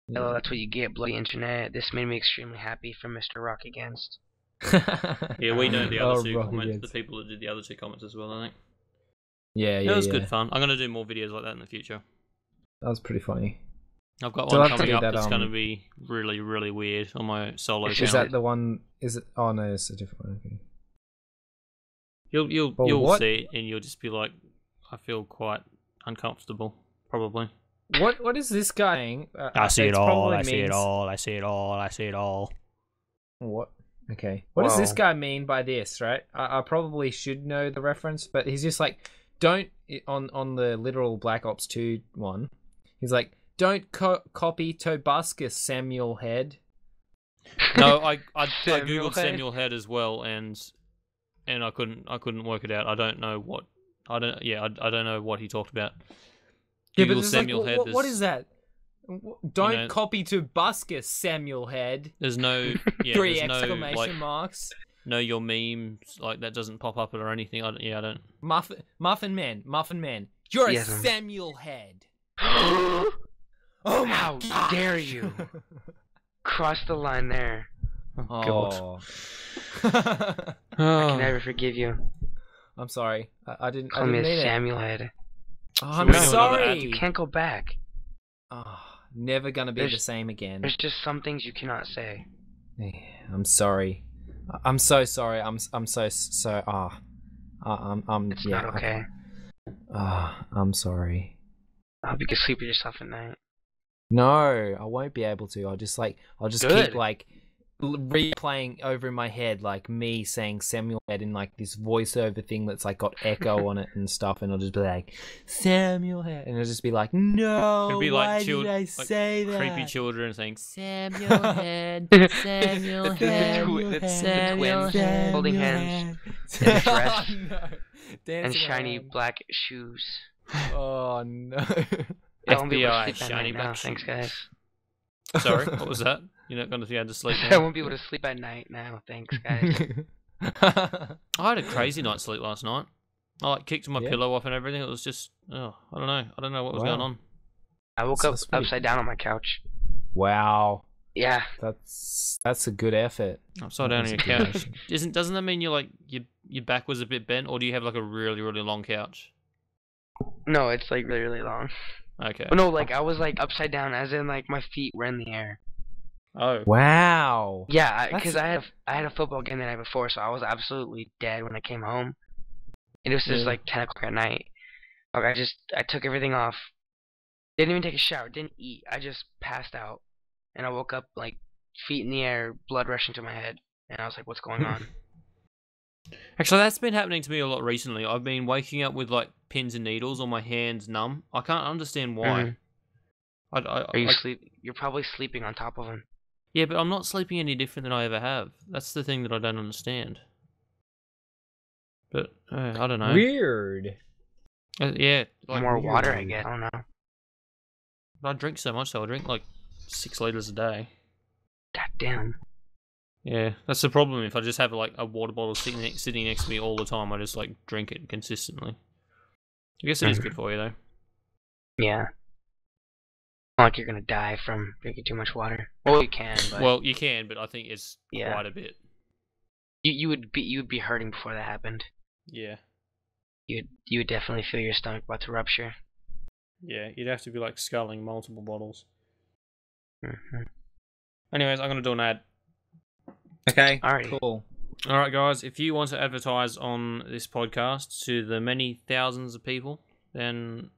Yeah. Oh, that's what you get, bloody internet. This made me extremely happy for Mr. Rock Against. Yeah, we know the Oh, other two Rocky comments. Gates. The people that did the other two comments as well. I think. Yeah, It was good fun. I'm gonna do more videos like that in the future. That was pretty funny. I've got So one I'll have to coming do up that, that's going to be really, really weird on my solo Is channel. Is that the one? Is it? Oh no, it's a different one. Okay. You'll Oh, you'll what? see it and you'll just be like, I feel quite uncomfortable, probably. What is this guy saying? I see it it's all. probably I see it means- all. I see it all. I see it all. What? Okay. What does this Whoa. guy mean by this? Right? I probably should know the reference, but he's just like, don't on the literal Black Ops 2 one. He's like, don't copy Tobuscus, Samuel Head. No, I Samuel googled Head. Samuel Head as well, and I couldn't work it out. I don't know what I don't know what he talked about. Yeah, but Google it's Samuel like, Head. what is that? Don't know- copy Tobuscus, Samuel Head. There's no 3 there's no exclamation like marks. know your memes like that doesn't pop up or anything. I don't. Muffin Man, you're a Yes, I'm- Samuel Head. Oh, how dare you! Cross the line there. Oh. I can never forgive you. I'm sorry. I didn't. Call I me didn't a mean it. Samuel head. Oh, I'm No, sorry. You can't go back. Oh, never gonna be the same again. There's just some things you cannot say. Yeah, I'm sorry. I'm so sorry. I'm so. It's Yeah. not okay. I'm sorry. I hope you can sleep with yourself at night. No, I won't be able to. I'll just Good. keep like replaying over in my head like me saying Samuel Head in like this voiceover thing that's like got echo on it and stuff, and I'll just be like Samuel Head, and it'll just be like, no, It'd be why like did I say that? creepy children saying Samuel Head, Samuel Head, Samuel Head, holding hands in a dress. Oh, no. And Dancing shiny around. black shoes. Oh no. I won't be able to FBI, sleep at shiny night now. black Thanks, shoes. guys. Sorry, what was that? You're not going to be able to sleep I now? won't be able to sleep at night now. Thanks, guys. I had a crazy night's sleep last night. I like kicked my Yeah. pillow off and everything. It was just, I don't know. I don't know what was going on. I woke So up that's pretty upside down on my couch. Wow. Yeah. That's a good effort. Upside down on your couch. Doesn't that mean your back was a bit bent, or do you have like a really, really long couch? No, it's like really, really long. Okay. But no, like I was like upside down, as in like my feet were in the air. Oh. Wow. Yeah, because I had a football game the night before, so I was absolutely dead when I came home. And it was just like 10 o'clock at night. Like I took everything off. Didn't even take a shower. Didn't eat. I just passed out, and I woke up like feet in the air, blood rushing to my head, and I was like, "What's going on?" Actually, that's been happening to me a lot recently. I've been waking up with like pins and needles, or my hands numb. I can't understand why. Are you sleep? You're probably sleeping on top of them. Yeah, but I'm not sleeping any different than I ever have. That's the thing that I don't understand. But I don't know. Weird. Yeah, like, More water, I guess. I don't know. I drink so much, so I drink like 6 liters a day. God damn. Yeah, that's the problem. If I just have like a water bottle sitting next to me all the time, I just like drink it consistently. I guess it is good for you though. Yeah. Not like you're gonna die from drinking too much water. Well, you can, but Well, you can, but I think it's Yeah. quite a bit. you would be hurting before that happened. Yeah. You would definitely feel your stomach about to rupture. Yeah, you'd have to be like sculling multiple bottles. Mm-hmm. Anyways, I'm gonna do an ad. Okay. Alrighty. Cool. All right, guys. If you want to advertise on this podcast to the many thousands of people, then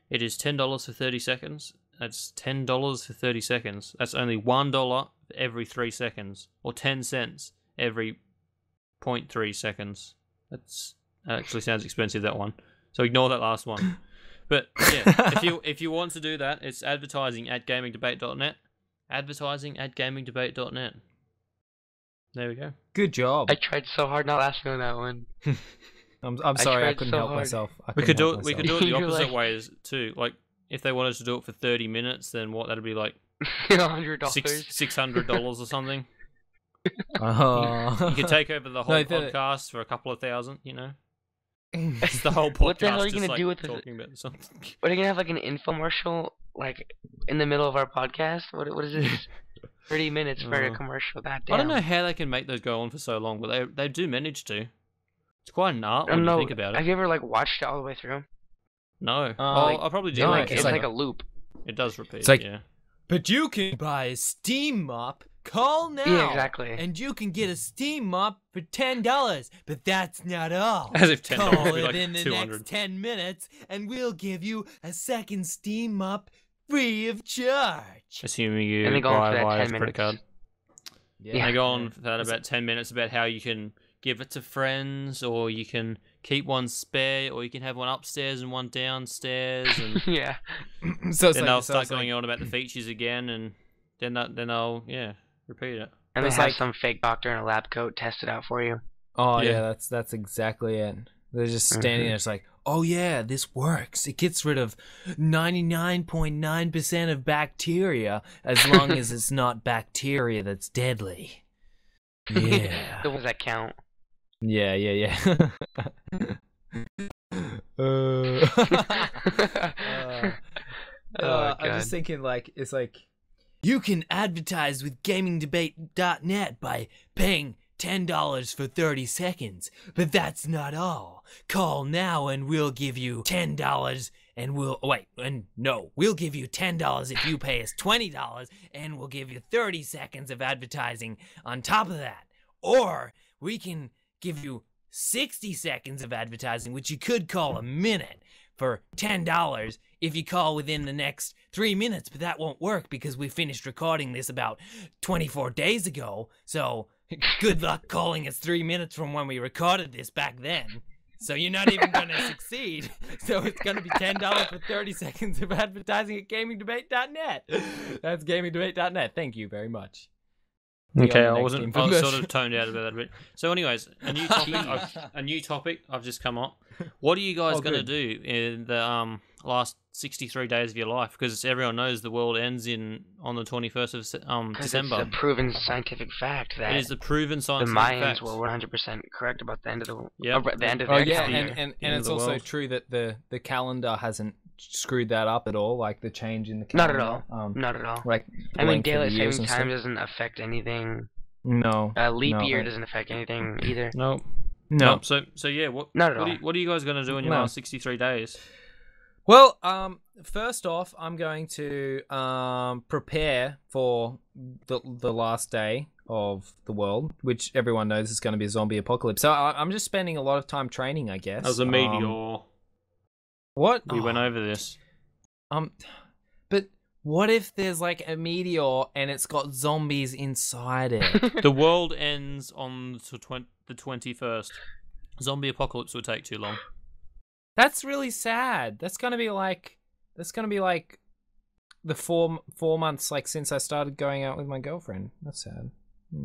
it is $10 for 30 seconds. That's $10 for 30 seconds. That's only $1 every 3 seconds, or 10 cents every 0.3 seconds. That actually sounds expensive, that one. So ignore that last one. But yeah, if you want to do that, it's advertising@gamingdebate.net. Advertising@gamingdebate.net. There we go. Good job. I tried so hard not laughing on that one. I'm sorry, I tried couldn't so help hard. myself. We could do it the You're opposite like- ways too. Like if they wanted to do it for 30 minutes, then what? That'd be like $100. $600 or something. Oh. You could take over the whole No, podcast for a couple of thousand. You know, it's the whole podcast. What the hell are you just, gonna like, do with talking about something? Are you gonna have like an infomercial like in the middle of our podcast? What is this? 30 minutes for a commercial. God damn. I don't know how they can make those go on for so long, but they do manage to. It's quite an art when you think about Have it. you ever like watched it all the way through? No, like, I'll probably do. no, like, It's like a loop. it does repeat. It's like- yeah. But you can buy a steam mop. Call now. Yeah, exactly. And you can get a steam mop for $10. But that's not all. As if $10 Call would be like within the 200. next 10 minutes, and we'll give you a second steam mop free of charge. Assuming you And they go on buy for that via 10 credit minutes. card. Yeah. They go on for that about 10 minutes about how you can give it to friends, or you can keep one spare, or you can have one upstairs and one downstairs, and Yeah. So it's then like, they'll so start it's going like, on about the features again, and then they'll repeat it. And they It's have like- some fake doctor in a lab coat test it out for you. Oh Yeah. yeah, that's exactly it. They're just standing there. It's like, oh yeah, this works. It gets rid of 99.9% of bacteria as long as it's not bacteria that's deadly. Yeah. The ones that count. Yeah. God. I'm just thinking, like, it's like, you can advertise with gamingdebate.net by paying $10 for 30 seconds, but that's not all. Call now and we'll give you $10 and we'll give you $10 if you pay us $20 and we'll give you 30 seconds of advertising on top of that. Or we can give you 60 seconds of advertising, which you could call a minute, for $10 if you call within the next 3 minutes, but that won't work because we finished recording this about 24 days ago, so good luck calling us 3 minutes from when we recorded this back then. So you're not even going to succeed. So it's going to be $10 for 30 seconds of advertising at gamingdebate.net. That's gamingdebate.net. Thank you very much. Okay, I was sort of toned out about that a bit. So, anyways, a new topic. I've just come up. What are you guys going to do in the last 63 days of your life? Because everyone knows the world ends on the 21st of December. It's a proven scientific fact that it is a proven scientific fact. The Mayans fact. were 100% correct about the end of the the end of their calendar. and it's also true that the calendar hasn't screwed that up at all, like the change in the calendar. Not at all. Like, I mean, daylight saving time doesn't affect anything. No. Leap year doesn't affect anything either. No. So yeah, what are you guys going to do in your last 63 days? Well, first off, I'm going to prepare for the last day of the world, which everyone knows is going to be a zombie apocalypse. So I'm just spending a lot of time training, I guess. As a meteor. What? We went over this. But what if there's like a meteor and it's got zombies inside it? The world ends on the 21st. Zombie apocalypse would take too long. That's really sad. That's gonna be like the four months like since I started going out with my girlfriend. That's sad.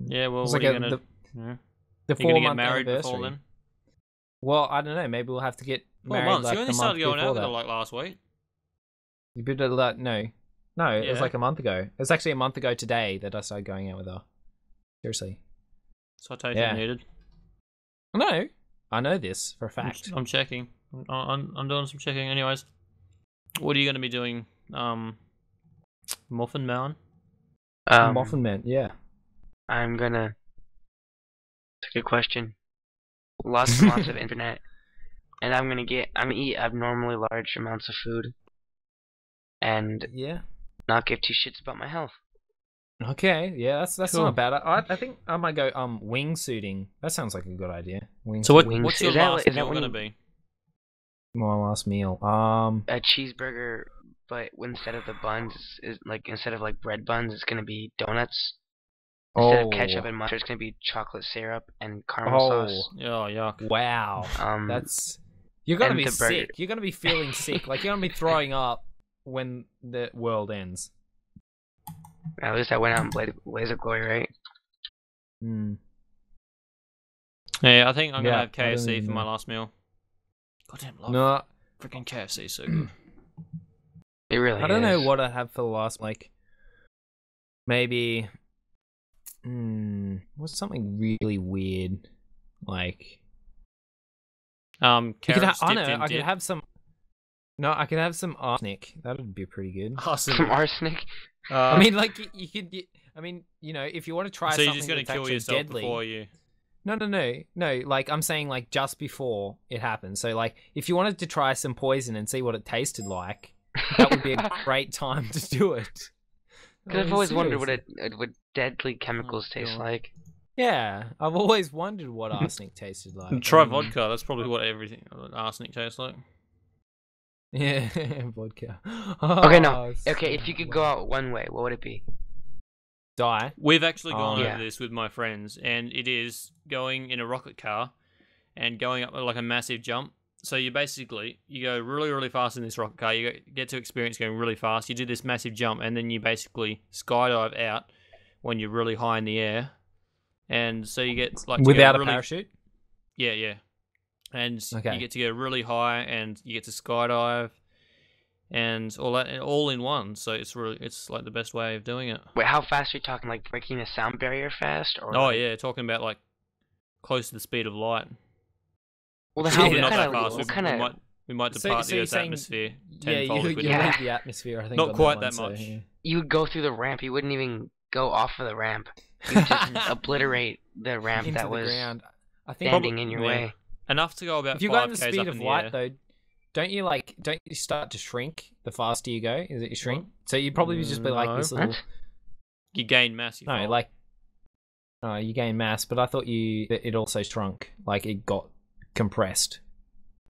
Yeah, well, it's what like are you gonna? The 4 month married anniversary. before then? Well, I don't know. Maybe we'll have to get 4 married. months. Like You only the started month going out before with her that. like last week. You better let no. It was Yeah. like a month ago. It was actually a month ago today that I started going out with her. Seriously. Citation Yeah. needed. No, I know this for a fact. I'm checking. I'm doing some checking. Anyways, what are you going to be doing, Muffin Man? Muffin Man, yeah. I'm gonna. It's a good question. Lots and lots of internet, and I'm gonna eat abnormally large amounts of food, and Yeah. not give two shits about my health. Okay, yeah, that's Cool. not bad. I think I might go wingsuiting. That sounds like a good idea. So Wings- what's your is that- last is that meal when going to you- be? My last meal. A cheeseburger, but instead of the buns, instead of like bread buns, it's gonna be donuts. Instead of ketchup and mustard, it's gonna be chocolate syrup and caramel sauce. Oh, yuck. Wow. That's You're gonna and be the burger. sick. You're gonna be feeling sick. Like you're gonna be throwing up when the world ends. at least I went out and blaze of glory, right? Yeah, I think I'm going to Yeah, have I don't KFC even for my know. last meal. Goddamn love. No, Freaking KFC is so good. It really. I don't know is. what I have for the last maybe. What's something really weird like? Carrots I dipped know. in I dip. could have some. No, I could have some arsenic. That would be pretty good. Some arsenic. I mean, like you could. I mean, if you want to try so something you're just going that's to kill actually yourself deadly. before you... No. Like I'm saying, like just before it happens. So, like, if you wanted to try some poison and see what it tasted like, that would be a great time to do it. Because I've always wondered what deadly chemicals taste God. like. Yeah, I've always wondered what arsenic tasted like. Try vodka. That's probably what arsenic tastes like. Yeah, vodka. Okay, no. so Okay, if you could go out one way, what would it be? die. We've actually gone yeah. over this with my friends, and it is going in a rocket car and going up like a massive jump. So you go really, really fast in this rocket car. You get to experience going really fast. You do this massive jump, and then you basically skydive out when you're really high in the air. And so you get like Without a really, parachute? Yeah. And Okay. you get to go really high, and you get to skydive, and all that, all in one. So it's like the best way of doing it. Wait, how fast are you talking? Like breaking a sound barrier fast? Or Oh like... yeah, talking about like close to the speed of light. Well, then Probably how, not what that kind of fast. what We kind of might- We might depart the Earth's atmosphere tenfold if we you do leave that. the atmosphere. I think Not on quite that that one, much. So, yeah. You would go through the ramp. You wouldn't even go off of the ramp. You would just obliterate the ramp Into that the was ground. I think standing in your way. Enough to go about if you're 5 going the k's speed up of in the light, air. though, don't you start to shrink the faster you go? Is it you shrink? So you'd probably just be like this little. What? You gain mass. You No, fall. like. You gain mass, but I thought it also shrunk. Like it got compressed.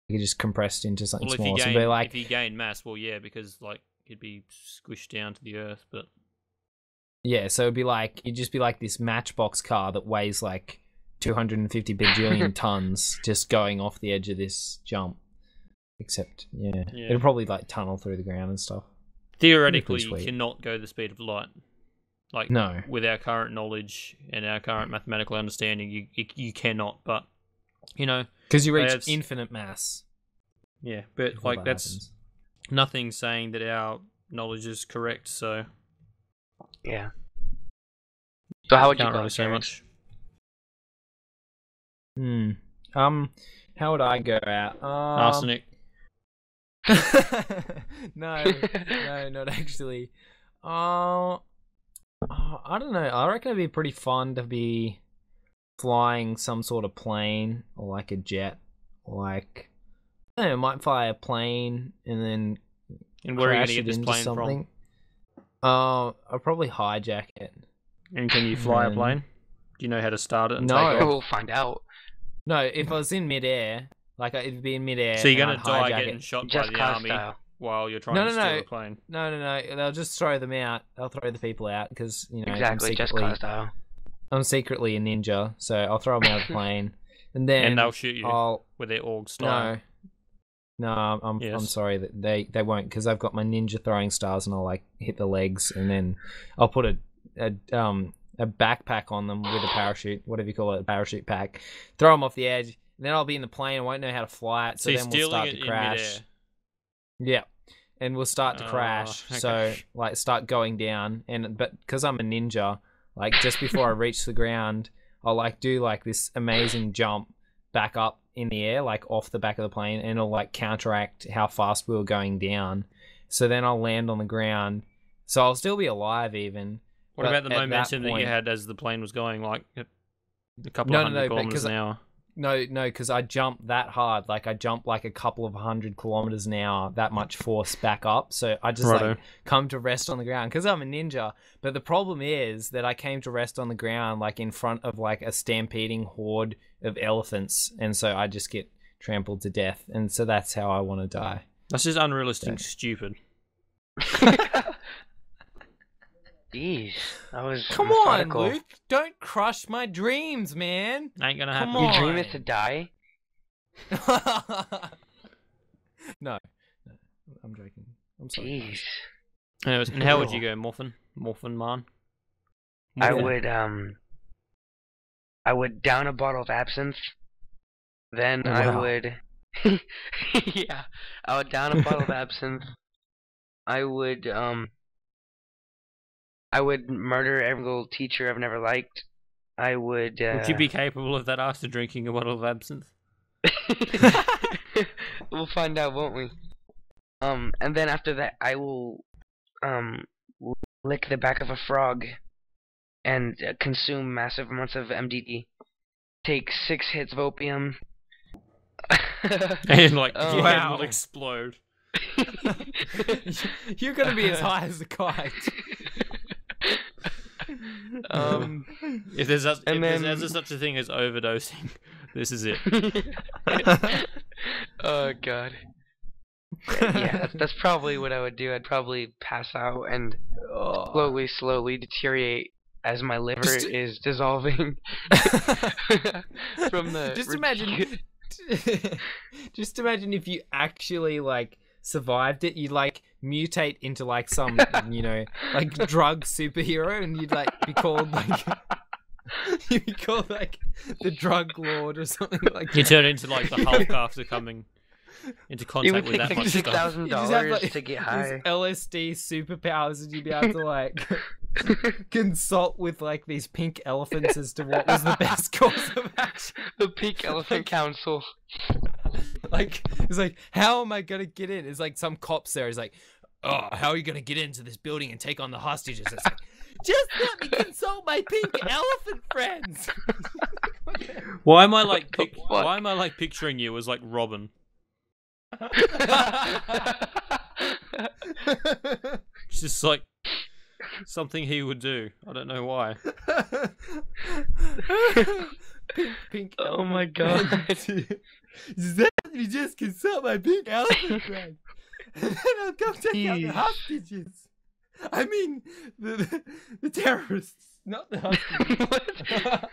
It just compressed into something well, smaller. if you gain mass, well, yeah, because like you'd be squished down to the Earth, but. Yeah, so you'd just be like this Matchbox car that weighs like 250 bajillion tons just going off the edge of this jump. Except, yeah. It'll probably like tunnel through the ground and stuff. Theoretically, you cannot go the speed of light. Like, no. With our current knowledge and our current mathematical understanding, you cannot, but, you know. Because you reach infinite mass. Yeah, but like that's nothing saying that our knowledge is correct, so. Yeah. So how would you Can't go, really say much. How would I go out? Arsenic. No, not actually. I don't know. I reckon it'd be pretty fun to be flying some sort of plane or like a jet, or like I don't know, might fly a plane and then And where are you crash going to get it this into plane something. from? I'll probably hijack it. And can you fly a plane? Do you know how to start it and No. take off? We'll find out. No, if I was in midair, like it'd be in midair. So you're and going to I'd die hijack getting it. shot by Just the cause army style. while you're trying No, to no, steal no. a plane? No. They'll just throw them out. They'll throw the people out because Exactly, just cause style. I'm secretly a ninja, so I'll throw them out of the plane, and then And they'll shoot you with their org style. No, I'm sorry that they won't, because I've got my ninja throwing stars, and I'll like hit the legs, and then I'll put a backpack on them with a parachute, whatever you call it, a parachute pack, throw them off the edge, and then I'll be in the plane. I won't know how to fly it, so then we'll start to crash. Yeah. And we'll start to crash, okay. so like start going down, but because I'm a ninja, like just before I reach the ground, I'll like do like this amazing jump back up in the air, like off the back of the plane, and it'll like counteract how fast we were going down. So then I'll land on the ground, so I'll still be alive even. What about the momentum that you had as the plane was going like a couple of hundred kilometers an hour? No, because I jumped that hard. Like I jumped like a couple of 100 kilometers an hour, that much force back up. So I just like come to rest on the ground because I'm a ninja. But the problem is that I came to rest on the ground like in front of like a stampeding horde of elephants, and so I just get trampled to death. And so that's how I want to die. That's just unrealistic, stupid. Jeez, that was Come methodical. on, Luke! Don't crush my dreams, man. Ain't gonna happen. Come on. Your dream is to die? No, I'm joking. I'm sorry. Jeez. Anyways, and how would you go, Morphin man? I would down a bottle of absinthe. Then I would yeah, I would down a bottle of absinthe. I would murder every single teacher I've never liked. I would Would you be capable of that after drinking a bottle of absinthe? We'll find out, won't we? And then after that I will lick the back of a frog and consume massive amounts of MDD. Take 6 hits of opium. And like your head will explode. You're gonna be as high as a kite. If there's such a thing as overdosing, this is it. Oh god. Yeah, that's probably what I would do. I'd probably pass out and slowly deteriorate as my liver is dissolving from the. Just imagine if you actually like survived it. You'd like mutate into like some like drug superhero, and you'd like be called like you'd be called like the drug lord or something like that. You turn into like the Hulk after coming into contact with that take much stuff. $6,000 to get high. These LSD superpowers, and you'd be able to like consult with like these pink elephants as to what was the best course of action. The Pink Elephant Council. Like, it's like, how am I gonna get in? It's like some cops there. He's like, oh, how are you gonna get into this building and take on the hostages? It's like, just let me consult my pink elephant friends. Why am I like picturing you as like Robin? It's just like something he would do. I don't know why. Pink Oh my god. Let me just consult my pink elephant friend. And then I'll come take out the hostages. I mean, the terrorists, not the hostages.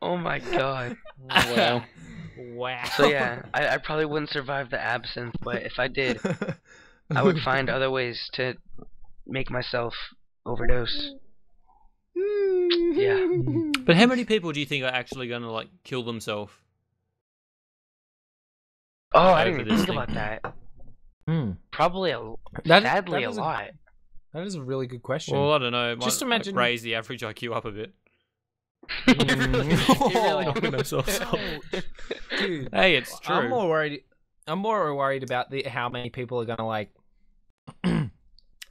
Oh my god. Wow. Wow. So yeah, I probably wouldn't survive the absinthe, but if I did, I would find other ways to make myself overdose. Yeah. But how many people do you think are actually going to like kill themselves? Oh, I didn't over even this think thing? about that. Hmm. Probably That- sadly that a was a- lot. That is a really good question. Well, I don't know. It Just might, imagine- like, raise the average IQ up a bit. It really Knocking themselves off. Dude, Hey, it's true. I'm more worried about how many people are gonna like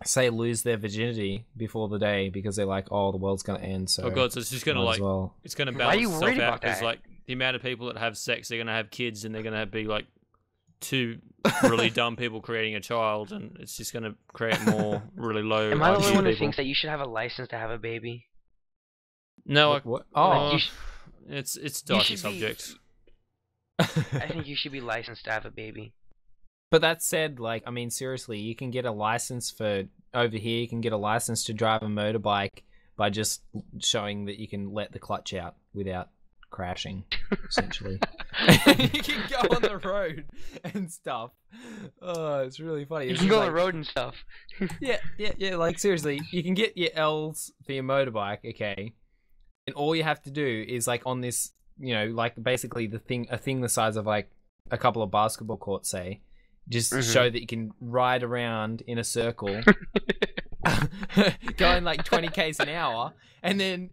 say lose their virginity before the day because they're like, oh, the world's gonna end. So Oh god, so it's just gonna might like as well. it's gonna Why are balance you itself worried out about because that? like the amount of people that have sex, they're gonna have kids and they're gonna be like two really dumb people creating a child, and it's just gonna create more really low Am I the only IQ one who people. thinks that you should have a license to have a baby? No, What? Like, Oh, you it's you dicey should be- subject. I think you should be licensed to have a baby. but that said, like, I mean, seriously, you can get a license for over here. You can get a license to drive a motorbike by just showing that you can let the clutch out without crashing, essentially. You can go on the road and stuff. Oh, it's really funny. You It's can just go on like- the road and stuff. Yeah. Like, seriously, you can get your L's for your motorbike, okay? And all you have to do is, like, on this, you know, like, basically a thing the size of, like, a couple of basketball courts, say, just show that you can ride around in a circle, going, like, 20 k's an hour, and then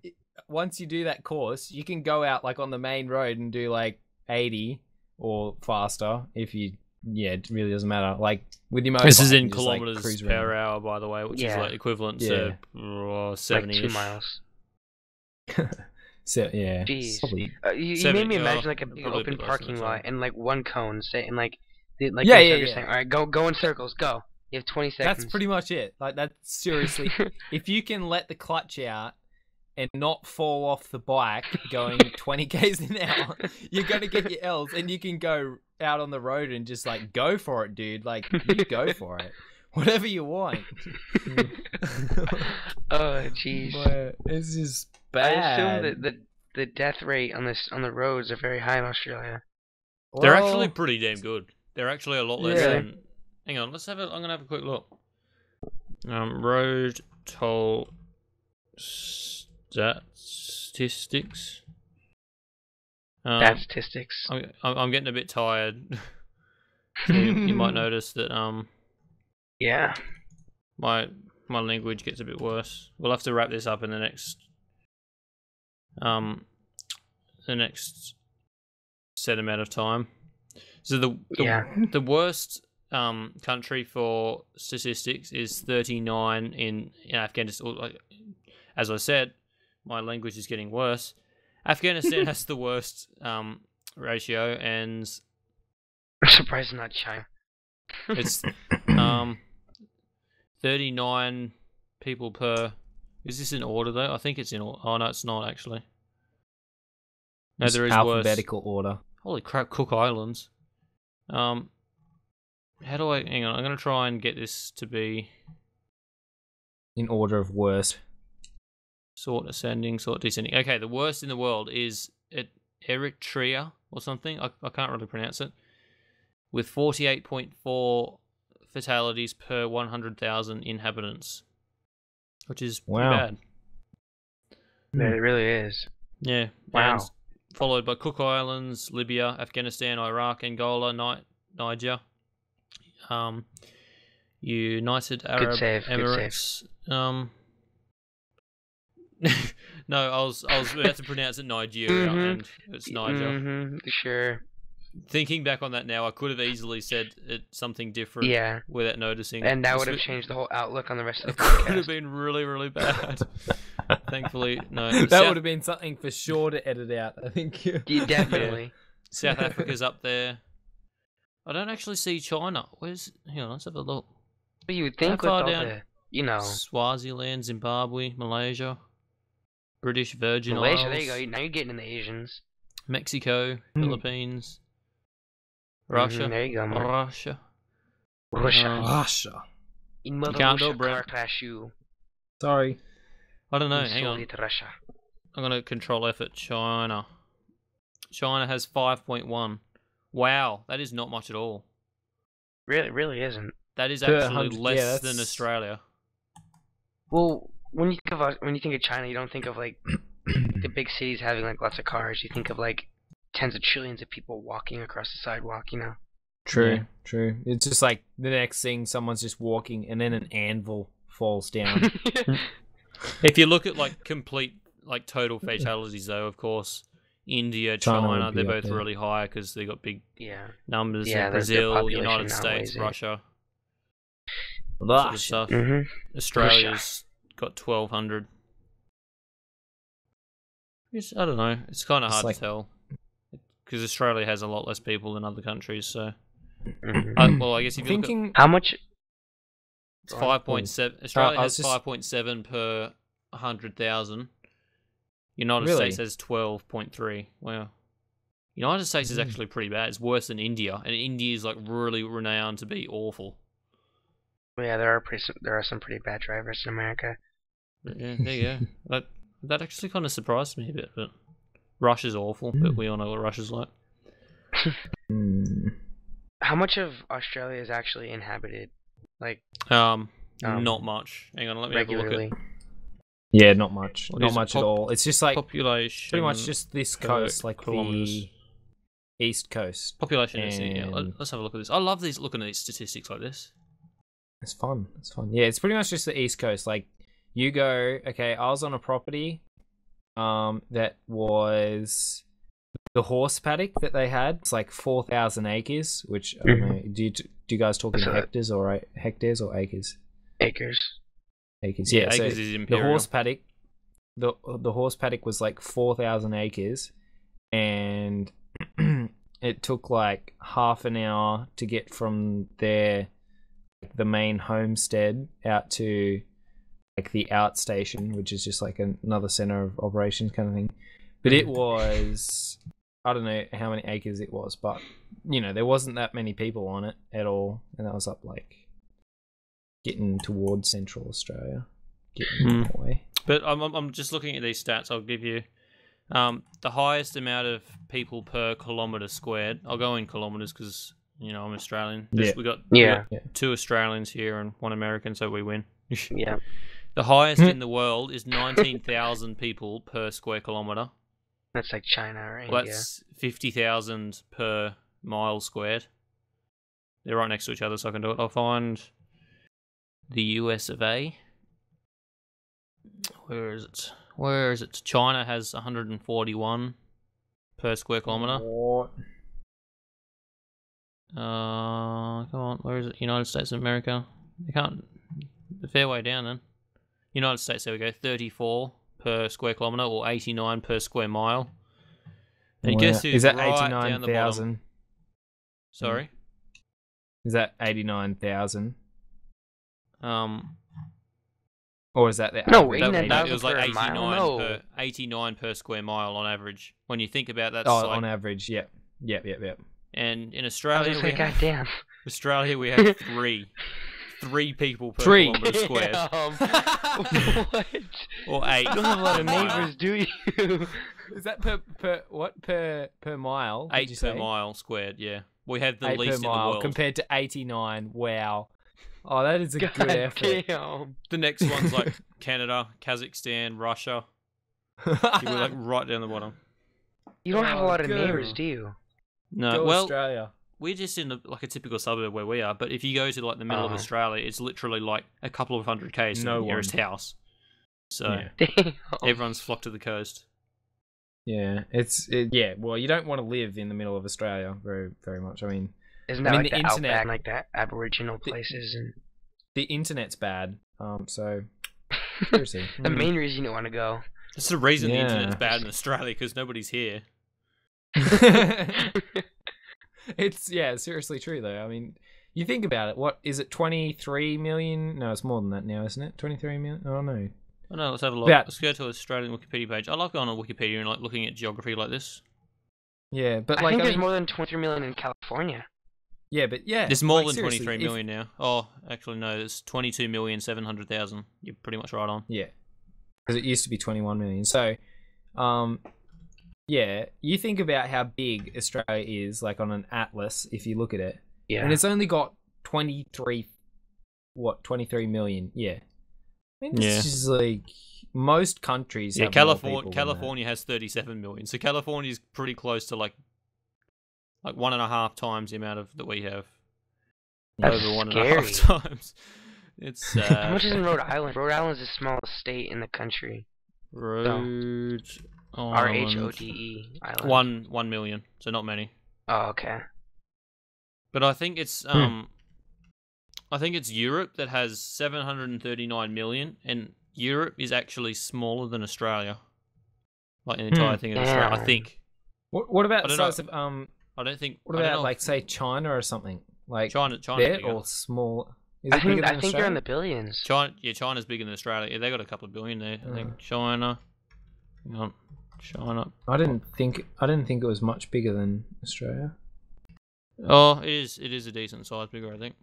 once you do that course, you can go out, like, on the main road and do, like, 80 or faster if you... Yeah, it really doesn't matter. Like, with your motorbike, This is you in just, like, kilometers cruise per around. hour, by the way, which is Yeah. like equivalent Yeah. to Like 70 2 miles. So, yeah. Jeez. Probably- You 70, made me imagine oh, like a big probably a open bit less than parking that, lot sorry. and like one cone, say, and like, Yeah, you're yeah. saying, all right, go in circles, go. You have 20 seconds. That's pretty much it. Like, that's seriously, if you can let the clutch out and not fall off the bike going 20 k's an hour, you're gonna get your L's, and you can go out on the road and just like go for it, dude. Like, you go for it, whatever you want. Oh, jeez. But it's just I bad. assume that the death rate on the roads are very high in Australia. They're Well, actually pretty damn good. They're actually a lot less Yeah. than. Hang on, I'm gonna have a quick look. Road toll statistics. Statistics. I'm getting a bit tired. So you might notice that Yeah. my language gets a bit worse. We'll have to wrap this up in the next set amount of time. So the worst country for statistics is 39 in Afghanistan. Like, as I said, my language is getting worse. Afghanistan has the worst ratio, and I'm surprised it's not China. it's 39 people per. Is this in order though? I think it's in order. Oh no, it's not actually. No, it's there is worse. alphabetical order. Holy crap, Cook Islands. How do I... Hang on, I'm going to try and get this to be... In order of worst. Sort ascending, sort descending. Okay, the worst in the world is Eritrea or something. I can't really pronounce it. With 48.4 fatalities per 100,000 inhabitants. Which is pretty Wow. bad. Yeah, it really is. Yeah. Wow. And followed by Cook Islands, Libya, Afghanistan, Iraq, Angola, Niger, United Arab save, good Emirates, No, I was about to pronounce it Nigeria, and it's Niger. Sure. Thinking back on that now, I could have easily said it something different. Yeah. Without noticing, and that would have changed the whole outlook on the rest of the It podcast. could have been really, really bad. Thankfully, no. That would have been something for sure to edit out. I think. Yeah, definitely. South Africa's up there. I don't actually see China. Hang on, let's have a look. But you would think with all the, Swaziland, Zimbabwe, Malaysia, British Virgin Malaysia, Isles. there you go. Now you're getting in the Asians. Mexico, Philippines, Russia. There you go, man. Russia. Russia. In Mother can't Russia, go, Brent. car crash you. Sorry. I don't know. In Hang on. Soviet Russia. I'm gonna control F at China. China has 5.1. Wow, that is not much at all. Really isn't. That is Per actually 100, less than Australia. Well, when you think of China, you don't think of like the big cities having like lots of cars. You think of like tens of trillions of people walking across the sidewalk. True. It's just like the next thing, someone's just walking, and then an anvil falls down. If you look at like complete, like total fatalities, though, of course, India, China, they're both really high because they got big numbers. Yeah, Brazil, United States, Russia, sort of stuff. Australia's got 1,200. I don't know. It's kind of hard to tell because Australia has a lot less people than other countries. So, I guess if you look at how much. It's 5.7. Australia has 5.7 per 100,000. United States has 12.3. Wow. United States is actually pretty bad. It's worse than India, and India is like really renowned to be awful. Yeah, there are some pretty bad drivers in America. Yeah, there you go. That actually kind of surprised me a bit, but Russia's awful. But we all know what Russia's like. How much of Australia is actually inhabited? Like, not much. Hang on, let me regularly. have a look at. Yeah, not much. Not much at all. It's just like population. Pretty much just this coast, like kilometers. The east coast. Population. Let's have a look at this. I love looking at these statistics like this. It's fun. Yeah, it's pretty much just the east coast. Like you go. Okay, I was on a property, that was the horse paddock that they had. It's like 4,000 acres. Which I don't know. Do you guys talk in hectares or acres? Acres, yeah. Acres so is imperial. The horse paddock, the horse paddock was like 4,000 acres, and it took like half an hour to get from there, the main homestead, out to like the outstation, which is just like another center of operations kind of thing. But it was, I don't know how many acres it was, but there wasn't that many people on it at all, and that was up like getting towards Central Australia, getting that way. But I'm just looking at these stats. I'll give you the highest amount of people per kilometre squared. I'll go in kilometres because I'm Australian. We got 2 Australians here and 1 American, so we win. Yeah. The highest in the world is 19,000 people per square kilometre. That's like China or India. Well, that's 50,000 per mile squared. They're right next to each other, so I can do it. I'll find the US of A. Where is it? China has 141 per square kilometre. Come on, where is it? United States of America. They can't. A fair way down then. United States, there we go. 34 per square kilometre, or 89 per square mile. And guess who's is that right 89,000? Sorry? Is that 89,000? Or is that the no? average? It was like 89 per square mile on average. When you think about that, on average, yep. And in Australia, goddamn. Australia, we have 3 people per kilometre squared. What? Or 8. You don't have a lot of neighbours, do you? Is that per mile? 8 per mile squared. Yeah, we have the least in the world compared to 89. Wow. Oh, that is a good effort. Damn. The next one's like Canada, Kazakhstan, Russia. We're like right down the bottom. You don't have a lot of neighbours, do you? No. Go Australia. We're just in like a typical suburb where we are. But if you go to like the middle of Australia, it's literally like a couple of 100 k's to the nearest house. So everyone's flocked to the coast. Yeah, yeah. Well, you don't want to live in the middle of Australia very, very much. I mean, isn't that like the internet, outback, like that Aboriginal places, and the internet's bad. So seriously, the main reason you want to go. It's the reason the internet's bad in Australia because nobody's here. It's seriously true though. I mean, you think about it. What is it? 23 million? No, it's more than that now, isn't it? 23 million? Oh no. Oh no, let's have a look. Let's go to the Australian Wikipedia page. I like going on Wikipedia and like looking at geography like this. Yeah, but I think there's more than 23 million in California. Yeah, but there's more than 23 million now. Oh, actually no, there's 22,700,000. You're pretty much right on. Yeah, because it used to be 21 million. So, yeah, you think about how big Australia is, like on an atlas, if you look at it. Yeah. And it's only got 23 million. Yeah. I mean, it's just like most countries. Yeah, have California has 37 million. So California's pretty close to like 1.5 times the amount of that we have. That's over scary. 1.5 times. It's how much is in Rhode Island? Rhode Island is the smallest state in the country. Rhode RHODE Island. 1 million. So not many. Oh, okay. But I think it's I think it's Europe that has 739 million, and Europe is actually smaller than Australia. Like the entire thing of Australia, I think. What about the size of I don't think. What about like say China or something? Like China or small? I think they're in the billions. China's bigger than Australia. Yeah, they got a couple of billion there. I think China. Hang on, China. I didn't think it was much bigger than Australia. Oh, it is a decent size bigger, I think.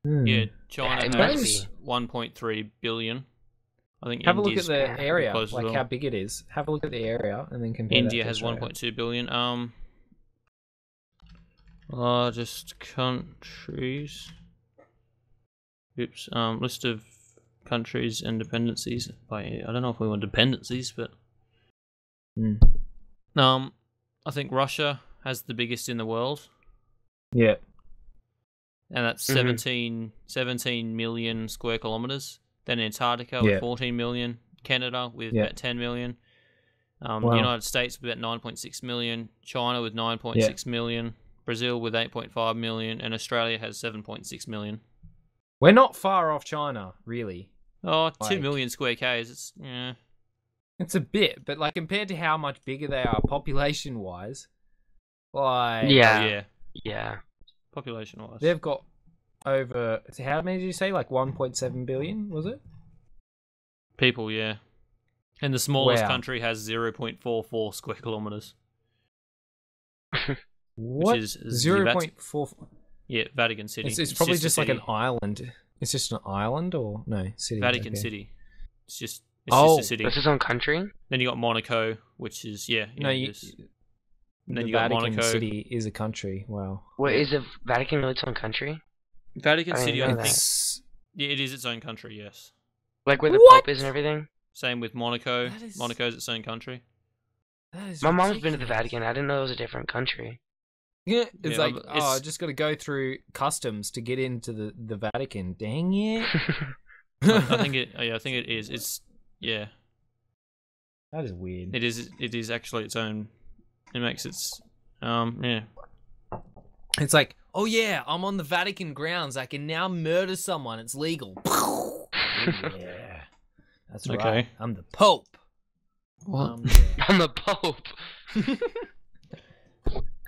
Yeah, China has 1.3 billion. I think have a look at the area, like how big it is. Have a look at the area and then compare. India has 1.2 billion. Largest countries. Oops. List of countries and dependencies. I don't know if we want dependencies, but I think Russia has the biggest in the world. Yeah. And that's 17 million square kilometers. Then Antarctica with 14 million. Canada with about 10 million. The United States with about 9.6 million. China with 9.6 million. Brazil with 8.5 million. And Australia has 7.6 million. We're not far off China, really. Oh, 2 million square k's. It's a bit, but like compared to how much bigger they are population-wise, like yeah. Population-wise, they've got over. How many did you say? Like 1.7 billion, was it? People, yeah. And the smallest country has 0.44 square kilometers. What? Which is 0.4. Yeah, Vatican City. It's probably just like an island. It's just an island or no city? Vatican City. It's just a city. It's its own country. Then you got Monaco, which is then you got Vatican Monaco. City is a country. Wow. What is the Vatican really its own country? Vatican City, I think. Yeah, it is its own country. Yes. Like where the Pope is and everything. Same with Monaco. Monaco's its own country. My mom's been to the Vatican. I didn't know it was a different country. Yeah, it's like, I just got to go through customs to get into the Vatican. Dang it! I think it is. It's That is weird. It is actually its own. It makes its It's like, oh yeah, I'm on the Vatican grounds. I can now murder someone. It's legal. Yeah, that's right. Okay. I'm the Pope. What? I'm the Pope.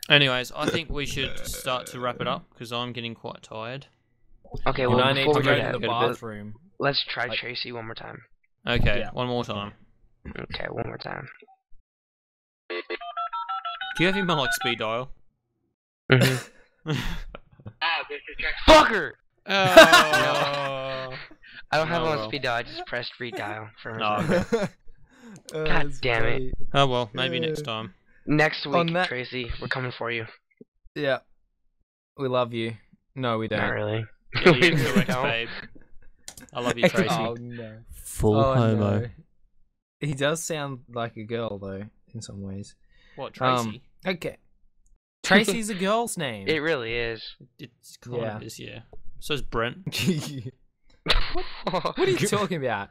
Anyways, I think we should start to wrap it up because I'm getting quite tired. Okay, well, I need to go to the bathroom. Let's try Tracy one more time. Okay, one more time. Okay, one more time. Do you have him on like speed dial? Fucker! Oh. I don't have it on speed dial. I just pressed redial for okay. God damn it. Oh well, maybe next time. Next week, Tracy, we're coming for you. Yeah. We love you. No, we don't. Not really. Yeah, you correct, babe. I love you, Tracy. Oh, no. Full homo. No. He does sound like a girl, though, in some ways. What, Tracy? Okay. Tracy's a girl's name. It really is. It's kind of is, yeah. So is Brent. What are you talking about?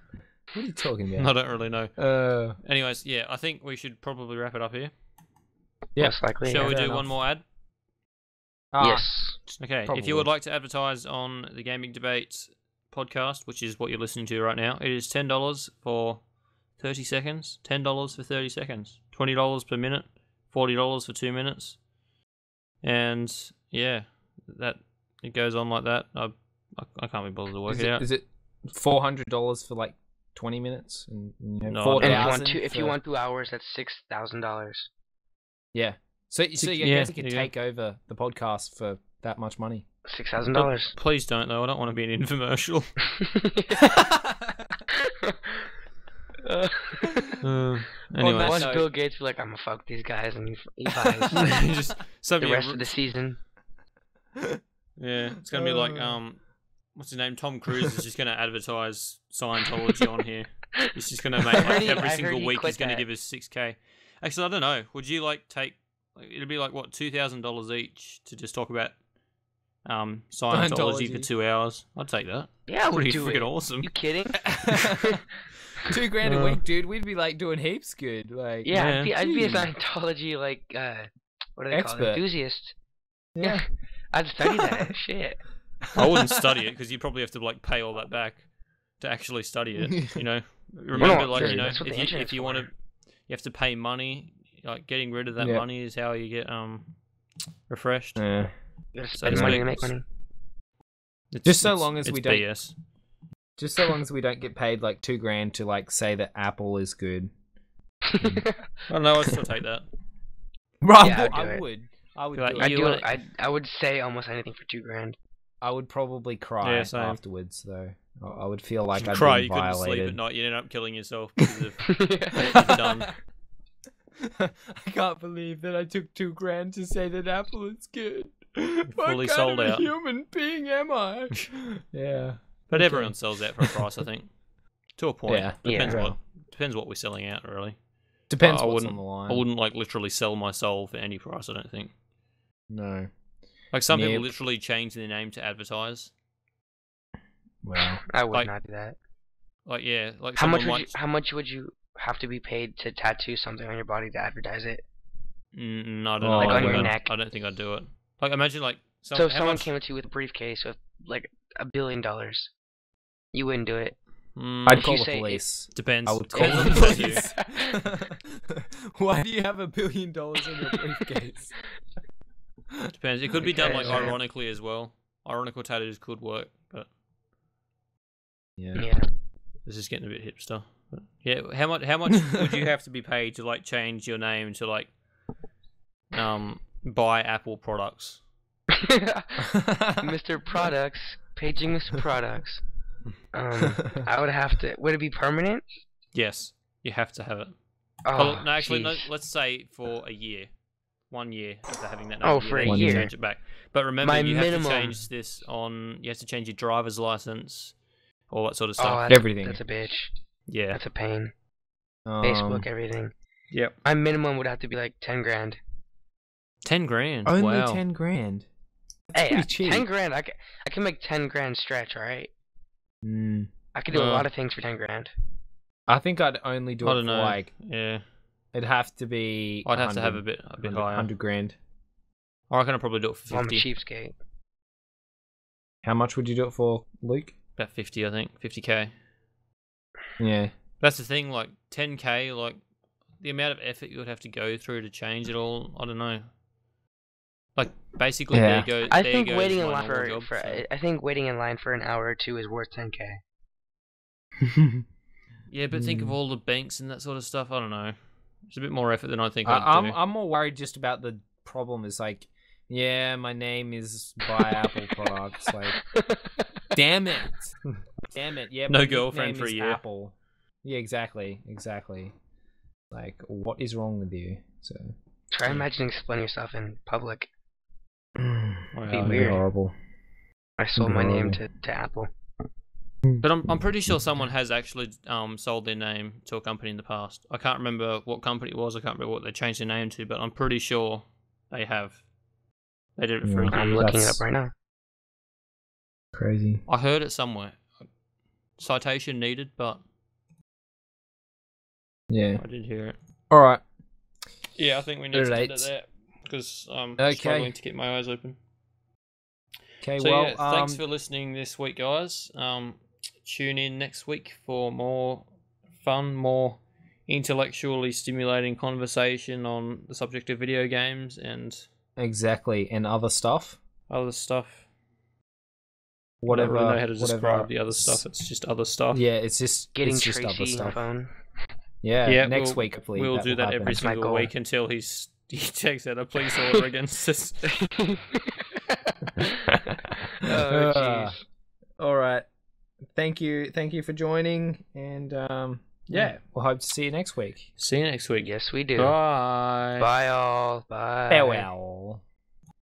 What are you talking I about? don't really know. Anyways, yeah, I think we should probably wrap it up here. Yeah. Most likely. Shall Yeah. we fair do one enough. more ad? Yes. Okay. If Probably. you would like to advertise on the Gaming Debate podcast, which is what you're listening to right now, it is $10 for 30 seconds. $10 for 30 seconds. $20 per minute. $40 for 2 minutes. And yeah, that it goes on like that. I can't be bothered to work it out. Is it $400 for like 20 minutes? And No, And $4,000 if you want 2 hours, that's $6,000. Yeah. So you Yeah, guys could take over the podcast for that much money. $6,000. Please don't though. I don't want to be an infomercial. Anyway, Once Bill Gates be like, I'm gonna fuck these guys, and he buys just the rest of the season. Yeah, it's gonna be like what's his name? Tom Cruise is just gonna advertise Scientology on here. He's just gonna make like every single week he's gonna give us $6K. Actually, I don't know. Would you like take? It'd be like what $2,000 each to just talk about Scientology for 2 hours. I'd take that. Yeah, I would Pretty do freaking it. awesome. You kidding? $2,000 a week, dude. We'd be like doing heaps good. Like Yeah, Yeah. I'd be a Scientology what do they call Expert. it? Enthusiast. Yeah. I'd study that shit. I wouldn't study it because you probably have to like pay all that back to actually study it. You know, remember like you know that's what the if internet's you want to, for. you have to pay money. Like getting rid of that Yeah. money is how you get refreshed. Yeah. You gotta So spend it's money to like- make money. Just so long as it's we don't- BS. Just so long as we don't get paid like $2,000 to like say that Apple is good. I don't know. I'd still take that. Right, Yeah, I'd do I it. would. I would Like, do I'd it. You do wanna- it. I would say almost anything for $2,000. I would probably cry Yeah, same. afterwards though. I would feel like You'd I'd cry. been You couldn't sleep violated. at night. You end up killing yourself because of what you've done. I can't believe that I took $2,000 to say that Apple is good. fully sold out. Human being am I? Yeah. But Okay. everyone sells out for a price, I think. To a point. Yeah. Depends Yeah. what we're selling out, really. Depends I what's wouldn't- on the line. I wouldn't like literally sell my soul for any price. I don't think. No. Like some Nope. people literally change their name to advertise. Well. I would Like, not do that. Like yeah, like How much someone would you? How much would you have to be paid to tattoo something on your body to advertise it? I don't know. Like I on think your I'd- neck. I don't think I'd do it. Like imagine like So if how someone much- came to you with a briefcase with like $1 billion, you wouldn't do it. I'd If call you the say it- police. depends. I would call Depends the on what you police. Why do you have $1 billion in your briefcase? Depends. It could be done like Okay, yeah. ironically as well. Ironical tattoos could work, but Yeah. Yeah. this is getting a bit hipster. But yeah, how much would you have to be paid to like change your name to like buy Apple products? Mr. Products, paging Mr. Products. I would have to. Would it be permanent? Yes, you have to have it. Oh, No, actually, no. jeez. Let's say for a year, 1 year after having that name. Oh, for a then you year. change it back. But remember, My you have minimum- to change this on. You have to change your driver's license, all that sort of Oh, stuff. that's, Everything. That's a bitch. Yeah. That's a pain. Facebook, everything. Yep. My minimum would have to be like $10,000. 10 grand. Only wow. $10,000. That's Hey, pretty cheap. $10,000. I can make $10,000 stretch. All right. Mm. I could do a lot of things for $10,000. I think I'd only do I it don't for know. like Yeah. it'd have to be. I'd have to have a 100 bit higher. $100,000. I reckon I'd probably do it for Well, I'm a 50. cheapskate. How much would you do it for, Luke? About 50, I think. 50k. Yeah. That's the thing. Like 10k. Like the amount of effort you would have to go through to change it all. I don't know. Like basically, Yeah. there goes. I there think goes waiting in my line normal for job, so- I think waiting in line for an hour or two is worth $10,000. Yeah, but think of Mm. all the banks and that sort of stuff. I don't know. It's a bit more effort than I think I'd do. I'm more worried just about the problem. Is like, yeah, my name is buy Apple products. Like, damn it, damn it. Yeah, No my girlfriend nickname for a is year. Apple. Yeah, exactly. Like, what is wrong with you? So, Try imagining splitting yourself in public. Wow. be that'd weird. horrible. I sold my name Horrible. to Apple. But I'm pretty sure someone has actually sold their name to a company in the past. I can't remember what company it was. I can't remember what they changed their name to, but I'm pretty sure they have. They did it for a Yeah. year. I'm looking it That's- up right now. Crazy. I heard it somewhere. Citation needed, but Yeah. I did hear it. All right. Yeah, I think we need to end it there because I'm struggling to keep my eyes open. Okay, so, well, yeah, thanks for listening this week, guys. Tune in next week for more fun, more intellectually stimulating conversation on the subject of video games and exactly, and other stuff. Whatever. I don't really know how to describe the other stuff. It's just other stuff. Yeah, it's just getting Tracy other stuff. Phone. Yeah, next week, hopefully. We'll do that every single week until he takes out a police order against us. Oh, jeez. All right. Thank you for joining, and we'll hope to see you next week. See you next week. Yes, we do. Bye. Bye, all. Bye. Farewell.